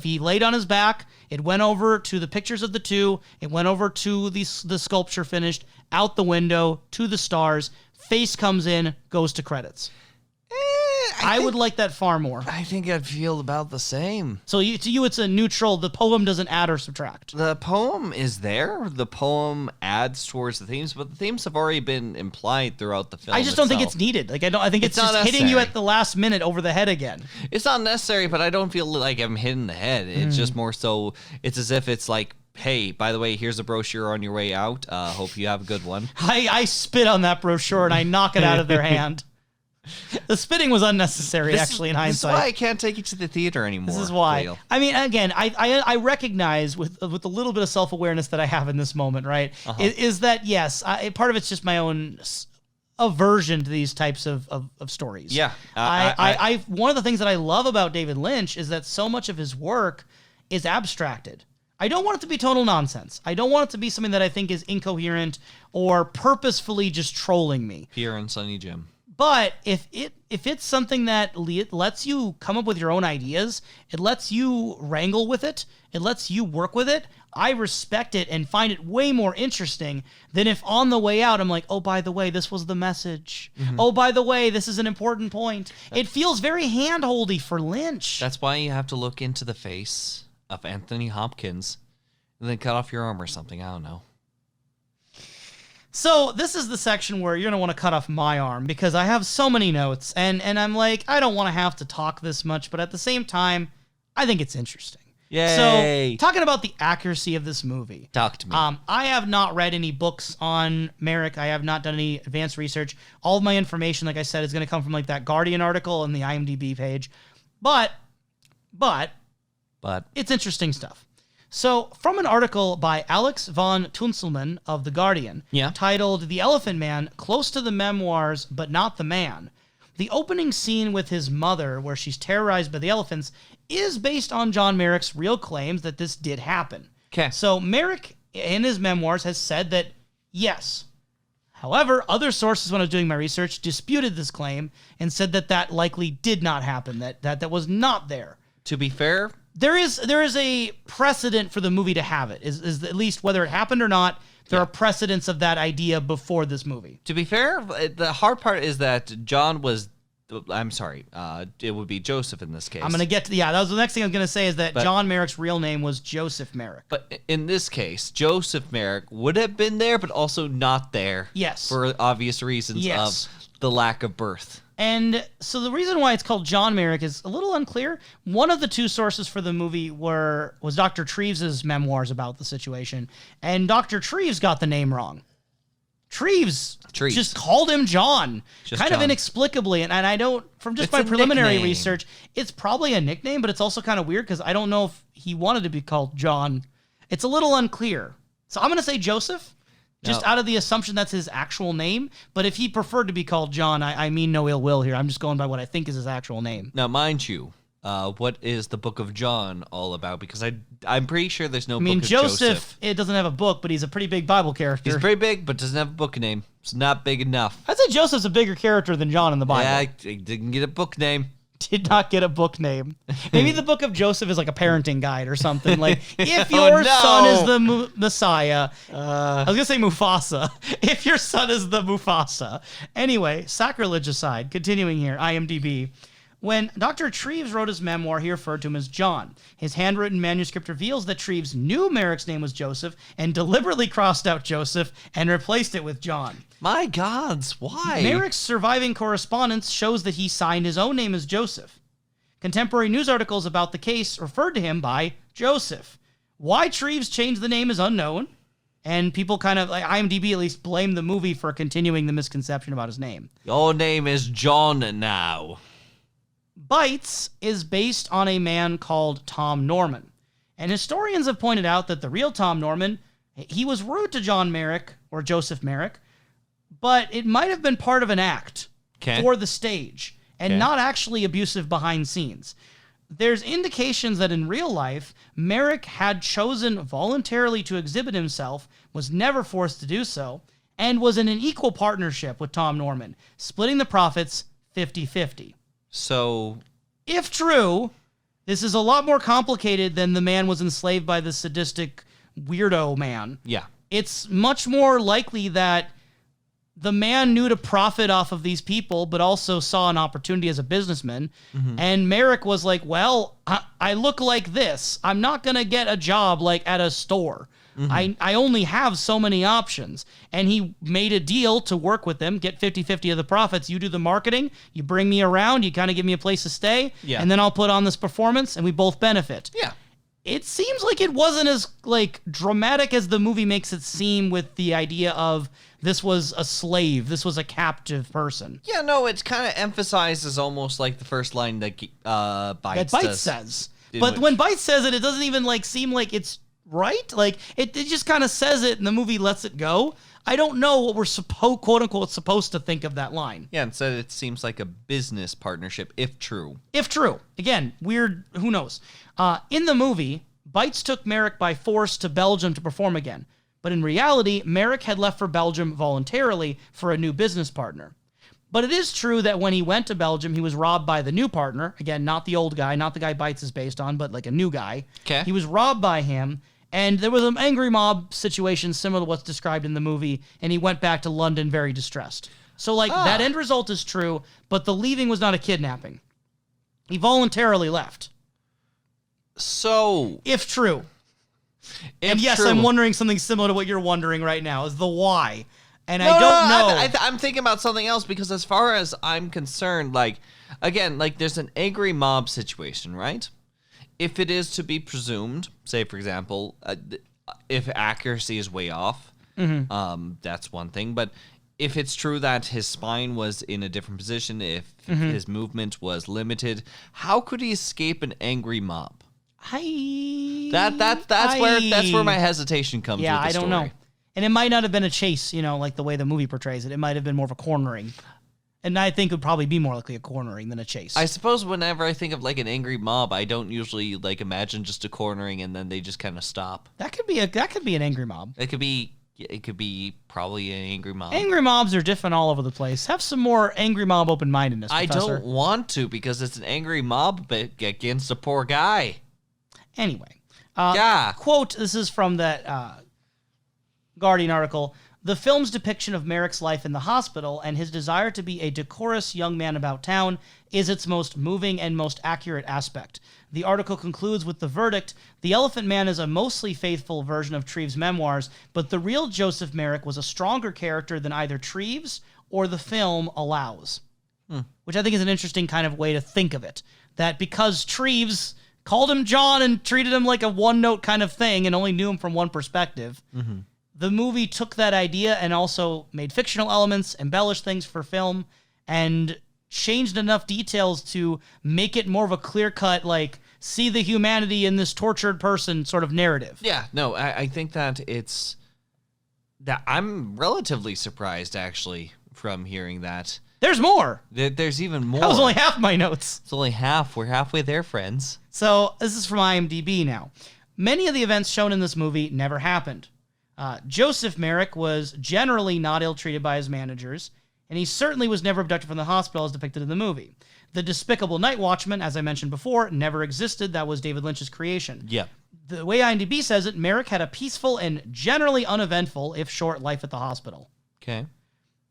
he laid on his back, it went over to the pictures of the two, it went over to the sculpture finished, out the window, to the stars, face comes in, goes to credits. I would like that far more. I think I'd feel about the same. So to you, it's a neutral. The poem doesn't add or subtract. The poem is there. The poem adds towards the themes, but the themes have already been implied throughout the film. I just don't think it's needed. Like I think it's just hitting you at the last minute over the head again. It's not necessary, but I don't feel like I'm hitting the head. It's just more so. It's as if it's like, hey, by the way, here's a brochure on your way out. Hope you have a good one. I spit on that brochure and I knock it out of their hand. The spitting was unnecessary, in hindsight. This is why I can't take you to the theater anymore. This is why. Kalil. I mean, again, I recognize with a little bit of self-awareness that I have in this moment, right, is that, yes, part of it's just my own aversion to these types of stories. Yeah. One of the things that I love about David Lynch is that so much of his work is abstracted. I don't want it to be total nonsense. I don't want it to be something that I think is incoherent or purposefully just trolling me. Pierre and Sonny Jim. But if it's something that lets you come up with your own ideas, it lets you wrangle with it, it lets you work with it, I respect it and find it way more interesting than if on the way out I'm like, oh, by the way, this was the message. Oh, by the way, this is an important point. It feels very hand-holdy for Lynch. That's why you have to look into the face of Anthony Hopkins and then cut off your arm or something. I don't know. So this is the section where you're going to want to cut off my arm because I have so many notes and I'm like, I don't want to have to talk this much, but at the same time, I think it's interesting. Yay. So talking about the accuracy of this movie. Talk to me. I have not read any books on Merrick. I have not done any advanced research. All of my information, like I said, is going to come from like that Guardian article and the IMDb page. But it's interesting stuff. So, from an article by Alex von Tunselman of The Guardian, titled The Elephant Man, Close to the Memoirs, but Not the Man, the opening scene with his mother, where she's terrorized by the elephants, is based on John Merrick's real claims that this did happen. Okay. So, Merrick, in his memoirs, has said that, yes. However, other sources, when I was doing my research, disputed this claim and said that that likely did not happen, that was not there. To be fair, there is a precedent for the movie to have it. Is at least whether it happened or not, there are precedents of that idea before this movie. To be fair, the hard part is that John was... I'm sorry. It would be Joseph in this case. I'm going to get to... Yeah, that was the next thing I was going to say is that John Merrick's real name was Joseph Merrick. But in this case, Joseph Merrick would have been there, but also not there. Yes. For obvious reasons of the lack of birth. And so the reason why it's called John Merrick is a little unclear. One of the two sources for the movie was Dr. Treves' memoirs about the situation, and Dr. Treves got the name wrong. Treves just called him John, kind of inexplicably, and I don't, from just my preliminary research, it's probably a nickname, but it's also kind of weird because I don't know if he wanted to be called John. It's a little unclear. So I'm going to say Joseph. Just out of the assumption that's his actual name. But if he preferred to be called John, I mean no ill will here. I'm just going by what I think is his actual name. Now, mind you, what is the Book of John all about? Because I'm pretty sure there's no book of Joseph. It doesn't have a book, but he's a pretty big Bible character. He's pretty big, but doesn't have a book name. It's not big enough. I'd say Joseph's a bigger character than John in the Bible. Yeah, he didn't get a book name. Did not get a book name. Maybe the Book of Joseph is like a parenting guide or something. Like, if your son is the Messiah, I was going to say Mufasa. If your son is the Mufasa. Anyway, sacrilege aside, continuing here, IMDb. When Dr. Treves wrote his memoir, he referred to him as John. His handwritten manuscript reveals that Treves knew Merrick's name was Joseph and deliberately crossed out Joseph and replaced it with John. My gods, why? Merrick's surviving correspondence shows that he signed his own name as Joseph. Contemporary news articles about the case referred to him by Joseph. Why Treves changed the name is unknown, and people kind of, like IMDb at least, blame the movie for continuing the misconception about his name. Your name is John now. Bites is based on a man called Tom Norman. And historians have pointed out that the real Tom Norman, he was rude to John Merrick, or Joseph Merrick, but it might have been part of an act for the stage, and not actually abusive behind scenes. There's indications that in real life, Merrick had chosen voluntarily to exhibit himself, was never forced to do so, and was in an equal partnership with Tom Norman, splitting the profits 50-50. So, If true, this is a lot more complicated than the man was enslaved by the sadistic weirdo man. yeah. It's much more likely that the man knew to profit off of these people, but also saw an opportunity as a businessman. And Merrick was like, well, I look like this. I'm not going to get a job like at a store. I only have so many options. And he made a deal to work with them, get 50-50 of the profits. You do the marketing, you bring me around, you kind of give me a place to stay, and then I'll put on this performance and we both benefit. Yeah. It seems like it wasn't as like dramatic as the movie makes it seem, with the idea of this was a slave, this was a captive person. Yeah, no, it's kind of emphasized as almost like the first line that Bites says. But when Bites says it, it doesn't even like seem like it's right. Like it just kind of says it and the movie lets it go. I don't know what we're quote unquote supposed to think of that line. Yeah, instead it seems like a business partnership, if true. If true. Again, weird, who knows. In the movie, Bites took Merrick by force to Belgium to perform again. But in reality, Merrick had left for Belgium voluntarily for a new business partner. But it is true that when he went to Belgium, he was robbed by the new partner. Again, not the old guy, not the guy Bites is based on, but like a new guy. Okay. He was robbed by him, and there was an angry mob situation similar to what's described in the movie, and he went back to London very distressed. So, like, that end result is true, but the leaving was not a kidnapping. He voluntarily left. So, If true. if yes, true, I'm wondering something similar to what you're wondering right now, is the why. And I don't know. I'm thinking about something else, because as far as I'm concerned, like, again, like there's an angry mob situation, right? If it is to be presumed, say, for example, if accuracy is way off, that's one thing. But if it's true that his spine was in a different position, if his movement was limited, how could he escape an angry mob? That's where my hesitation comes. Yeah, with the I don't story. know. And it might not have been a chase, like the way the movie portrays it. It might have been more of a cornering. And I think it would probably be more likely a cornering than a chase. I suppose whenever I think of like an angry mob, I don't usually like imagine just a cornering and then they just kind of stop. That could be an angry mob. It could be probably an angry mob. Angry mobs are different all over the place. Have some more angry mob open-mindedness, Professor. I don't want to, because it's an angry mob but against a poor guy. Anyway. Yeah. Quote, this is from that Guardian article. The film's depiction of Merrick's life in the hospital and his desire to be a decorous young man about town is its most moving and most accurate aspect. The article concludes with the verdict: the Elephant Man is a mostly faithful version of Treves' memoirs, but the real Joseph Merrick was a stronger character than either Treves or the film allows. Which I think is an interesting kind of way to think of it. That because Treves called him John and treated him like a one-note kind of thing and only knew him from one perspective, the movie took that idea and also made fictional elements, embellished things for film, and changed enough details to make it more of a clear-cut, like, see the humanity in this tortured person sort of narrative. Yeah, no, I think that I'm relatively surprised, actually, from hearing that. There's more. There's even more. That was only half my notes. It's only half. We're halfway there, friends. So this is from IMDb now. Many of the events shown in this movie never happened. Joseph Merrick was generally not ill-treated by his managers, and he certainly was never abducted from the hospital as depicted in the movie. The despicable night watchman, as I mentioned before, never existed. That was David Lynch's creation. Yeah. The way IMDb says it, Merrick had a peaceful and generally uneventful, if short, life at the hospital. Okay.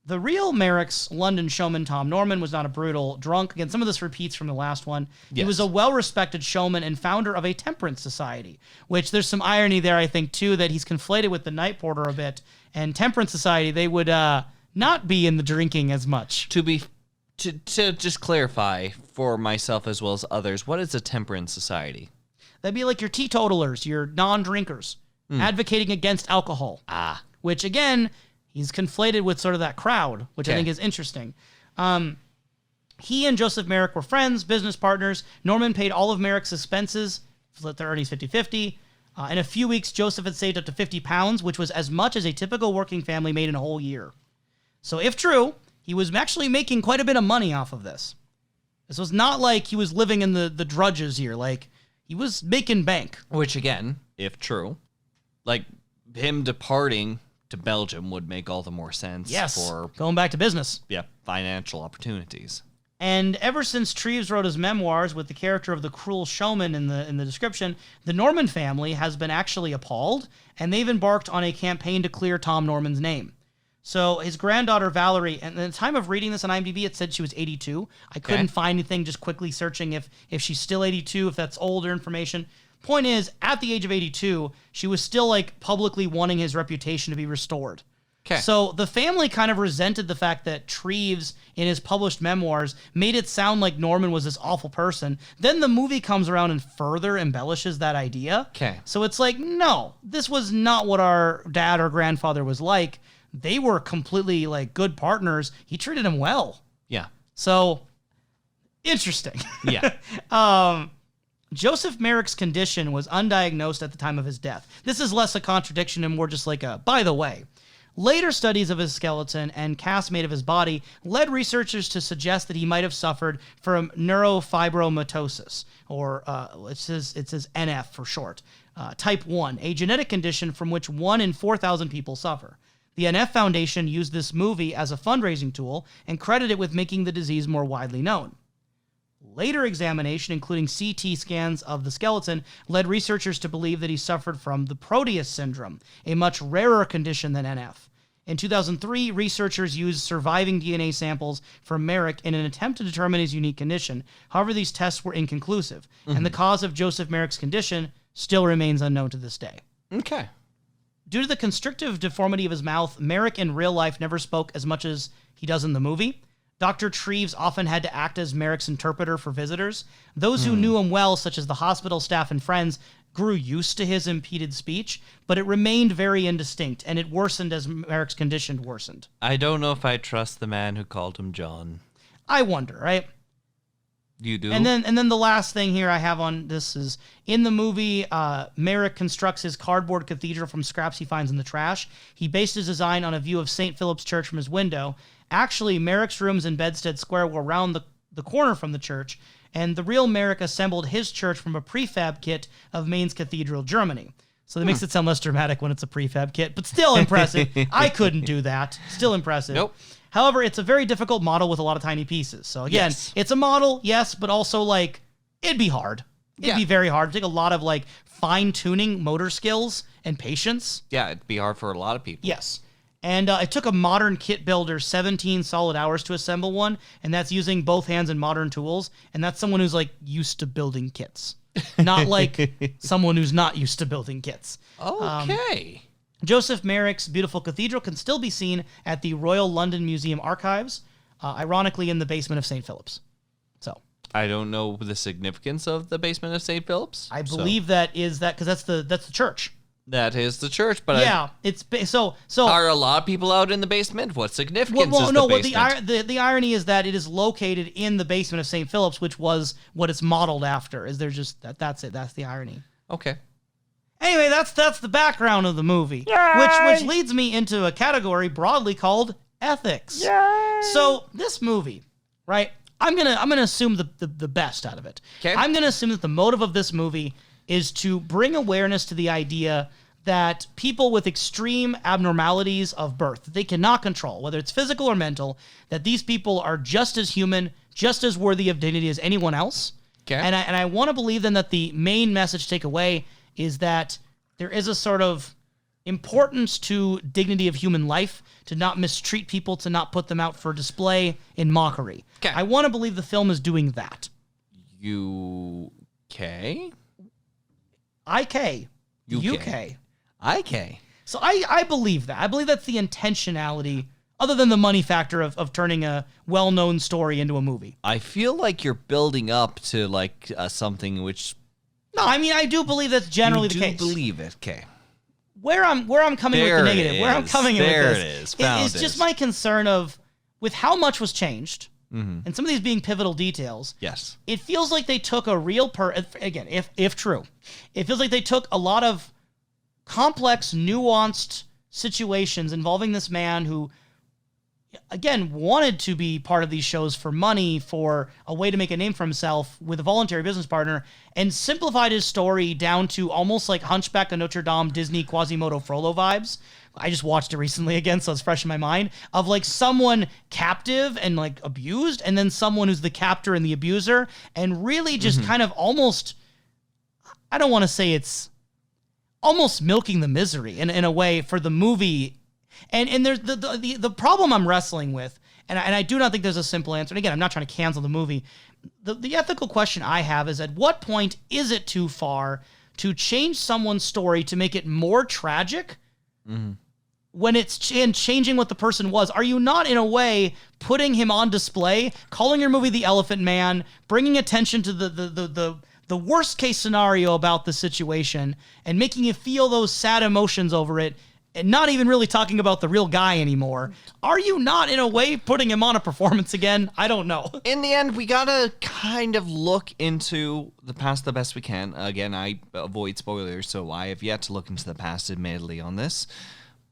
The real Merrick's London showman, Tom Norman, was not a brutal drunk. Again, some of this repeats from the last one. Yes. He was a well-respected showman and founder of a temperance society, which there's some irony there, I think, too, that he's conflated with the Night Porter a bit. And temperance society, they would not be in the drinking as much. To just clarify for myself as well as others, what is a temperance society? That'd be like your teetotalers, your non-drinkers, advocating against alcohol. Which, again, he's conflated with sort of that crowd, which I think is interesting. He and Joseph Merrick were friends, business partners. Norman paid all of Merrick's expenses, split their earnings 50-50. In a few weeks, Joseph had saved up to £50, which was as much as a typical working family made in a whole year. So if true, he was actually making quite a bit of money off of this. This was not like he was living in the drudges here. Like, he was making bank. Which, again, if true, like him departing to Belgium would make all the more sense for going back to business. financial opportunities. And ever since Treves wrote his memoirs with the character of the cruel showman in the description, the Norman family has been actually appalled, and they've embarked on a campaign to clear Tom Norman's name. So his granddaughter Valerie, and at the time of reading this on IMDb, it said she was 82. I couldn't find anything just quickly searching if she's still 82, if that's older information. Point is, at the age of 82, she was still like publicly wanting his reputation to be restored. Okay. So the family kind of resented the fact that Treves, in his published memoirs, made it sound like Norman was this awful person. Then the movie comes around and further embellishes that idea. Okay. So it's like, no, this was not what our dad or grandfather was like. They were completely like good partners. He treated him well. Yeah. So interesting. Yeah. Joseph Merrick's condition was undiagnosed at the time of his death. This is less a contradiction and more just like a, by the way. Later studies of his skeleton and cast made of his body led researchers to suggest that he might have suffered from neurofibromatosis, or it says NF for short, type 1, a genetic condition from which 1 in 4,000 people suffer. The NF Foundation used this movie as a fundraising tool and credited it with making the disease more widely known. Later examination, including CT scans of the skeleton, led researchers to believe that he suffered from the Proteus syndrome, a much rarer condition than NF. In 2003, researchers used surviving DNA samples from Merrick in an attempt to determine his unique condition. However, these tests were inconclusive, and the cause of Joseph Merrick's condition still remains unknown to this day. Okay. Due to the constrictive deformity of his mouth, Merrick in real life never spoke as much as he does in the movie. Dr. Treves often had to act as Merrick's interpreter for visitors. Those who knew him well, such as the hospital staff and friends, grew used to his impeded speech, but it remained very indistinct, and it worsened as Merrick's condition worsened. I don't know if I trust the man who called him John. I wonder, right? You do? And then the last thing here I have on this is, in the movie, Merrick constructs his cardboard cathedral from scraps he finds in the trash. He based his design on a view of St. Philip's Church from his window. Actually, Merrick's rooms in Bedstead Square were around the corner from the church, and the real Merrick assembled his church from a prefab kit of Mainz Cathedral, Germany. So that makes it sound less dramatic when it's a prefab kit, but still impressive. I couldn't do that. Still impressive. Nope. However, it's a very difficult model with a lot of tiny pieces. So again, It's a model, yes, but also like it'd be hard. It'd be very hard. It'd take a lot of like fine-tuning motor skills and patience. Yeah, it'd be hard for a lot of people. Yes. And it took a modern kit builder 17 solid hours to assemble one, and that's using both hands and modern tools, and that's someone who's like used to building kits. Not like someone who's not used to building kits. Okay. Joseph Merrick's beautiful cathedral can still be seen at the Royal London Museum Archives, ironically in the basement of St. Philip's. So I don't know the significance of the basement of St. Philip's. I believe that because that's the church. That is the church, but yeah, so are a lot of people out in the basement? What significance is the basement? The irony is that it is located in the basement of St. Philip's, which was what it's modeled after. Is there just that's it? That's the irony. Okay. Anyway, that's the background of the movie, which leads me into a category broadly called ethics. Yay! So this movie, right? I'm gonna assume the best out of it. Okay. I'm gonna assume that the motive of this movie is to bring awareness to the idea that people with extreme abnormalities of birth that they cannot control, whether it's physical or mental, that these people are just as human, just as worthy of dignity as anyone else. Okay. And I want to believe then that the main message to take away is that there is a sort of importance to dignity of human life, to not mistreat people, to not put them out for display in mockery. Okay. I want to believe the film is doing that. UK? UK. UK. IK. So I believe that. I believe that's the intentionality, other than the money factor of turning a well-known story into a movie. I feel like you're building up to like something which. No, I mean, I do believe that's generally the case. You do believe it, okay. Where I'm coming with the negative, where I'm coming in with There this, it is. Found is just my concern of, with how much was changed, and some of these being pivotal details, Yes. it feels like they took a real again, if true, it feels like they took a lot of complex, nuanced situations involving this man who again, wanted to be part of these shows for money, for a way to make a name for himself with a voluntary business partner, and simplified his story down to almost like Hunchback of Notre Dame, Disney, Quasimodo, Frollo vibes. I just watched it recently again, so it's fresh in my mind, of like someone captive and like abused, and then someone who's the captor and the abuser, and really just kind of almost, I don't want to say it's almost milking the misery in a way for the movie. And there's the problem I'm wrestling with, and I do not think there's a simple answer. And again, I'm not trying to cancel the movie. The ethical question I have is, at what point is it too far to change someone's story to make it more tragic? When it's changing what the person was? Are you not, in a way, putting him on display, calling your movie The Elephant Man, bringing attention to the worst case scenario about the situation, and making you feel those sad emotions over it, and not even really talking about the real guy anymore? Are you not, in a way, putting him on a performance again? I don't know. In the end, we gotta kind of look into the past the best we can. Again, I avoid spoilers, so I have yet to look into the past, admittedly, on this.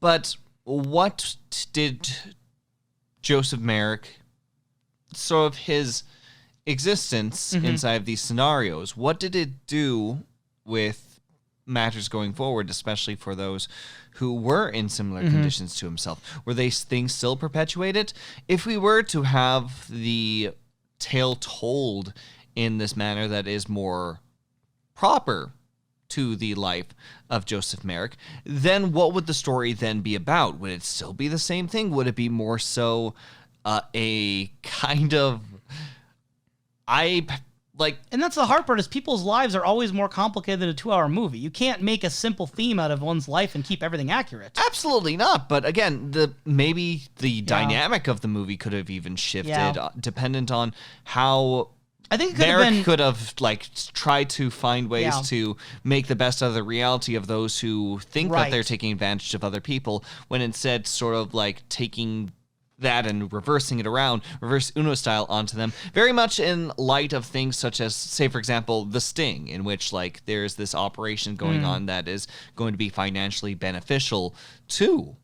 But what did Joseph Merrick, sort of his existence inside of these scenarios, what did it do with matters going forward, especially for those who were in similar conditions to himself? Were they things still perpetuated? If we were to have the tale told in this manner that is more proper to the life of Joseph Merrick, then what would the story then be about? Would it still be the same thing? Would it be more so a kind of... And that's the hard part, is people's lives are always more complicated than a 2-hour movie. You can't make a simple theme out of one's life and keep everything accurate. Absolutely not. But again, maybe the dynamic of the movie could have even shifted, dependent on how... I think it could Merrick have been... could have tried to find ways to make the best of the reality of those who think that they're taking advantage of other people, when instead sort of like taking that and reversing it around, reverse Uno style onto them, very much in light of things such as, say, for example, The Sting, in which like there's this operation going on that is going to be financially beneficial to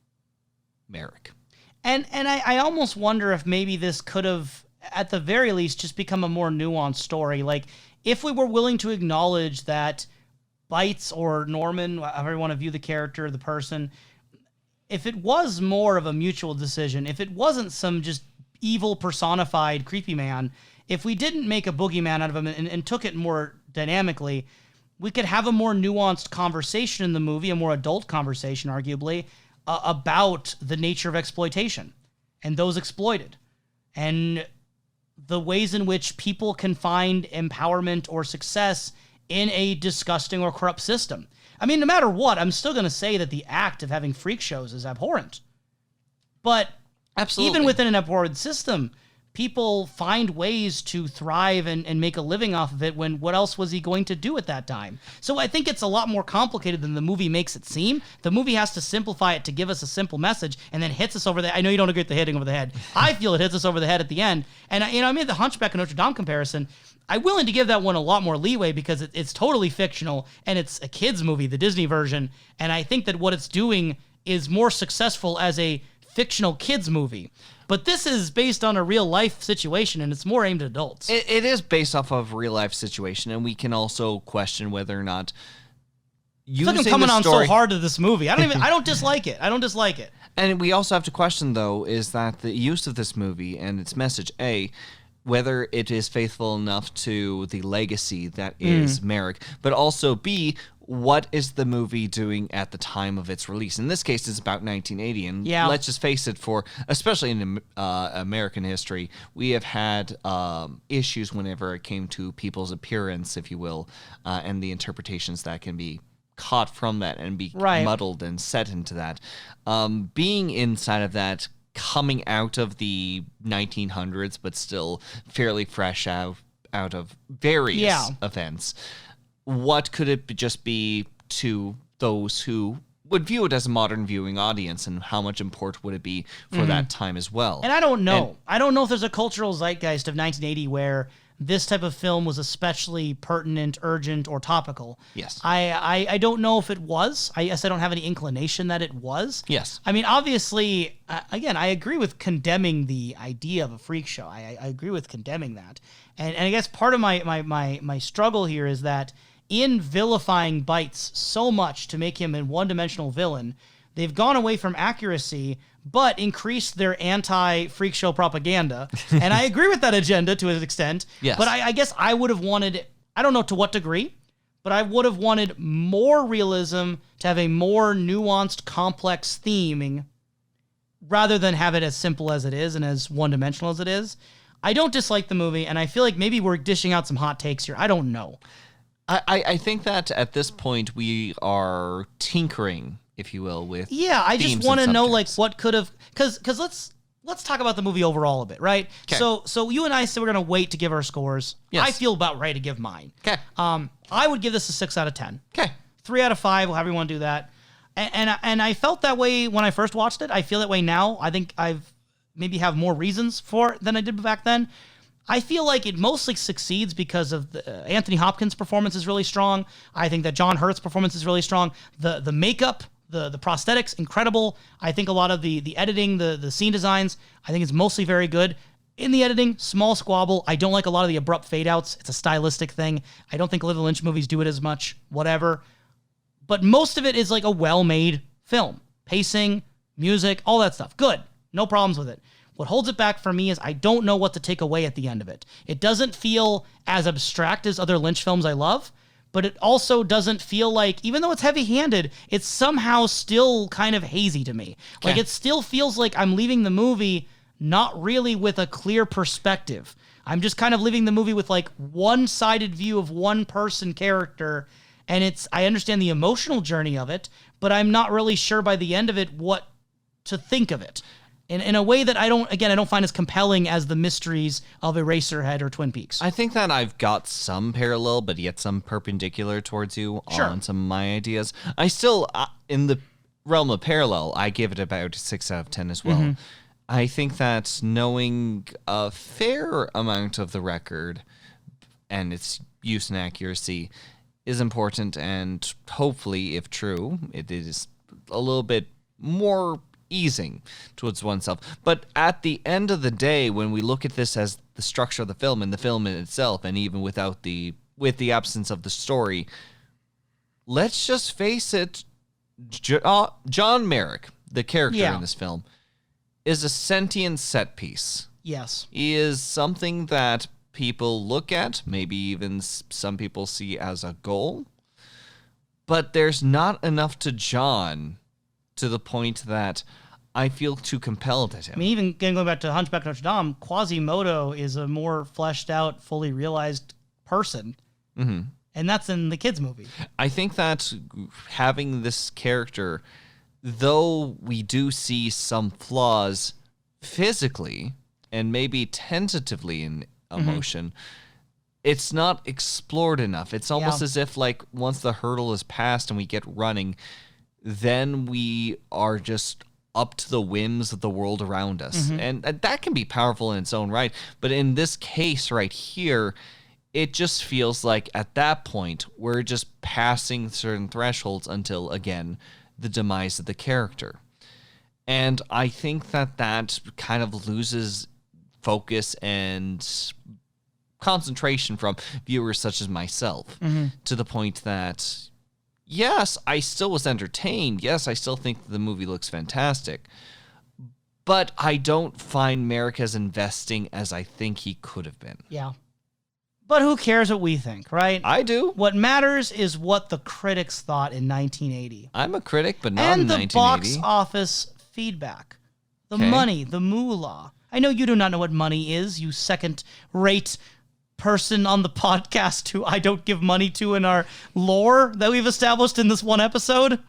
Merrick. And I almost wonder if maybe this could have, at the very least, just become a more nuanced story. Like, if we were willing to acknowledge that Bites, or Norman, however you want to view the character, the person, if it was more of a mutual decision, if it wasn't some just evil personified creepy man, if we didn't make a boogeyman out of him and took it more dynamically, we could have a more nuanced conversation in the movie, a more adult conversation, arguably, about the nature of exploitation and those exploited, and the ways in which people can find empowerment or success in a disgusting or corrupt system. I mean, no matter what, I'm still going to say that the act of having freak shows is abhorrent. But even within an abhorrent system, people find ways to thrive and make a living off of it, when what else was he going to do at that time? So I think it's a lot more complicated than the movie makes it seem. The movie has to simplify it to give us a simple message, and then hits us over the... I know you don't agree with the hitting over the head. I feel it hits us over the head at the end. And I made the Hunchback of Notre Dame comparison. I'm willing to give that one a lot more leeway, because it's totally fictional, and it's a kid's movie, the Disney version. And I think that what it's doing is more successful as a fictional kids movie. But this is based on a real life situation, and it's more aimed at adults. It is based off of a real life situation, and we can also question whether or not using I'm coming on story... so hard to this movie. I don't dislike it. I don't dislike it. And we also have to question, though, is that the use of this movie and its message, whether it is faithful enough to the legacy that is Merrick, but also B, what is the movie doing at the time of its release? In this case, it's about 1980, and let's just face it, especially in American history, we have had issues whenever it came to people's appearance, if you will, and the interpretations that can be caught from that and be muddled and set into that. Being inside of that, coming out of the 1900s, but still fairly fresh out of various events. What could it just be to those who would view it as a modern viewing audience, and how much import would it be for that time as well? And I don't know. I don't know if there's a cultural zeitgeist of 1980 where this type of film was especially pertinent, urgent, or topical. Yes. I don't know if it was. I guess I don't have any inclination that it was. Yes. I mean, obviously, again, I agree with condemning the idea of a freak show. I agree with condemning that. And I guess part of my struggle here is that in vilifying Bites so much to make him a one-dimensional villain, they've gone away from accuracy, but increased their anti-freak show propaganda. And I agree with that agenda to an extent. Yes. But I guess I would have wanted, I don't know to what degree, but I would have wanted more realism, to have a more nuanced, complex theming, rather than have it as simple as it is and as one-dimensional as it is. I don't dislike the movie, and I feel like maybe we're dishing out some hot takes here. I don't know. I think that at this point we are tinkering, if you will, with I just themes want to and know like subjects. what could have, because let's talk about the movie overall a bit, right? 'Kay. So you and I said we're gonna wait to give our scores. Yes. I feel about ready to give mine. Okay. I would give this a 6 out of 10. Okay. 3 out of 5, however you want to do that. And I felt that way when I first watched it. I feel that way now. I think I've maybe have more reasons for it than I did back then. I feel like it mostly succeeds because of Anthony Hopkins' performance is really strong. I think that John Hurt's performance is really strong. The makeup, the prosthetics, incredible. I think a lot of the editing, the scene designs, I think it's mostly very good. In the editing, small squabble. I don't like a lot of the abrupt fade outs. It's a stylistic thing. I don't think little Lynch movies do it as much, whatever. But most of it is like a well-made film. Pacing, music, all that stuff. Good. No problems with it. What holds it back for me is I don't know what to take away at the end of it. It doesn't feel as abstract as other Lynch films I love, but it also doesn't feel like, even though it's heavy-handed, it's somehow still kind of hazy to me. Like, it still feels like I'm leaving the movie not really with a clear perspective. I'm just kind of leaving the movie with, like, one-sided view of one person character, and I understand the emotional journey of it, but I'm not really sure by the end of it what to think of it. In a way that I don't find as compelling as the mysteries of Eraserhead or Twin Peaks. I think that I've got some parallel, but yet some perpendicular towards you on some of my ideas. I still, in the realm of parallel, I give it about 6 out of 10 as well. Mm-hmm. I think that knowing a fair amount of the record and its use and accuracy is important, and hopefully, if true, it is a little bit more easing towards oneself. But at the end of the day, when we look at this as the structure of the film and the film in itself, and even with the absence of the story, let's just face it, John Merrick, the character in this film, is a sentient set piece. Yes. He is something that people look at, maybe even some people see as a goal, but there's not enough to John to the point that I feel too compelled at him. I mean, even going back to Hunchback of Notre Dame, Quasimodo is a more fleshed out, fully realized person. Mm-hmm. And that's in the kids' movie. I think that having this character, though we do see some flaws physically and maybe tentatively in emotion, it's not explored enough. It's almost as if, like, once the hurdle is passed and we get running, then we are just up to the whims of the world around us. And that can be powerful in its own right. But in this case right here, it just feels like at that point, we're just passing certain thresholds until, again, the demise of the character. And I think that kind of loses focus and concentration from viewers such as myself, to the point that, yes, I still was entertained. Yes, I still think the movie looks fantastic. But I don't find Merrick as investing as I think he could have been. Yeah. But who cares what we think, right? I do. What matters is what the critics thought in 1980. I'm a critic, but not and in the 1980. box office feedback. The money, the moolah. I know you do not know what money is, you second-rate person on the podcast who I don't give money to in our lore that we've established in this one episode.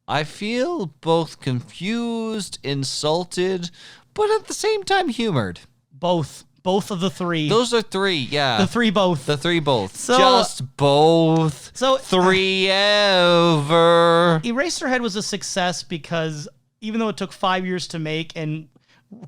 I feel both confused, insulted, but at the same time humored. Both of the three. Those are three, yeah. The three both. The three both. So- Just both. So- three ever. Eraserhead was a success because even though it took 5 years to make and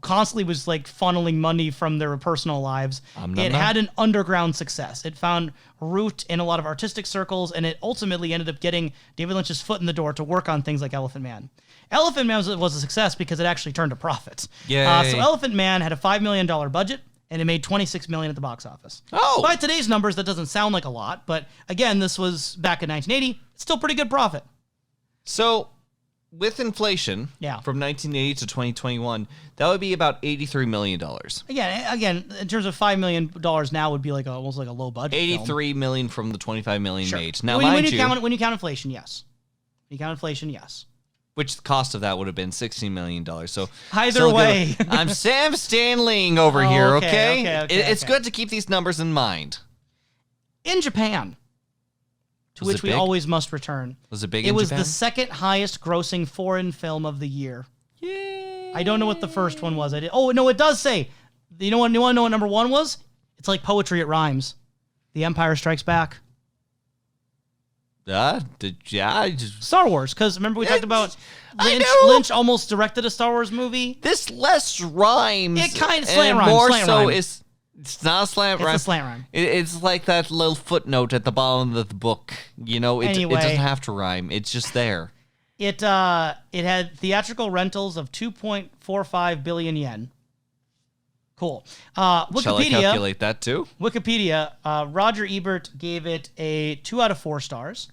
constantly was like funneling money from their personal lives. It had an underground success. It found root in a lot of artistic circles, and it ultimately ended up getting David Lynch's foot in the door to work on things like Elephant Man. Elephant Man was a success because it actually turned a profit. Yay. So Elephant Man had a $5 million budget, and it made $26 million at the box office. Oh! By today's numbers, that doesn't sound like a lot, but again, this was back in 1980. It's still pretty good profit. So, with inflation Yeah. from 1980 to 2021, that would be about $83 million. Again, in terms of $5 million now would be like almost like a low budget film. $83 million from the $25 million Sure. made. Now, when you count inflation, yes. When you count inflation, yes. which the cost of that would have been $16 million. So Either so way. I'm Sam Stanleying over Oh, here, okay, okay? It's good to keep these numbers in mind. In Japan, to Was which it we big? always must return. Was it big It in was Japan? the second highest grossing foreign film of the year. Yay. I don't know what the first one was. No, it does say. You want to know what number one was? It's like poetry, it rhymes. The Empire Strikes Back. Star Wars, because remember we talked about Lynch almost directed a Star Wars movie? This less rhymes. It kind of and slant rhyme. more slant so rhyme. it's not a slant rhyme. It's a slant rhyme. It's like that little footnote at the bottom of the book. You know, it Anyway. doesn't have to rhyme. It's just there. It had theatrical rentals of 2.45 billion yen. Cool. Wikipedia. Shall I calculate that too? Wikipedia, Roger Ebert gave it a 2 out of 4 stars,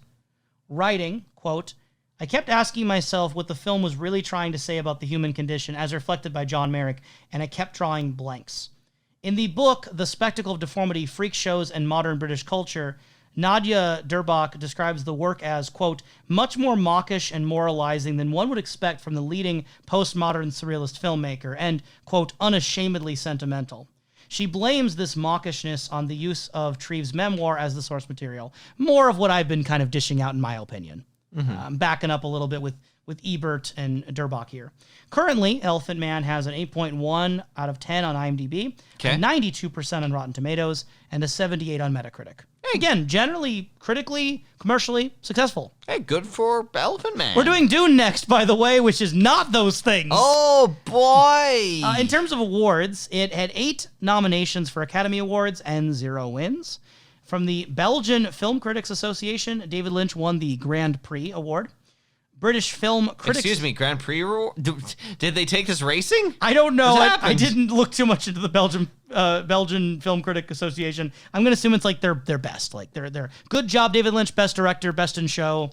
writing, quote, I kept asking myself what the film was really trying to say about the human condition as reflected by John Merrick, and I kept drawing blanks. In the book, The Spectacle of Deformity, Freak Shows and Modern British Culture, Nadia Durbach describes the work as, quote, much more mawkish and moralizing than one would expect from the leading postmodern surrealist filmmaker, and, quote, unashamedly sentimental. She blames this mawkishness on the use of Treves' memoir as the source material. More of what I've been kind of dishing out in my opinion. I'm backing up a little bit with Ebert and Durbach here. Currently, Elephant Man has an 8.1 out of 10 on IMDb, Okay. a 92% on Rotten Tomatoes, and a 78 on Metacritic. Again, generally, critically, commercially, successful. Hey, good for Elephant Man. We're doing Dune next, by the way, which is not those things. Oh, boy. In terms of awards, it had 8 nominations for Academy Awards and 0 wins. From the Belgian Film Critics Association, David Lynch won the Grand Prix Award. British Film Critics... Excuse me, Grand Prix award? Did they take this racing? I don't know. What I happened? didn't look too much into the Belgian Film Critic Association. I'm going to assume it's like their best. Like they're good job, David Lynch, best director, best in show.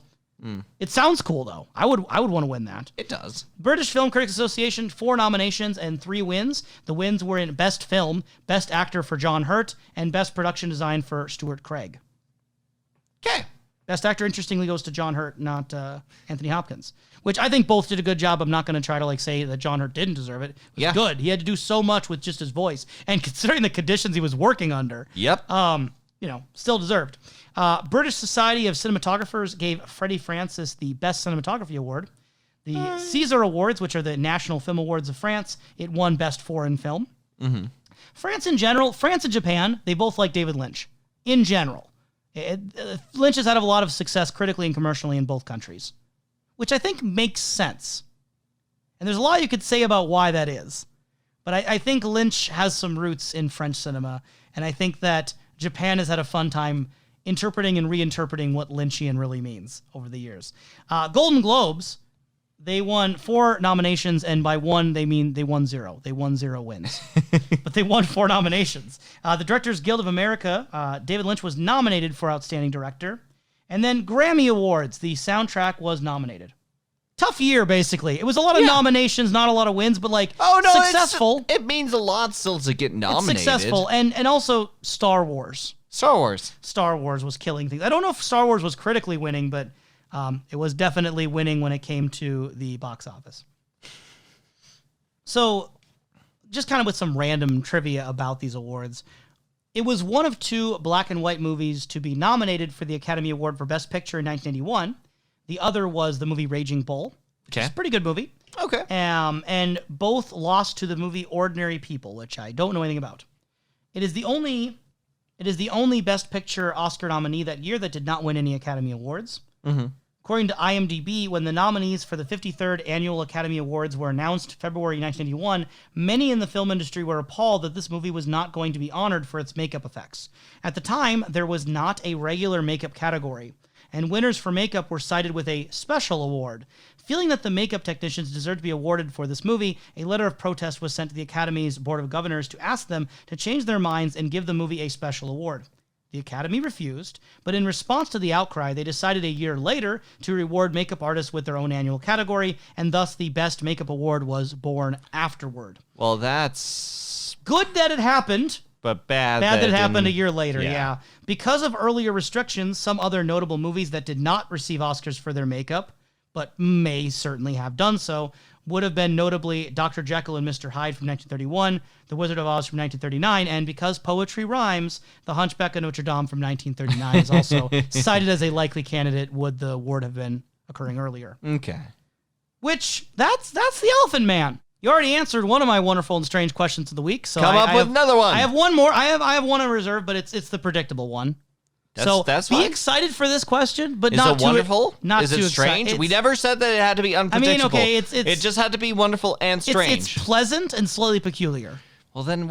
It sounds cool though. I would want to win that. It does. British Film Critics Association, 4 nominations and 3 wins. The wins were in Best Film, Best Actor for John Hurt, and Best Production Design for Stuart Craig. Okay. Best Actor, interestingly, goes to John Hurt, not Anthony Hopkins, which I think both did a good job. I'm not going to try to say that John Hurt didn't deserve it. It was Yeah. good. He had to do so much with just his voice, and considering the conditions he was working under, Yep. still deserved. British Society of Cinematographers gave Freddie Francis the Best Cinematography Award. The César Awards, which are the National Film Awards of France, it won Best Foreign Film. Mm-hmm. France in general, France and Japan, they both like David Lynch. In general. Lynch has had a lot of success critically and commercially in both countries, which I think makes sense. And there's a lot you could say about why that is. But I think Lynch has some roots in French cinema, and I think that Japan has had a fun time interpreting and reinterpreting what Lynchian really means over the years. Golden Globes, they won 4 nominations, and by one, they mean they won 0. They won 0 wins. But they won 4 nominations. The Directors Guild of America, David Lynch was nominated for Outstanding Director. And then Grammy Awards, the soundtrack was nominated. Tough year, basically. It was a lot of nominations, not a lot of wins, but successful. It means a lot still to get nominated. It's successful. And also Star Wars. Star Wars. Star Wars was killing things. I don't know if Star Wars was critically winning, but it was definitely winning when it came to the box office. So, just kind of with some random trivia about these awards, it was one of 2 black and white movies to be nominated for the Academy Award for Best Picture in 1981. The other was the movie Raging Bull, which is a pretty good movie. Okay. And both lost to the movie Ordinary People, which I don't know anything about. It is the only Best Picture Oscar nominee that year that did not win any Academy Awards. Mm-hmm. According to IMDb, when the nominees for the 53rd Annual Academy Awards were announced February 1991, many in the film industry were appalled that this movie was not going to be honored for its makeup effects. At the time, there was not a regular makeup category, and winners for makeup were cited with a special award. Feeling that the makeup technicians deserved to be awarded for this movie, a letter of protest was sent to the Academy's Board of Governors to ask them to change their minds and give the movie a special award. The Academy refused, but in response to the outcry, they decided a year later to reward makeup artists with their own annual category, and thus the Best Makeup Award was born afterward. Well, that's good that it happened, but bad that it happened didn't- a year later, yeah. yeah. Because of earlier restrictions, some other notable movies that did not receive Oscars for their makeup, but may certainly have done so, would have been notably Dr. Jekyll and Mr. Hyde from 1931, The Wizard of Oz from 1939, and because poetry rhymes, The Hunchback of Notre Dame from 1939 is also cited as a likely candidate would the award have been occurring earlier. Okay. Which, that's the Elephant Man. You already answered one of my wonderful and strange questions of the week, so Come up with another one. I have one more. I have one in reserve, but it's the predictable one. That's be fine. excited for this question, but Is not it too wonderful? Not Is too it strange? exci- We it's- never said that it had to be unpredictable. okay, it's it just had to be wonderful and strange. It's pleasant and slightly peculiar. Well, then,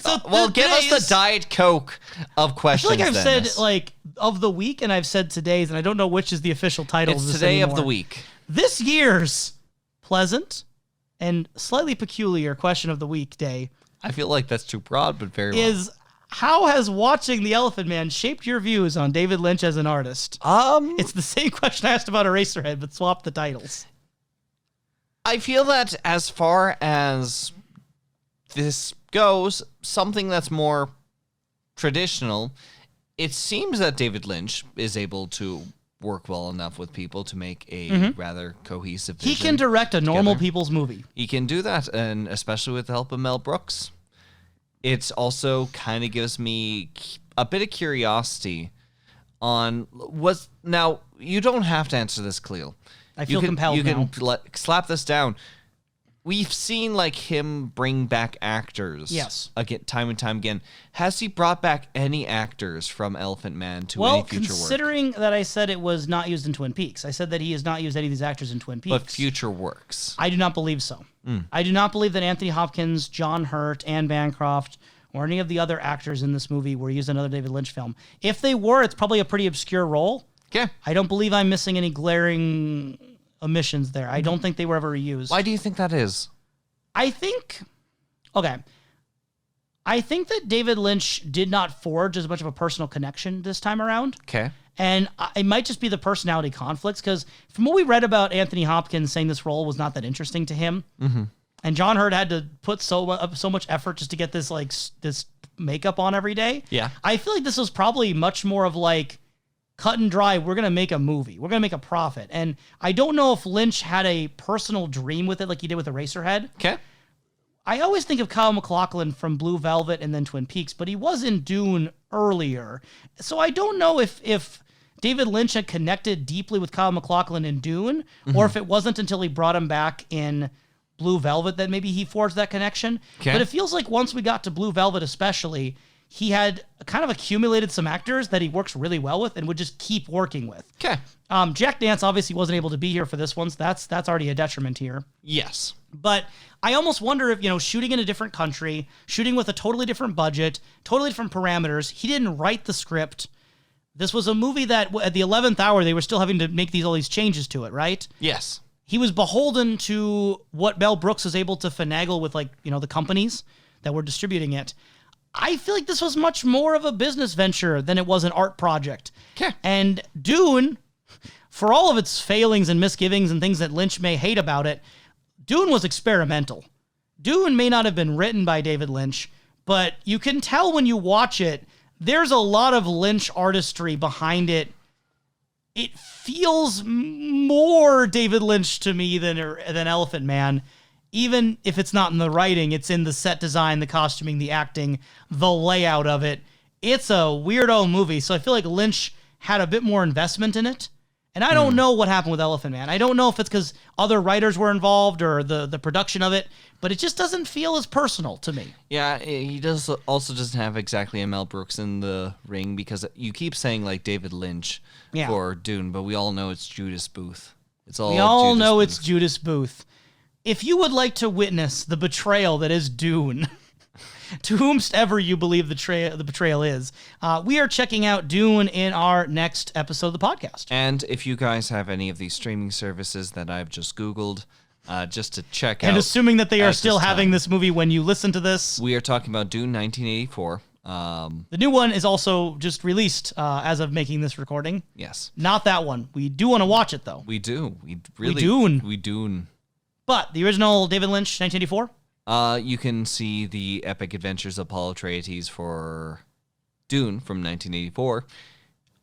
So give us the today's- Diet Coke of I questions. feel like I've then. said like of the week, and I've said today's, and I don't know which is the official title. It's of this today of the anymore. week. This year's pleasant and slightly peculiar question of the week day I feel like that's too broad, but very well. is: how has watching The Elephant Man shaped your views on David Lynch as an artist? It's the same question I asked about Eraserhead, but swap the titles. I feel that as far as this goes, something that's more traditional, it seems that David Lynch is able to work well enough with people to make a rather cohesive vision. He can direct a normal together. people's movie. He can do that, and especially with the help of Mel Brooks. It also kind of gives me a bit of curiosity on now, you don't have to answer this, Kalil. I feel compelled You now. can slap this down. We've seen like him bring back actors. Yes. Again, time and time again. Has he brought back any actors from Elephant Man to any future work? Considering that I said it was not used in Twin Peaks, I said that he has not used any of these actors in Twin Peaks. But future works. I do not believe so. I do not believe that Anthony Hopkins, John Hurt, Anne Bancroft, or any of the other actors in this movie were used in another David Lynch film. If they were, it's probably a pretty obscure role. Okay. I don't believe I'm missing any glaring omissions there. I don't think they were ever reused. Why do you think that is? I think that David Lynch did not forge as much of a personal connection this time around. Okay. And it might just be the personality conflicts, because from what we read about Anthony Hopkins saying this role was not that interesting to him, and John Hurt had to put so much effort just to get this this makeup on every day. Yeah. I feel like this was probably much more of like cut and dry. We're gonna make a movie. We're gonna make a profit. And I don't know if Lynch had a personal dream with it, like he did with Eraserhead. Okay. I always think of Kyle MacLachlan from Blue Velvet and then Twin Peaks, but he was in Dune earlier. So I don't know if David Lynch had connected deeply with Kyle MacLachlan in Dune, or if it wasn't until he brought him back in Blue Velvet that maybe he forged that connection. Okay. But it feels like once we got to Blue Velvet especially, he had kind of accumulated some actors that he works really well with and would just keep working with. Okay. Jack Nance obviously wasn't able to be here for this one, so that's already a detriment here. Yes. But I almost wonder if, shooting in a different country, shooting with a totally different budget, totally different parameters, he didn't write the script. This was a movie that at the 11th hour, they were still having to make all these changes to it, right? Yes. He was beholden to what Mel Brooks was able to finagle with, the companies that were distributing it. I feel like this was much more of a business venture than it was an art project. Okay. And Dune, for all of its failings and misgivings and things that Lynch may hate about it, Dune was experimental. Dune may not have been written by David Lynch, but you can tell when you watch it, there's a lot of Lynch artistry behind it. It feels more David Lynch to me than Elephant Man. Even if it's not in the writing, it's in the set design, the costuming, the acting, the layout of it. It's a weirdo movie, so I feel like Lynch had a bit more investment in it, And I don't know what happened with Elephant Man. I don't know if it's because other writers were involved or the production of it, but it just doesn't feel as personal to me. Yeah, he also doesn't have exactly a Mel Brooks in the ring, because you keep saying like David Lynch for Dune, but we all know it's Judas Booth. It's Judas Booth. If you would like to witness the betrayal that is Dune, to whomsoever you believe the betrayal is, we are checking out Dune in our next episode of the podcast. And if you guys have any of these streaming services that I've just Googled, just to check out. And assuming that they are still having this movie when you listen to this. We are talking about Dune 1984. The new one is also just released as of making this recording. Yes. Not that one. We do want to watch it, though. We do. We Dune. But the original David Lynch, 1984? You can see the epic adventures of Paul Atreides for Dune from 1984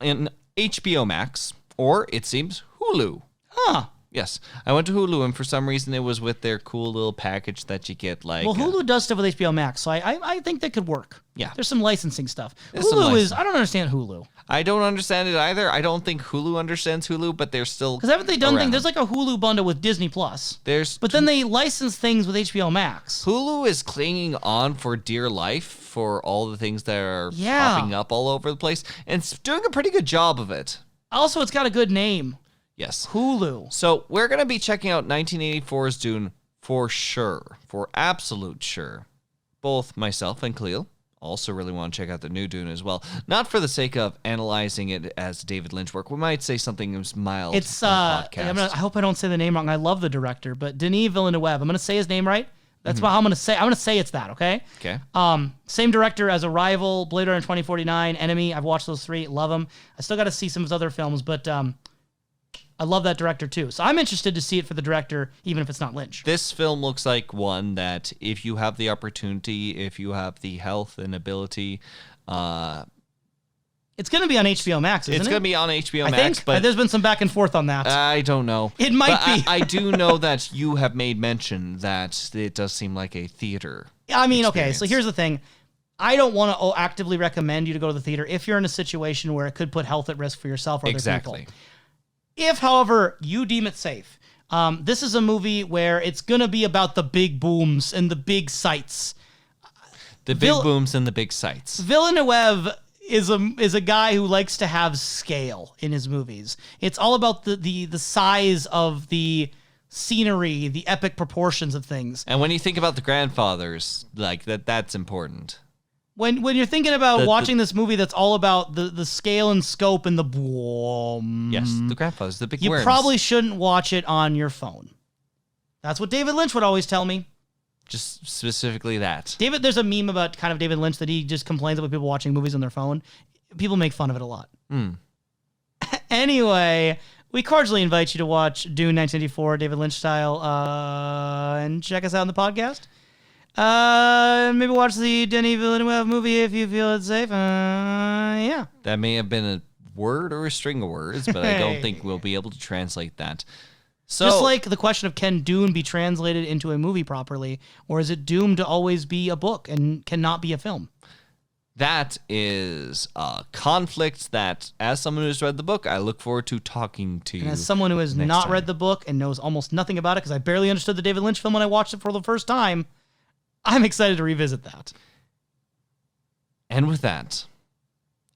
in HBO Max, or it seems Hulu. Huh. Yes, I went to Hulu, and for some reason it was with their cool little package that you get. Like, well, Hulu does stuff with HBO Max, so I think that could work. Yeah, there's some licensing stuff. I don't understand Hulu. I don't understand it either. I don't think Hulu understands Hulu, but they're still because haven't they done things? There's like a Hulu bundle with Disney Plus. But then they license things with HBO Max. Hulu is clinging on for dear life for all the things that are popping up all over the place, and it's doing a pretty good job of it. Also, it's got a good name. Yes. Hulu. So we're going to be checking out 1984's Dune for sure. For absolute sure. Both myself and Kalil also really want to check out the new Dune as well. Not for the sake of analyzing it as David Lynch work. We might say something that's mild. It's I hope I don't say the name wrong. I love the director, but Denis Villeneuve. I'm going to say his name right. That's what I'm going to say. I'm going to say it's that, okay? Okay. Same director as Arrival, Blade Runner 2049, Enemy. I've watched those three. Love them. I still got to see some of his other films, but I love that director too. So I'm interested to see it for the director, even if it's not Lynch. This film looks like one that if you have the opportunity, if you have the health and ability, it's going to be on HBO Max, isn't it? It's going to be on HBO Max. I think, but there's been some back and forth on that. I don't know. It might be. I do know that you have made mention that it does seem like a theater. I mean, okay, so here's the thing. I don't want to actively recommend you to go to the theater if you're in a situation where it could put health at risk for yourself or other people. If, however, you deem it safe, this is a movie where it's going to be about the big booms and the big sights. The big booms and the big sights. Villeneuve is a guy who likes to have scale in his movies. It's all about the size of the scenery, the epic proportions of things. And when you think about the grandfathers, like that's important. When you're thinking about watching this movie that's all about the scale and scope and the boom. Yes, the grandfathers, the big You worms. probably shouldn't watch it on your phone. That's what David Lynch would always tell me. Just specifically that. There's a meme about kind of David Lynch that he just complains about people watching movies on their phone. People make fun of it a lot. Anyway, we cordially invite you to watch Dune 1984, David Lynch style, and check us out on the podcast. Maybe watch the Denis Villeneuve movie if you feel it's safe. Yeah. That may have been a word or a string of words, but I don't think we'll be able to translate that. So, just like the question of can Dune be translated into a movie properly, or is it doomed to always be a book and cannot be a film? That is a conflict that, as someone who's read the book, I look forward to talking to you. And as someone who has not read the book and knows almost nothing about it, because I barely understood the David Lynch film when I watched it for the first time, I'm excited to revisit that. And with that,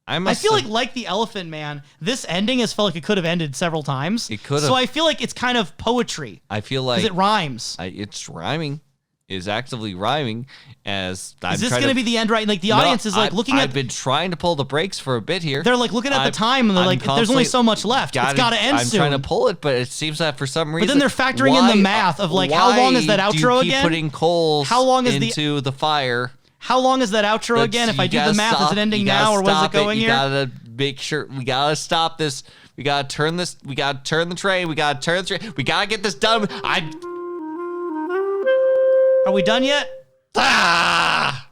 I feel like the Elephant Man, this ending has felt like it could have ended several times. It could have. So I feel like it's kind of poetry. I feel like... because it rhymes. It's rhyming. Is actively rhyming as I'm Is this going to be the end, right? Like the audience is like looking at... I've been trying to pull the brakes for a bit here. They're like looking at the time and they're like, there's only so much left. It's got to end soon. I'm trying to pull it, but it seems that for some reason... But then they're factoring in the math of like, how long is that outro do you keep putting coals into the fire? How long is that outro again? If I do the math, is it ending now or was it going here? You gotta make sure, we gotta stop this. We gotta turn this, we gotta turn the train, we gotta get this done. Are we done yet? Ah!